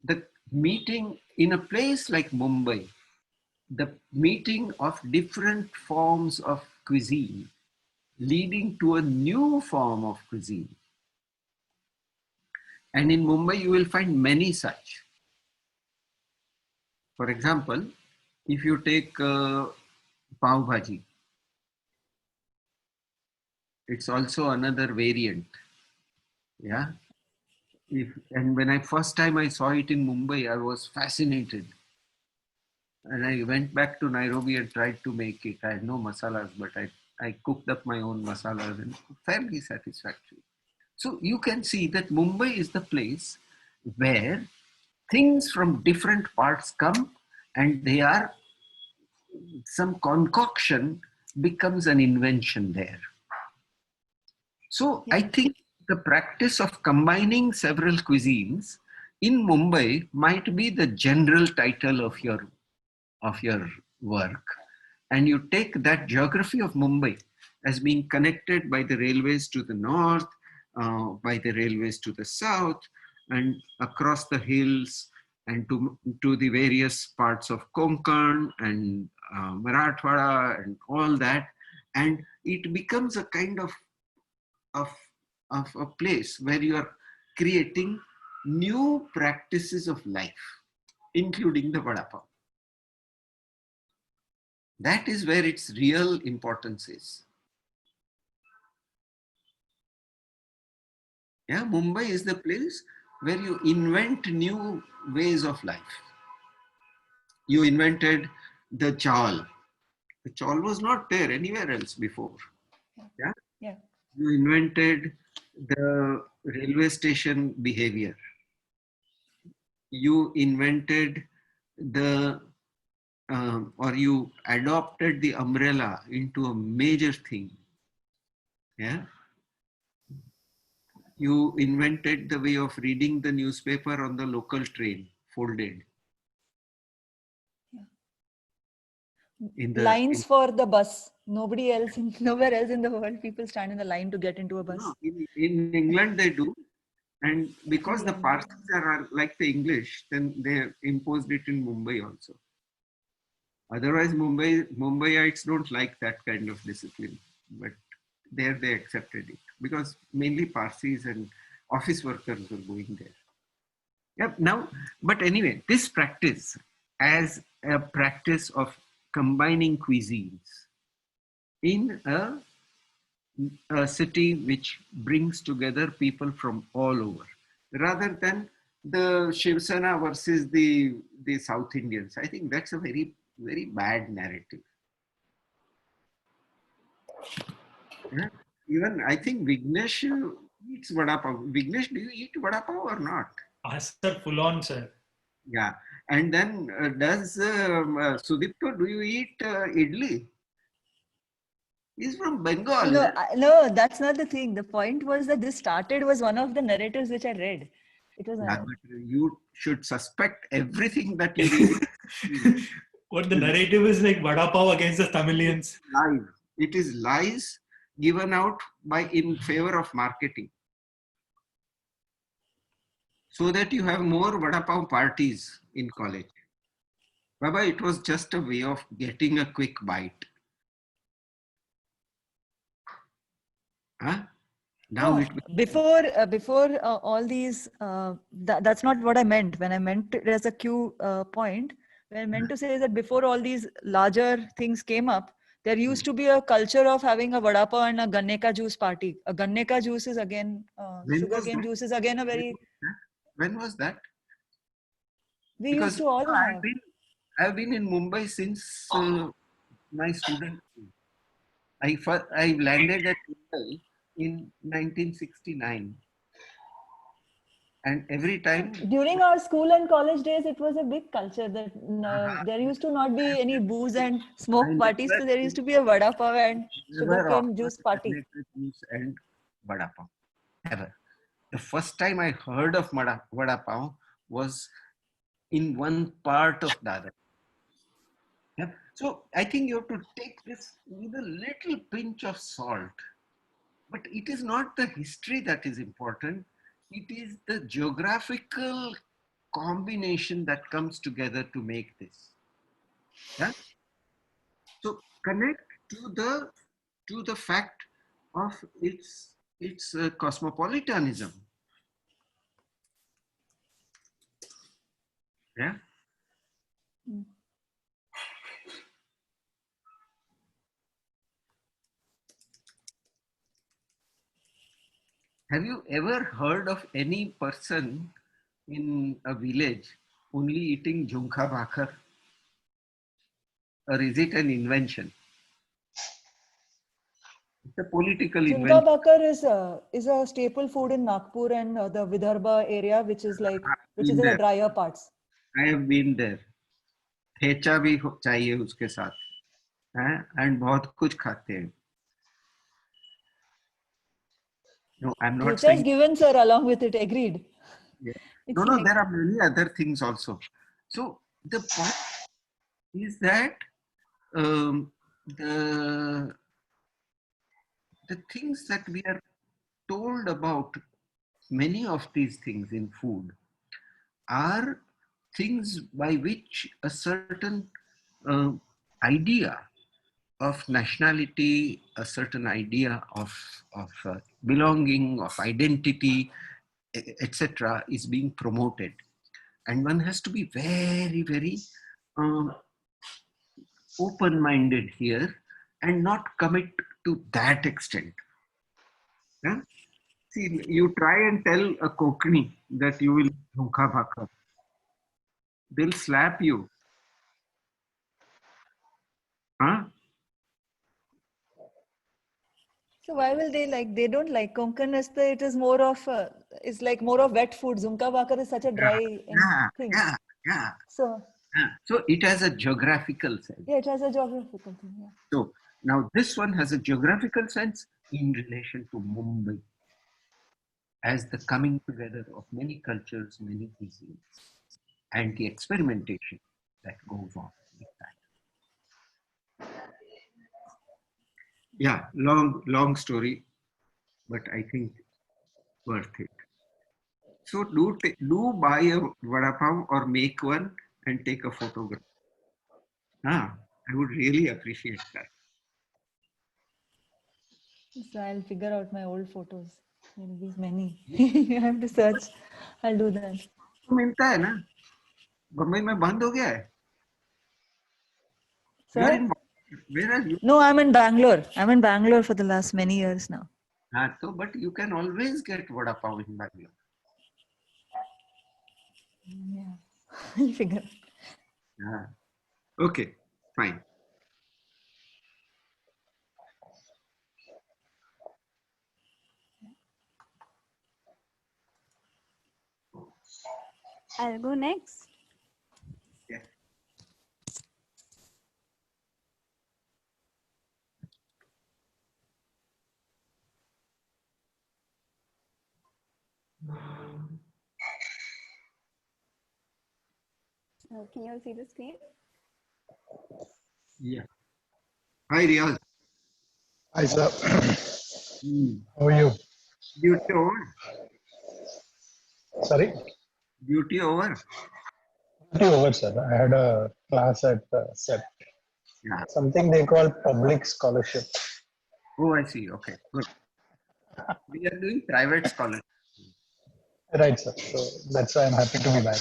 the meeting in a place like Mumbai, the meeting of different forms of cuisine leading to a new form of cuisine. And in Mumbai, you will find many such. For example, if you take pav bhaji, it's also another variant. Yeah. And when first time I saw it in Mumbai, I was fascinated. And I went back to Nairobi and tried to make it. I had no masalas, but I cooked up my own masalas and fairly satisfactory. So you can see that Mumbai is the place where things from different parts come and they are, some concoction becomes an invention there. So I think the practice of combining several cuisines in Mumbai might be the general title of your work. And you take that geography of Mumbai as being connected by the railways to the north, by the railways to the south, and across the hills, and to the various parts of Konkan and Marathwada and all that. And it becomes a kind of a place where you are creating new practices of life, including the vada pav. That is where its real importance is. Yeah, Mumbai is the place where you invent new ways of life. You invented the chawl. The chawl was not there anywhere else before. Yeah.
Yeah.
You invented the railway station behavior. You invented the or you adopted the umbrella into a major thing. Yeah. You invented the way of reading the newspaper on the local train, folded.
Lines for the bus. Nowhere else in the world, people stand in the line to get into a bus.
No, in England they do. And because the Parsis are like the English, then they imposed it in Mumbai also. Otherwise, Mumbaiites don't like that kind of discipline. But there they accepted it because mainly Parsis and office workers were going there. Yeah, now, but anyway, this practice as a practice of combining cuisines in a city which brings together people from all over, rather than the Shiv Sena versus the South Indians. I think that's a very, very bad narrative. Yeah. Even I think Vignesh eats vada pav. Vignesh, do you eat vada pav or not?
Sir, full on, sir.
Yeah. And then does Sudipto, do you eat idli? He's from Bengal.
No, that's not the thing. The point was that this was one of the narratives which I read. It was.
Yeah, but you should suspect everything that you read.
What the narrative is like vada pav against the Tamilians.
Lies. It is lies given out in favor of marketing, so that you have more vada pav parties in college. Baba, it was just a way of getting a quick bite. Huh? Now
before all these, that's not what I meant. When I meant it as a cue point, when I meant to say is that before all these larger things came up, there used to be a culture of having a vada pav and a ganne ka juice party. A ganne ka juice is again, sugarcane juice is again a very...
When was that?
We
because
used to all have.
I've been in Mumbai since my student. I landed at Mumbai in 1969, and every time
During our school and college days, it was a big culture that there used to not be any booze and
I
smoke parties, so there used to be a vada pav and
never
sugarcane
offered
juice party.
tomato juice and vada pav. Ever. The first time I heard of vada pav was in one part of Dadar. Yeah. So I think you have to take this with a little pinch of salt. But it is not the history that is important. It is the geographical combination that comes together to make this. Yeah. So connect to the fact of its cosmopolitanism. Yeah. Have you ever heard of any person in a village only eating jhunkha bhakar? Or is it an invention? It's a political
Jhunka
invention.
bakar is a staple food in Nagpur and the Vidarbha area, which is in the drier parts.
I have been there. Thecha भी चाहिए उसके साथ, and बहुत कुछ खाते हैं. No, I'm not
Thecha
saying.
is given, sir, along with it. Agreed.
Yeah. No, there are many other things also. So the point is that the things that we are told about, many of these things in food, are things by which a certain idea of nationality, a certain idea of belonging, of identity, etc., is being promoted. And one has to be very, very open-minded here and not commit to that extent. Yeah? See, you try and tell a Konkani that you will jhunkha bhakar. They'll slap you. Huh?
So why will they like? They don't like Konkan. It is more of it's like more of wet food. Jhunka bakar is such a dry thing.
Yeah.
So
it has a geographical sense.
Yeah, it has a geographical thing. Yeah.
So now this one has a geographical sense in relation to Mumbai as the coming together of many cultures, many cuisines, and the experimentation that goes on with that. Yeah, long story, but I think worth it. So do buy a vada pav or make one and take a photograph. I would really appreciate that.
So I'll figure out my old photos. There will be many. You have to search. I'll do that.
तो मिलता है ना, बम्बई में बंद हो गया है.
Sir?
Where are you?
No, I'm in Bangalore. I'm in Bangalore for the last many years now.
But you can always get vada pav in Bangalore.
Yeah, I'll figure
out. Okay, fine.
I'll go next.
Yeah.
Can you all see the screen?
Yeah. Hi, Riyaz.
Hi, sir. How are you?
Duty over.
Sorry?
Duty over.
Duty over, sir. I had a class at SET.
Yeah.
Something they call public scholarship.
Oh, I see. Okay, good. We are doing private scholarship.
Right, sir. So that's why I'm happy to be back.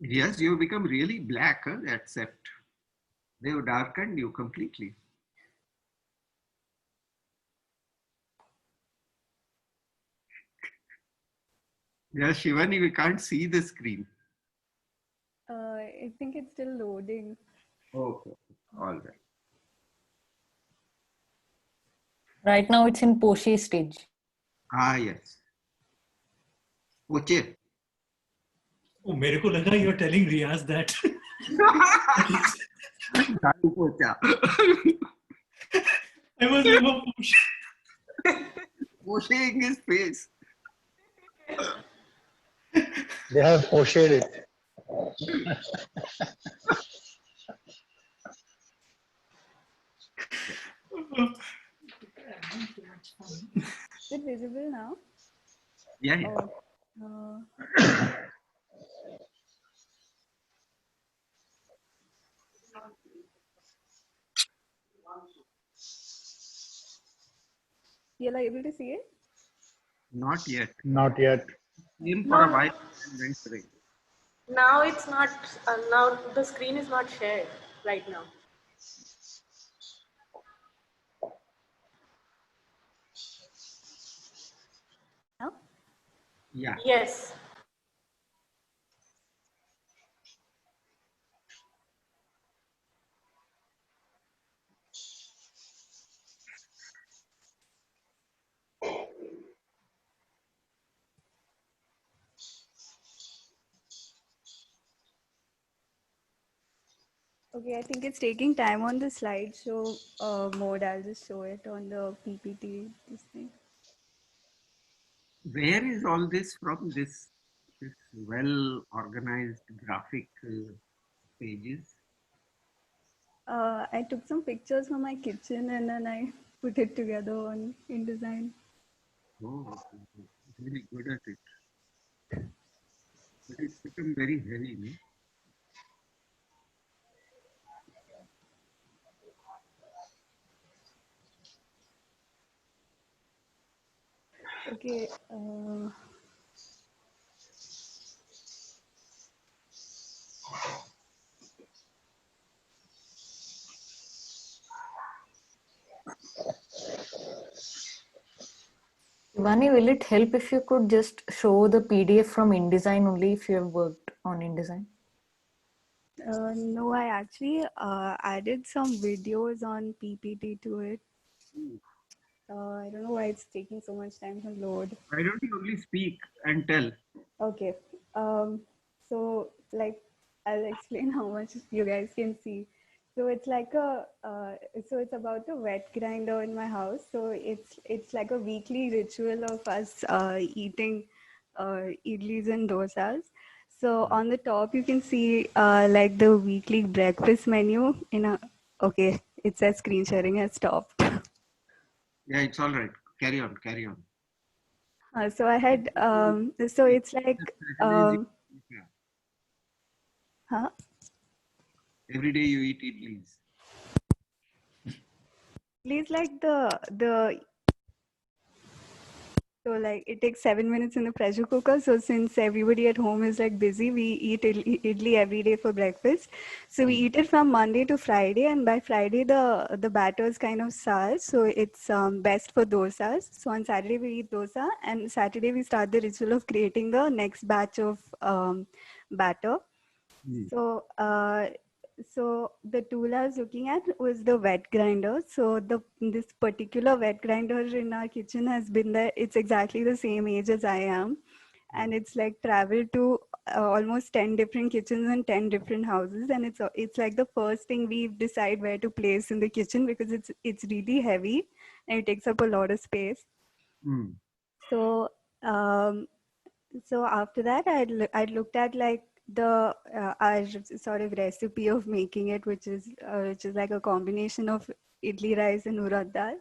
Yes, you become really black, huh? Except they have darkened you completely. Yes, Shivani, we can't see the screen.
I think it's still loading.
Okay, all right.
Right now it's in Poche stage.
Ah, yes. Poche.
Oh, मेरे को लगा you're telling Riyaz that. I was never
Poching his face.
They have posted it.
Is it visible now?
Yeah, yeah.
Oh, you're not able to see it?
Not yet.
Not yet.
Came for a
No,
while and went away.
now it's not, now the screen is not shared right now.
Now?
Yeah.
Yes.
Okay, I think it's taking time on the slideshow mode. I'll just show it on the PPT. This thing.
Where is all this from? This well organized graphic pages.
I took some pictures from my kitchen and then I put it together on InDesign.
Oh, really good at it. But it's become very heavy, no?
Okay.
Shivani, will it help if you could just show the PDF from InDesign only if you have worked on InDesign?
No, I actually added some videos on PPT to it. I don't know why it's taking so much time to load.
Why don't you only speak and tell?
Okay. So like I'll explain how much you guys can see. So it's like so it's about a wet grinder in my house. So it's like a weekly ritual of us eating idlis and dosas. So on the top you can see like the weekly breakfast menu in a. Okay, it says screen sharing has stopped.
Yeah, it's all right. Carry on, carry on.
So I had so it's like huh?
Every day you eat idlis.
Please like the so like it takes 7 minutes in the pressure cooker. So since everybody at home is like busy, we eat idli every day for breakfast. So we eat it from Monday to Friday, and by Friday the batter is kind of sour, so it's best for dosas. So on Saturday we eat dosa, and Saturday we start the ritual of creating the next batch of batter. So so the tool I was looking at was the wet grinder. So this particular wet grinder in our kitchen has been there. It's exactly the same age as I am, and it's like traveled to almost 10 different kitchens and 10 different houses. And it's like the first thing we decide where to place in the kitchen because it's really heavy and it takes up a lot of space. So so after that, I'd looked at like the our sort of recipe of making it, which is like a combination of idli rice and urad dal,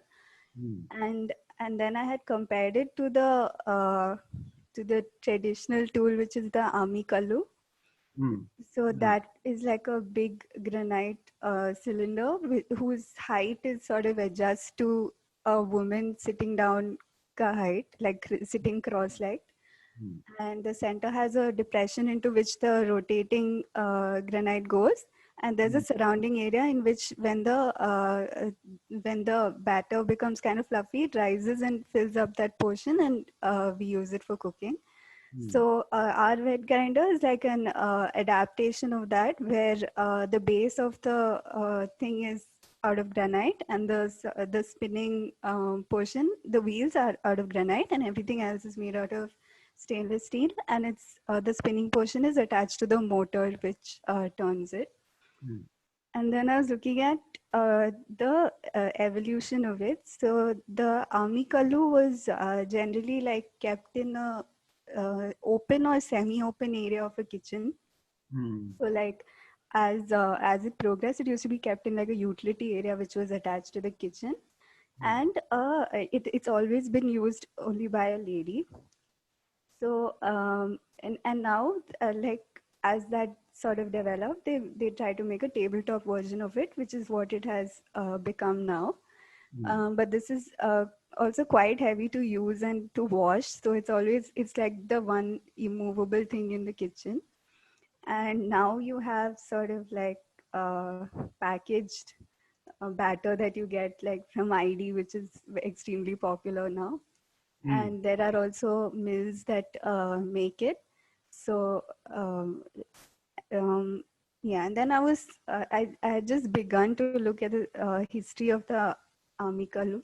and then I had compared it to the traditional tool, which is the ami kallu. So that is like a big granite cylinder whose height is sort of adjust to a woman sitting down ka height, like sitting cross-legged.
And the center has a depression into which the rotating granite goes, and there's a surrounding area in which when the batter becomes kind of fluffy, it rises and fills up that portion, and we use it for cooking. So our wet grinder is like an adaptation of that, where the base of the thing is out of granite, and the spinning portion, the wheels are out of granite, and everything else is made out of stainless steel, and it's the spinning portion is attached to the motor which turns it. And then I was looking at the evolution of it. So the Amikalu was generally like kept in a open or semi-open area of a kitchen. So like as it progressed, it used to be kept in like a utility area which was attached to the kitchen, and it's always been used only by a lady. So and now like as that sort of developed, they try to make a tabletop version of it, which is what it has become now. But this is also quite heavy to use and to wash, so it's like the one immovable thing in the kitchen. And now you have sort of like packaged batter that you get like from ID, which is extremely popular now. And there are also mills that make it. So yeah, and then I had just begun to look at the history of the Amikalu.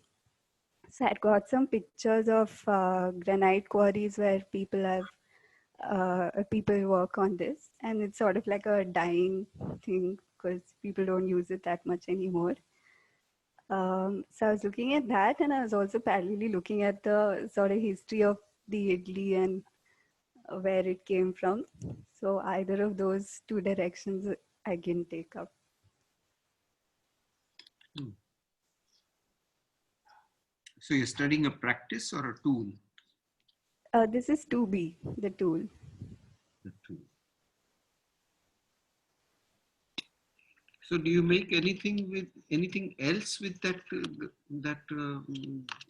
So I got some pictures of granite quarries where people work on this, and it's sort of like a dying thing because people don't use it that much anymore. So I was looking at that, and I was also parallelly looking at the sort of history of the idli and where it came from. So either of those two directions I can take up.
So you're studying a practice or a tool?
This is 2B, the tool.
The tool. So do you make anything else with that,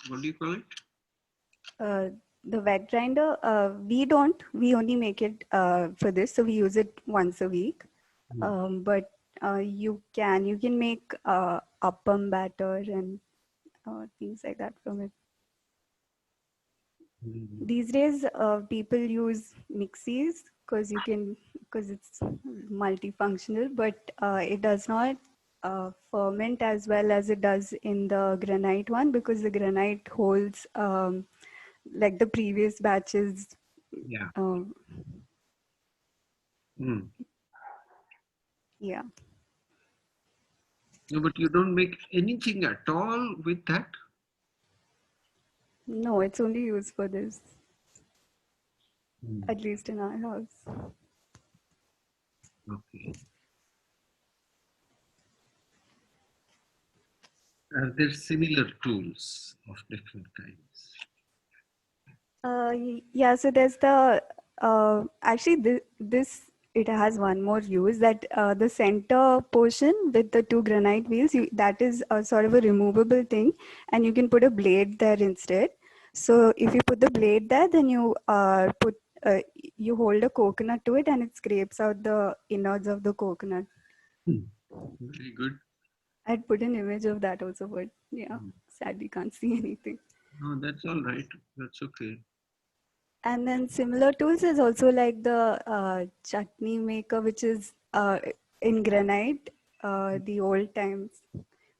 what do you call it?
The wet grinder, we only make it for this. So we use it once a week. But you can make appam batter and things like that from it. These days, people use mixies because it's multifunctional, but it does not ferment as well as it does in the granite one, because the granite holds like the previous batches.
Yeah.
Yeah.
No, but you don't make anything at all with that?
No, it's only used for this. At least in our house.
Okay. Are there similar tools of different kinds?
Yeah, so there's the actually this it has one more use, that the center portion with the two granite wheels, that is a sort of a removable thing, and you can put a blade there instead. So if you put the blade there, then you you hold a coconut to it, and it scrapes out the innards of the coconut.
Very good.
I'd put an image of that also, but yeah, sadly can't see anything.
No, that's all right. That's okay.
And then similar tools is also like the chutney maker, which is in granite, the old times.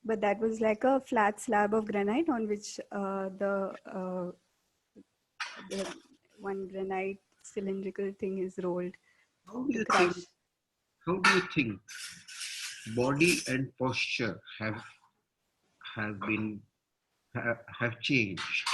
But that was like a flat slab of granite on which the one granite cylindrical thing is rolled.
How do you think body and posture have changed?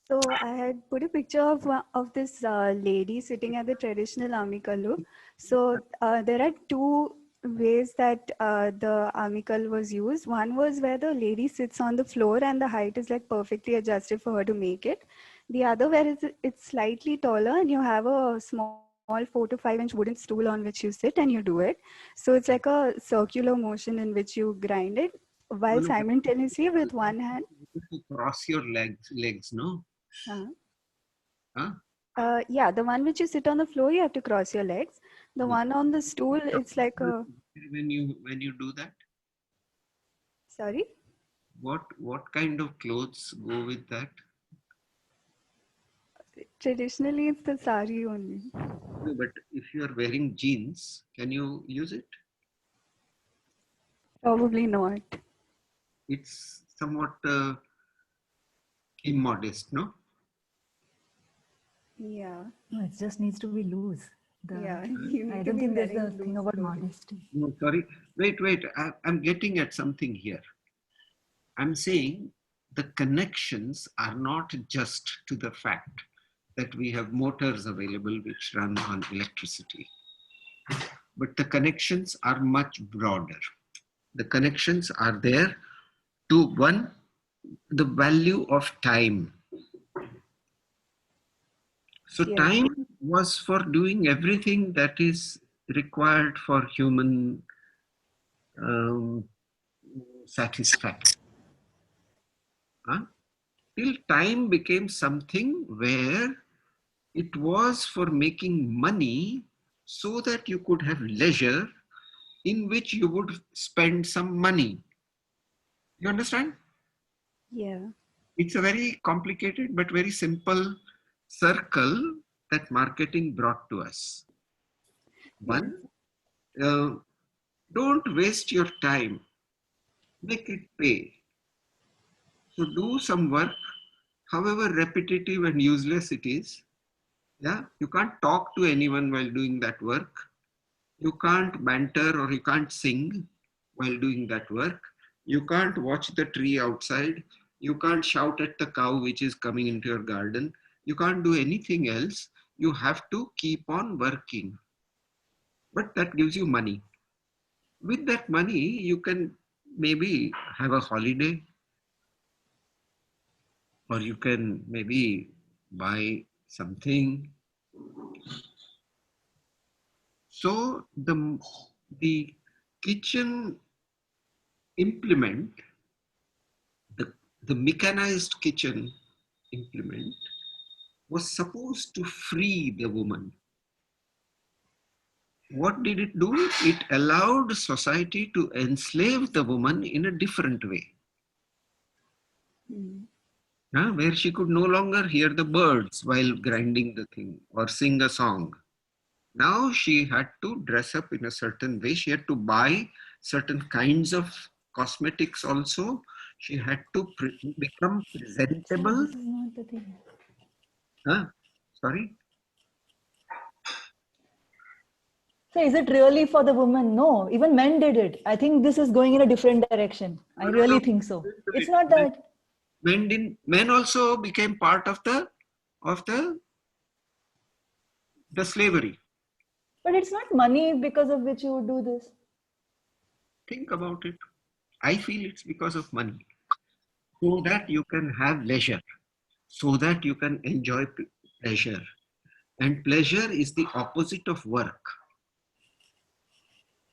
So I had put a picture of this lady sitting at the traditional Amikalu. So there are two ways that the Amikal was used. One was where the lady sits on the floor and the height is like perfectly adjusted for her to make it. The other where it's slightly taller and you have a small 4 to 5 inch wooden stool on which you sit and you do it. So it's like a circular motion in which you grind it while simultaneously with one hand.
You cross your legs, no?
Uh-huh.
Huh?
Yeah, the one which you sit on the floor, you have to cross your legs. The one on the stool, it's like a.
When you do that,
Sorry?
what kind of clothes go with that?
Traditionally, it's the sari only.
No, but if you are wearing jeans, can you use it?
Probably not.
It's somewhat immodest, no?
Yeah.
No, it just needs to be loose.
Yeah. You need
I
to
don't
be
think there's a
wearing
thing
loose
about
clothing.
modesty.
No, sorry. Wait. I'm getting at something here. I'm saying the connections are not just to the fact that we have motors available which run on electricity, but the connections are much broader. The connections are there to one, the value of time. So
Yeah.
time was for doing everything that is required for human satisfaction. Till time became something where it was for making money so that you could have leisure in which you would spend some money. You understand?
Yeah.
It's a very complicated but very simple circle that marketing brought to us. One, don't waste your time. Make it pay. So do some work, however repetitive and useless it is. Yeah, you can't talk to anyone while doing that work. You can't banter or you can't sing while doing that work. You can't watch the tree outside. You can't shout at the cow which is coming into your garden. You can't do anything else. You have to keep on working. But that gives you money. With that money, you can maybe have a holiday, or you can maybe buy something. So the kitchen implement, the mechanized kitchen implement, was supposed to free the woman. What did it do? It allowed society to enslave the woman in a different way. Where she could no longer hear the birds while grinding the thing or sing a song. Now she had to dress up in a certain way. She had to buy certain kinds of cosmetics also. She had to become presentable.
This is not the thing.
Sorry?
So is it really for the woman? No, even men did it. I think this is going in a different direction. I really think so. It's not that.
Men also became part of the slavery.
But it's not money because of which you would do this.
Think about it. I feel it's because of money. So that you can have leisure. So that you can enjoy pleasure. And pleasure is the opposite of work.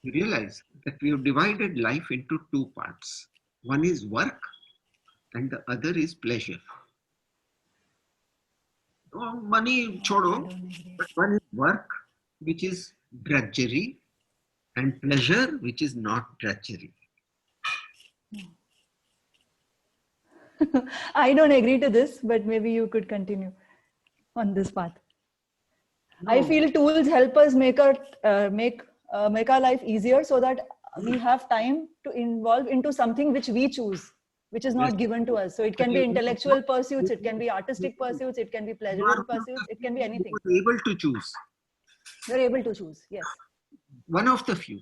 You realize that we have divided life into two parts. One is work and the other is pleasure. Oh, money chodo, but one is work, which is drudgery, and pleasure, which is not drudgery.
I don't agree to this, but maybe you could continue on this path. No. I feel tools help us make our life easier so that we have time to involve into something which we choose, which is not given to us. So it can be intellectual pursuits, it can be artistic pursuits, it can be pleasurable pursuits, it can be anything.
You are able to choose.
You're able to choose, yes.
One of the few.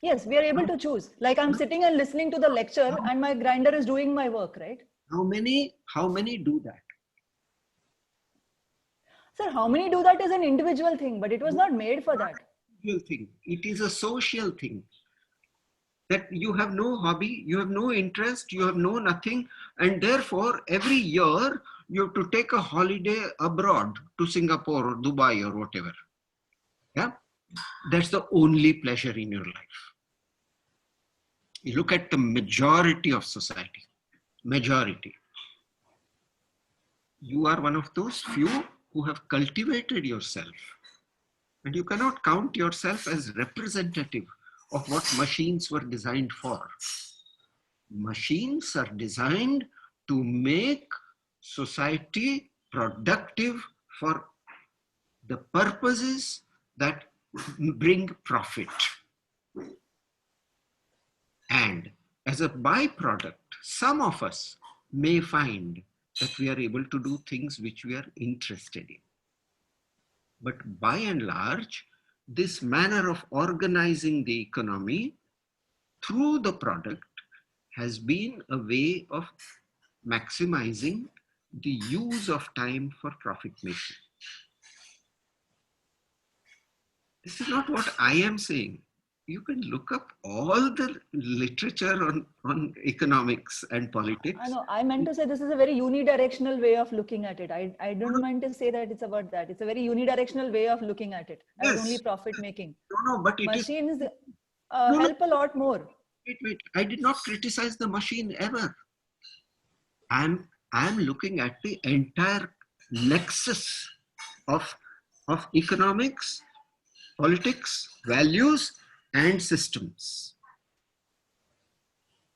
Yes, we are able to choose. Like I'm sitting and listening to the lecture and my grinder is doing my work, right?
How many do that?
Sir, how many do that is an individual thing, but it was not made for that.
Thing. It is a social thing. That you have no hobby, you have no interest, you have no nothing, and therefore every year you have to take a holiday abroad to Singapore or Dubai or whatever. Yeah, that's the only pleasure in your life. You look at the majority of society, majority. You are one of those few who have cultivated yourself. And you cannot count yourself as representative of what machines were designed for. Machines are designed to make society productive for the purposes that bring profit. And as a byproduct, some of us may find that we are able to do things which we are interested in. But by and large, this manner of organizing the economy through the product has been a way of maximizing the use of time for profit making. This is not what I am saying. You can look up all the literature on economics and politics.
I know. I meant to say this is a very unidirectional way of looking at it. I don't meant to say that it's about that. It's a very unidirectional way of looking at it as only profit making.
No, but
machines help a lot more.
Wait. I did not criticize the machine ever. I'm looking at the entire nexus of economics, politics, values, and systems.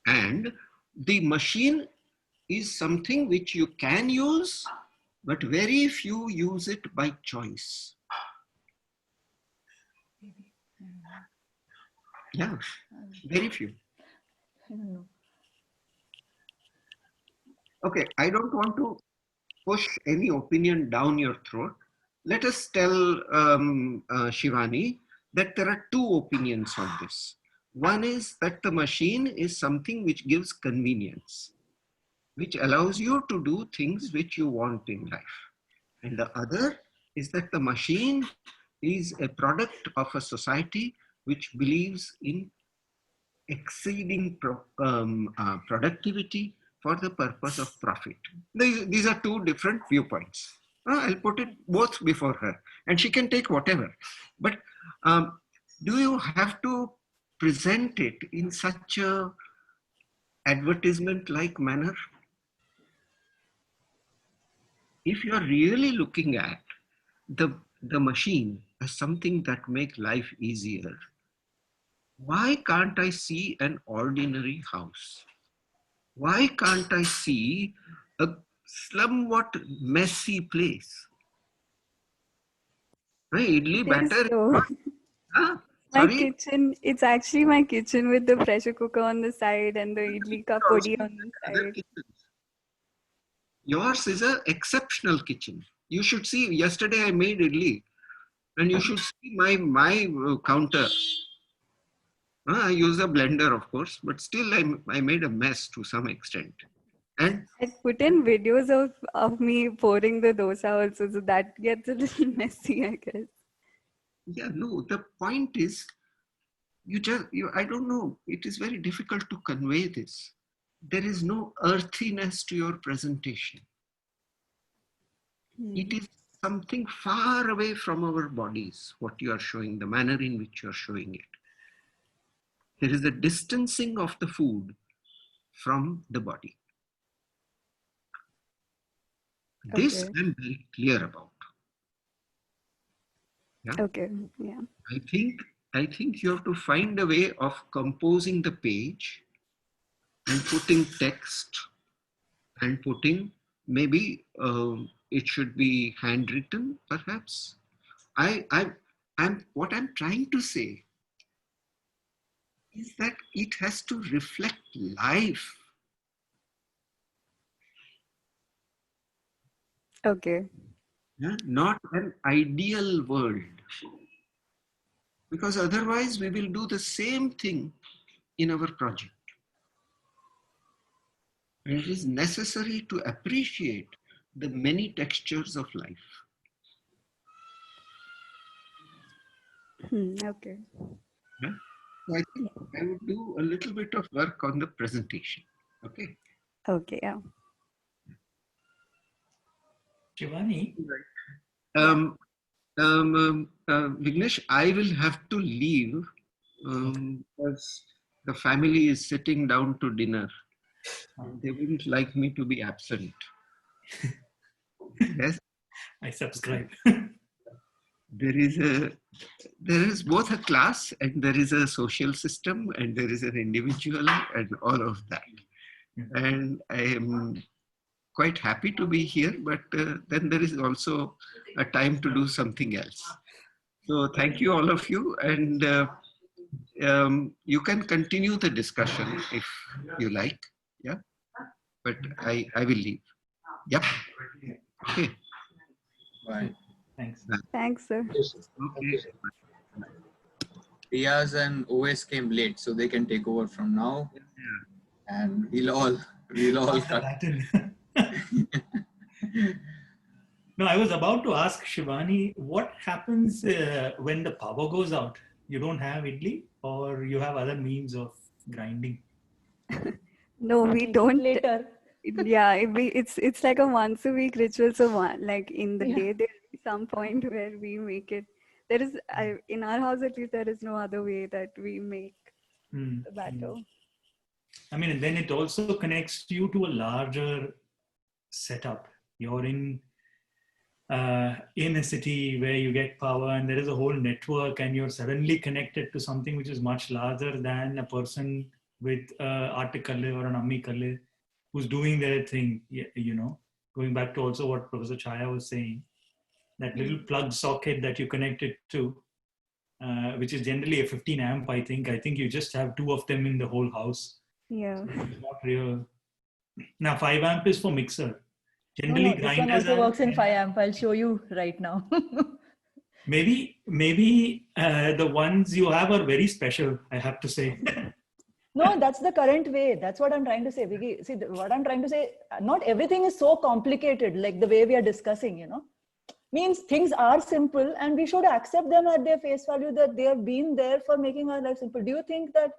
And the machine is something which you can use, but very few use it by choice. Yeah, very few.
I don't know.
Okay, I don't want to push any opinion down your throat. Let us tell Shivani that there are two opinions on this. One is that the machine is something which gives convenience, which allows you to do things which you want in life. And the other is that the machine is a product of a society which believes in exceeding productivity for the purpose of profit. These are two different viewpoints. I'll put it both before her and she can take whatever. But do you have to present it in such a advertisement-like manner? If you're really looking at the machine as something that makes life easier, why can't I see an ordinary house? Why can't I see a somewhat messy place? Idli batter.
My kitchen, it's actually my kitchen with the pressure cooker on the side and the idli ka podi on the side.
Yours is an exceptional kitchen. You should see, yesterday I made idli and you should see my counter. I use a blender, of course, but still I made a mess to some extent. And
I put in videos of me pouring the dosa also, so that gets a little messy, I guess.
Yeah, no, the point is, I don't know, it is very difficult to convey this. There is no earthiness to your presentation. It is something far away from our bodies, what you are showing, the manner in which you are showing it. There is a distancing of the food from the body. This I'm very clear about. Yeah?
Okay, yeah.
I think you have to find a way of composing the page and putting text and putting, maybe it should be handwritten, perhaps. What I'm trying to say is that it has to reflect life.
Okay.
Yeah? Not an ideal world. Because otherwise we will do the same thing in our project. And it is necessary to appreciate the many textures of life.
Okay.
Yeah? So I think I would do a little bit of work on the presentation. Okay.
Okay, yeah.
Shivani?
Vignesh, I will have to leave because the family is sitting down to dinner. They wouldn't like me to be absent. Yes.
I subscribe.
There is both a class and there is a social system and there is an individual and all of that. And I am quite happy to be here, but then there is also a time to do something else. So thank you, all of you. And you can continue the discussion if you like. Yeah. But I will leave. Yep. Okay.
Bye.
Thanks.
Thanks, sir.
Okay. Riyaz and OS came late, so they can take over from now. And we'll all cut.
No, I was about to ask Shivani, what happens when the power goes out? You don't have idli, or you have other means of grinding?
No, we don't.
Later.
Yeah, it's like a once a week ritual. So like in the
Yeah.
day, there is some point where we make it. There is in our house at least there is no other way that we make the batter.
I mean, and then it also connects you to a larger setup. You're in a city where you get power and there is a whole network and you're suddenly connected to something which is much larger than a person with Artikalle or an Ammikalle who's doing their thing, you know, going back to also what Professor Chaya was saying, that little plug socket that you connect it to, which is generally a 15 amp, I think you just have 2 of them in the whole house.
Yeah.
So it's not real. Now 5 amp is for mixer. Generally,
No, this one
grinders
also works in 5 amp. I'll show you right now.
maybe the ones you have are very special, I have to say.
No, that's the current way. That's what I'm trying to say, Vicky. See, what I'm trying to say, not everything is so complicated like the way we are discussing, you know. Means things are simple and we should accept them at their face value, that they have been there for making our life simple. Do you think that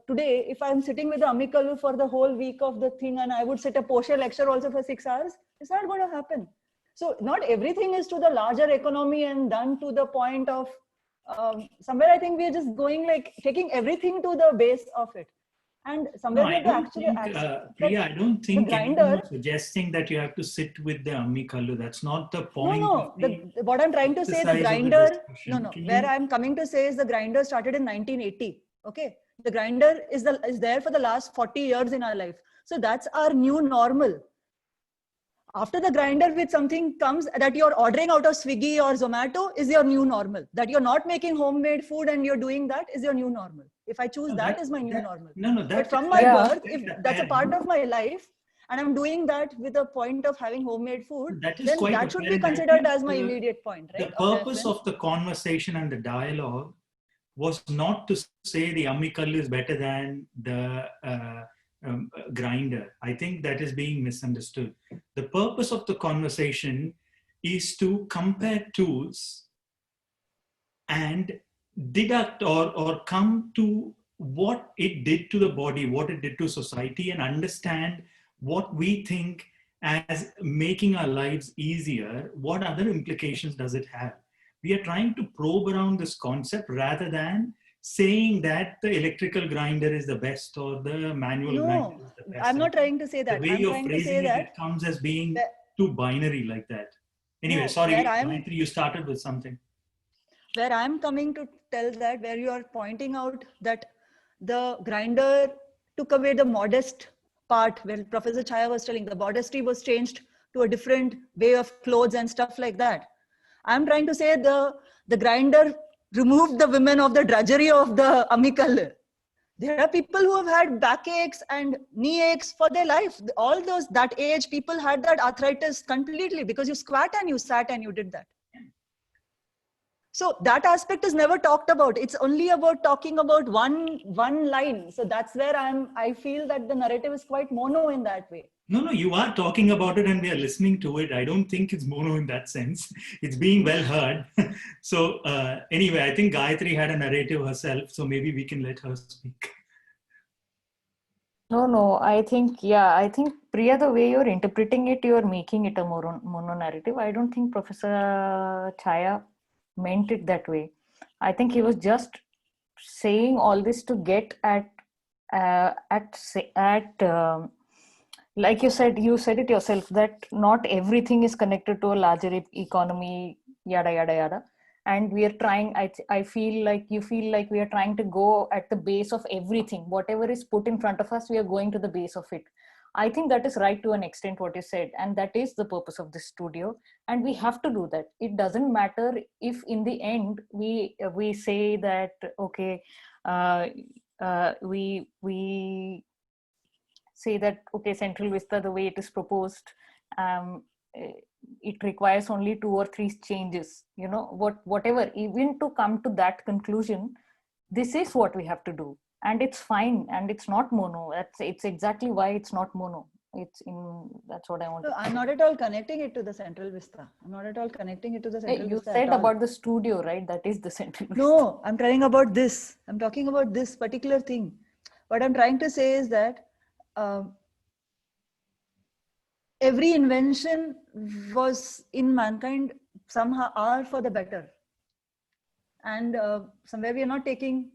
today, if I'm sitting with the Amikalu for the whole week of the thing and I would sit a Pochè lecture also for 6 hours, it's not going to happen. So not everything is to the larger economy and done to the point of somewhere I think we are just going like taking everything to the base of it. And somewhere we have to actually
Priya, I don't think anyone
grinder
was suggesting that you have to sit with the Ammikalu. That's not the point.
No. What I'm trying to say, the grinder, where I'm coming to say is the grinder started in 1980. Okay. The grinder is there for the last 40 years in our life. So that's our new normal. After the grinder, with something comes that you're ordering out of Swiggy or Zomato is your new normal. That you're not making homemade food and you're doing that is your new normal. If I choose that is my new normal. But from my birth, if that's a part of my life and I'm doing that with a point of having homemade food, then that should be considered as my immediate point, right?
The purpose of the conversation and the dialogue was not to say the Ammikalu is better than the grinder. I think that is being misunderstood. The purpose of the conversation is to compare tools and deduct or come to what it did to the body, what it did to society, and understand what we think as making our lives easier, what other implications does it have. We are trying to probe around this concept rather than saying that the electrical grinder is the best or the manual grinder is the best.
I'm not trying to say that.
The way you're phrasing it comes as being too binary like that. Anyway, sorry, Gayatri, you started with something.
Where I'm coming to tell that, where you are pointing out that the grinder took away the modest part, where Professor Chaya was telling the modesty was changed to a different way of clothes and stuff like that. I'm trying to say the grinder removed the women of the drudgery of the Ammikalu. There are people who have had backaches and knee aches for their life. All those, that age, people had that arthritis completely because you squat and you sat and you did that. So that aspect is never talked about. It's only about talking about one line. So that's where I feel that the narrative is quite mono in that way.
No, you are talking about it and we are listening to it. I don't think it's mono in that sense. It's being well heard. So anyway, I think Gayatri had a narrative herself, so maybe we can let her speak.
No, I think Priya, the way you're interpreting it, you're making it a mono narrative. I don't think Professor Chaya meant it that way. I think he was just saying all this to get at like you said it yourself that not everything is connected to a larger economy, yada yada yada. And we are trying, I feel like you feel like we are trying to go at the base of everything. Whatever is put in front of us, we are going to the base of it. I think that is right to an extent what you said, and that is the purpose of this studio, and we have to do that. It doesn't matter if in the end we say that okay, we say that okay, Central Vista the way it is proposed, it requires only 2 or 3 changes, you know, whatever, even to come to that conclusion, this is what we have to do, and it's fine, and it's not mono. It's exactly why it's not mono. It's in, that's what I want.
So I'm not at all connecting it to the Central Vista. I'm not at all connecting it to the Central
You
Vista.
said about the studio, right? That is the Central Vista.
No, I'm trying about this. I'm talking about this particular thing. What I'm trying to say is that every invention was in mankind somehow are for the better. And somewhere we are not taking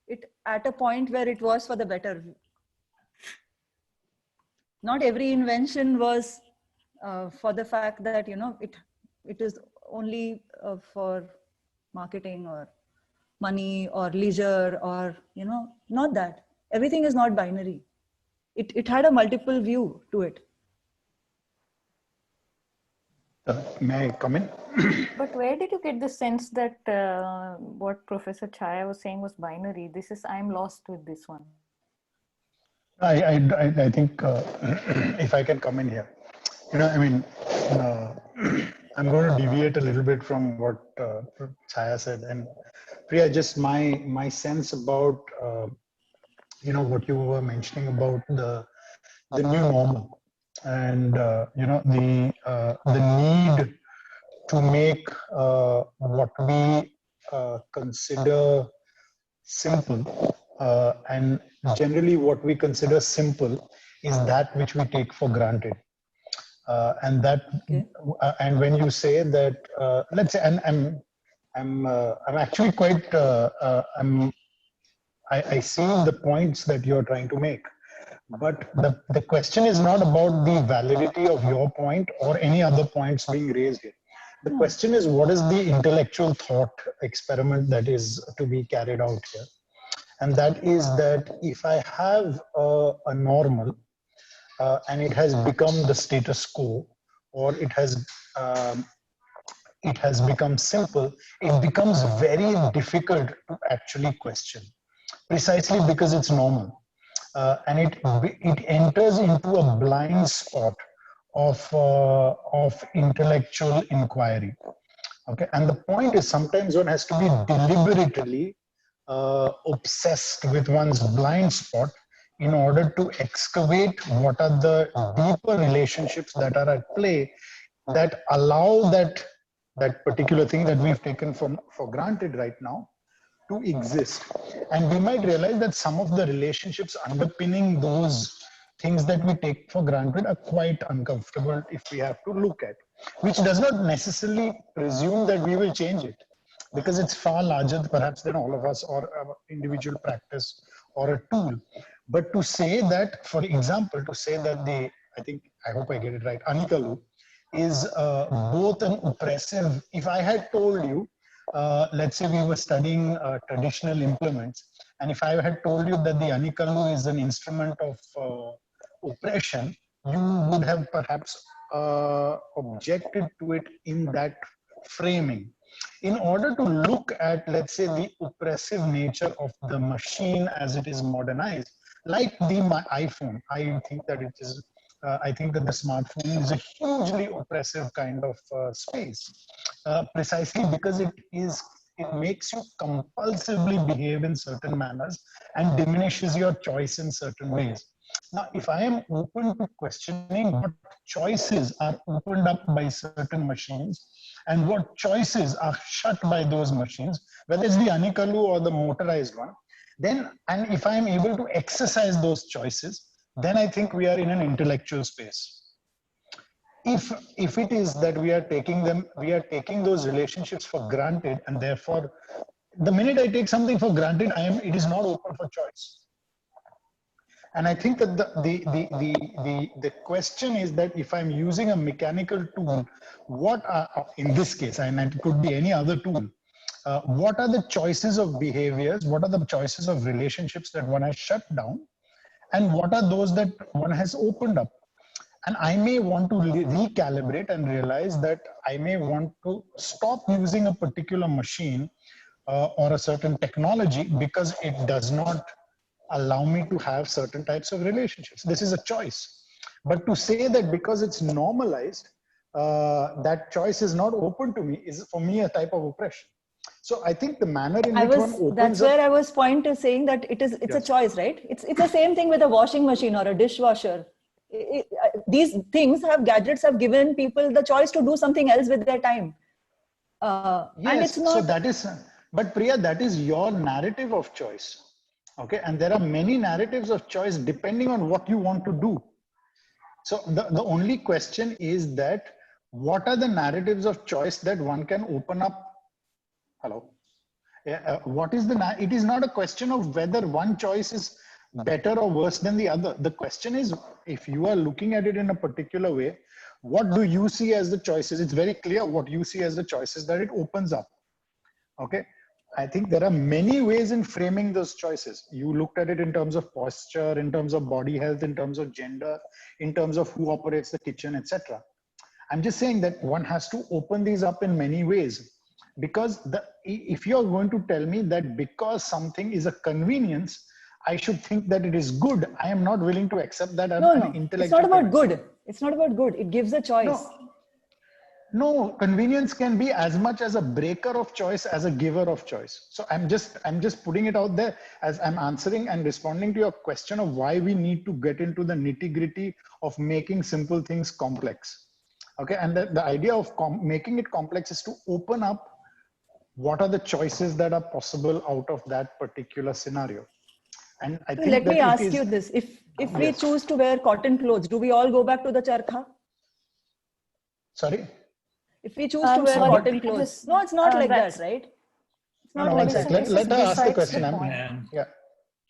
it at a point where it was for the better. Not every invention was for the fact that, you know, it is only for marketing or money or leisure or, you know, not that. Everything is not binary. It had a multiple view to it.
May I come in?
But where did you get the sense that what Professor Chaya was saying was binary? I'm lost with this one.
I think if I can come in here, you know, I mean, I'm going to deviate a little bit from what Chaya said, and Priya, just my sense about you know, what you were mentioning about the new normal, and you know, the need to make what we consider simple, and generally what we consider simple is that which we take for granted, and that and when you say that let's say, and I'm actually quite I see the points that you're trying to make, but the question is not about the validity of your point or any other points being raised here. The question is, what is the intellectual thought experiment that is to be carried out here? And that is that if I have a normal and it has become the status quo, or it has become simple, it becomes very difficult to actually question, precisely because it's normal. And it enters into a blind spot of intellectual inquiry. Okay, and the point is sometimes one has to be deliberately obsessed with one's blind spot in order to excavate what are the deeper relationships that are at play that allow that particular thing that we've taken for granted right now to exist. And we might realize that some of the relationships underpinning those things that we take for granted are quite uncomfortable if we have to look at, which does not necessarily presume that we will change it, because it's far larger perhaps than all of us or our individual practice or a tool. But to say that, for example, to say that I hope I get it right, Anikalu is both an oppressive, if I had told you, let's say we were studying traditional implements, and if I had told you that the Anikalu is an instrument of oppression, you would have perhaps objected to it in that framing. In order to look at, let's say, the oppressive nature of the machine as it is modernized, like my iPhone, I think that it is. I think that the smartphone is a hugely oppressive kind of space, precisely because it makes you compulsively behave in certain manners and diminishes your choice in certain ways. Now, if I am open to questioning what choices are opened up by certain machines and what choices are shut by those machines, whether it's the Anikalu or the motorized one, then, and if I am able to exercise those choices, then I think we are in an intellectual space. If it is that we are taking those relationships for granted, and therefore, the minute I take something for granted, it is not open for choice. And I think that the question is that if I'm using a mechanical tool, what are, in this case, and it could be any other tool, what are the choices of behaviors? What are the choices of relationships that one has shut down? And what are those that one has opened up? And I may want to recalibrate and realize that I may want to stop using a particular machine or a certain technology because it does not allow me to have certain types of relationships. This is a choice. But to say that because it's normalized, that choice is not open to me is for me a type of oppression. So I think the manner in which one opens
that's
up,
where I was pointing, saying that it's
yes.
a choice, right? It's the same thing with a washing machine or a dishwasher. These gadgets have given people the choice to do something else with their time.
Yes,
and it's not.
so that is, but Priya, that is your narrative of choice. Okay, and there are many narratives of choice depending on what you want to do. So the only question is that what are the narratives of choice that one can open up? Hello. What is the, it is not a question of whether one choice is better or worse than the other. The question is, if you are looking at it in a particular way, what do you see as the choices? It's very clear what you see as the choices that it opens up. Okay. I think there are many ways in framing those choices. You looked at it in terms of posture, in terms of body health, in terms of gender, in terms of who operates the kitchen, etc. I'm just saying that one has to open these up in many ways. Because if you're going to tell me that because something is a convenience, I should think that it is good, I am not willing to accept that.
No, it's not about good. It's not about good. It gives a choice.
No, convenience can be as much as a breaker of choice as a giver of choice. So I'm just putting it out there as I'm answering and responding to your question of why we need to get into the nitty-gritty of making simple things complex. Okay, and the idea of making it complex is to open up what are the choices that are possible out of that particular scenario. And I think
let me ask you this: if we choose to wear cotton clothes, do we all go back to the charkha?
Sorry.
If we choose to wear cotton clothes, no, it's not like that, right? It's not like that.
Let her ask the question.
Yeah.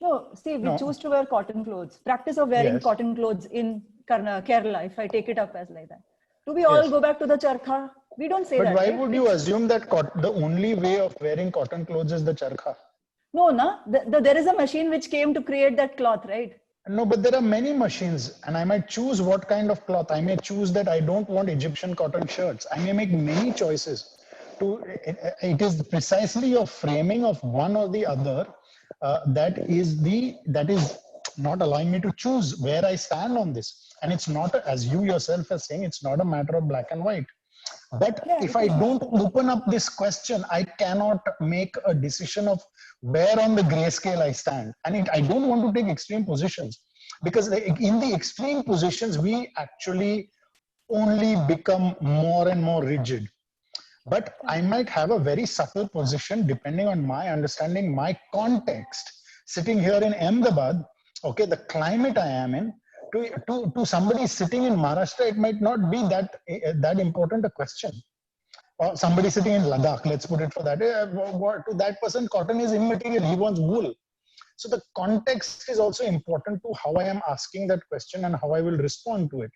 No, see, we choose to wear cotton clothes. Practice of wearing cotton clothes in Kerala, if I take it up as like that. Do we all go back to the charkha? We don't say that.
But why would you assume that the only way of wearing cotton clothes is the charkha?
No, there is a machine which came to create that cloth, right?
No, but there are many machines and I might choose what kind of cloth. I may choose that I don't want Egyptian cotton shirts. I may make many choices. It is precisely your framing of one or the other that is not allowing me to choose where I stand on this. And it's not, as you yourself are saying, it's not a matter of black and white. But if I don't open up this question, I cannot make a decision of where on the grayscale I stand. And I don't want to take extreme positions, because in the extreme positions, we actually only become more and more rigid. But I might have a very subtle position depending on my understanding, my context. Sitting here in Ahmedabad, okay, the climate I am in, to somebody sitting in Maharashtra, it might not be that important a question. Or somebody sitting in Ladakh, let's put it for that. To that person, cotton is immaterial. He wants wool. So the context is also important to how I am asking that question and how I will respond to it.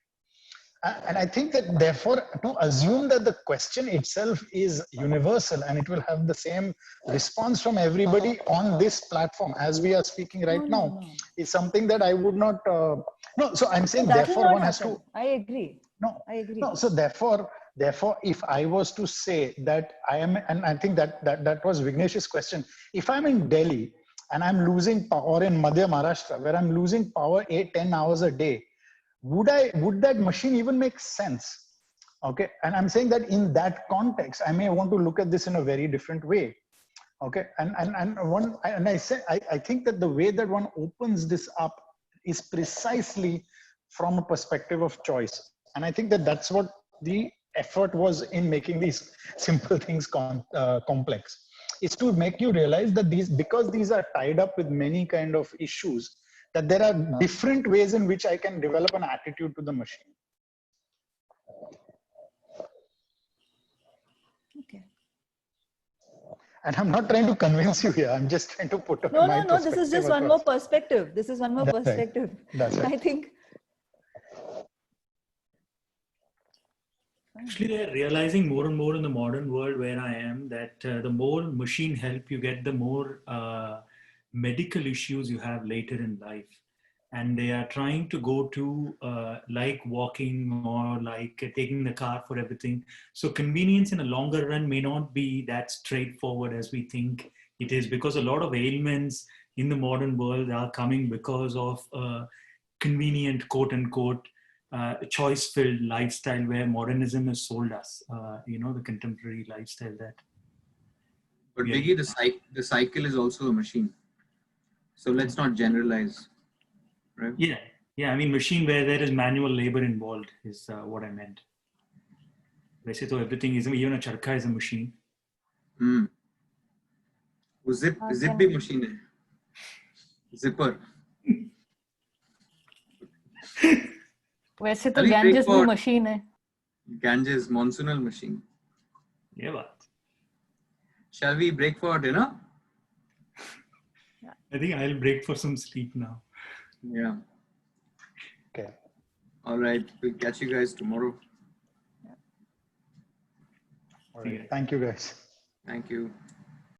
And I think that therefore, to assume that the question itself is universal and it will have the same response from everybody on this platform as we are speaking right now is something that I would not. No, so I'm saying therefore one has to.
I agree. I agree.
No, so therefore, if I was to say that I am, and I think that was Vignesh's question. If I'm in Delhi and I'm losing power, or in Madhya Maharashtra where I'm losing power 8-10 hours a day, would that machine even make sense? Okay, and I'm saying that in that context, I may want to look at this in a very different way. Okay, I think that the way that one opens this up is precisely from a perspective of choice, and I think that that's what the effort was in making these simple things complex. It's to make you realize that because these are tied up with many kind of issues, that there are different ways in which I can develop an attitude to the machine.
Okay.
And I'm not trying to convince you here. I'm just trying to put my
No. This is just one more perspective. This is one more
That's
perspective.
Right. That's right.
I think.
Actually, they're realizing more and more in the modern world where I am that the more machine help you get, the more medical issues you have later in life. And they are trying to go to like walking or like taking the car for everything. So convenience in a longer run may not be that straightforward as we think it is, because a lot of ailments in the modern world are coming because of convenient, quote unquote, choice-filled lifestyle where modernism has sold us, the contemporary lifestyle that.
But Biggie, the cycle is also a machine. So let's not generalize, right?
Yeah. I mean, machine where there is manual labor involved is what I meant. वैसे तो everything is, even a charkha is a machine.
वो zip भी machine है. Zipper.
वैसे तो Ganges भी machine है.
Ganges monsoonal machine.
Yeah, but.
Shall we break for dinner?
I think I'll break for some sleep now.
Yeah.
Okay.
All right. We'll catch you guys tomorrow.
All right. Thank you, guys.
Thank you.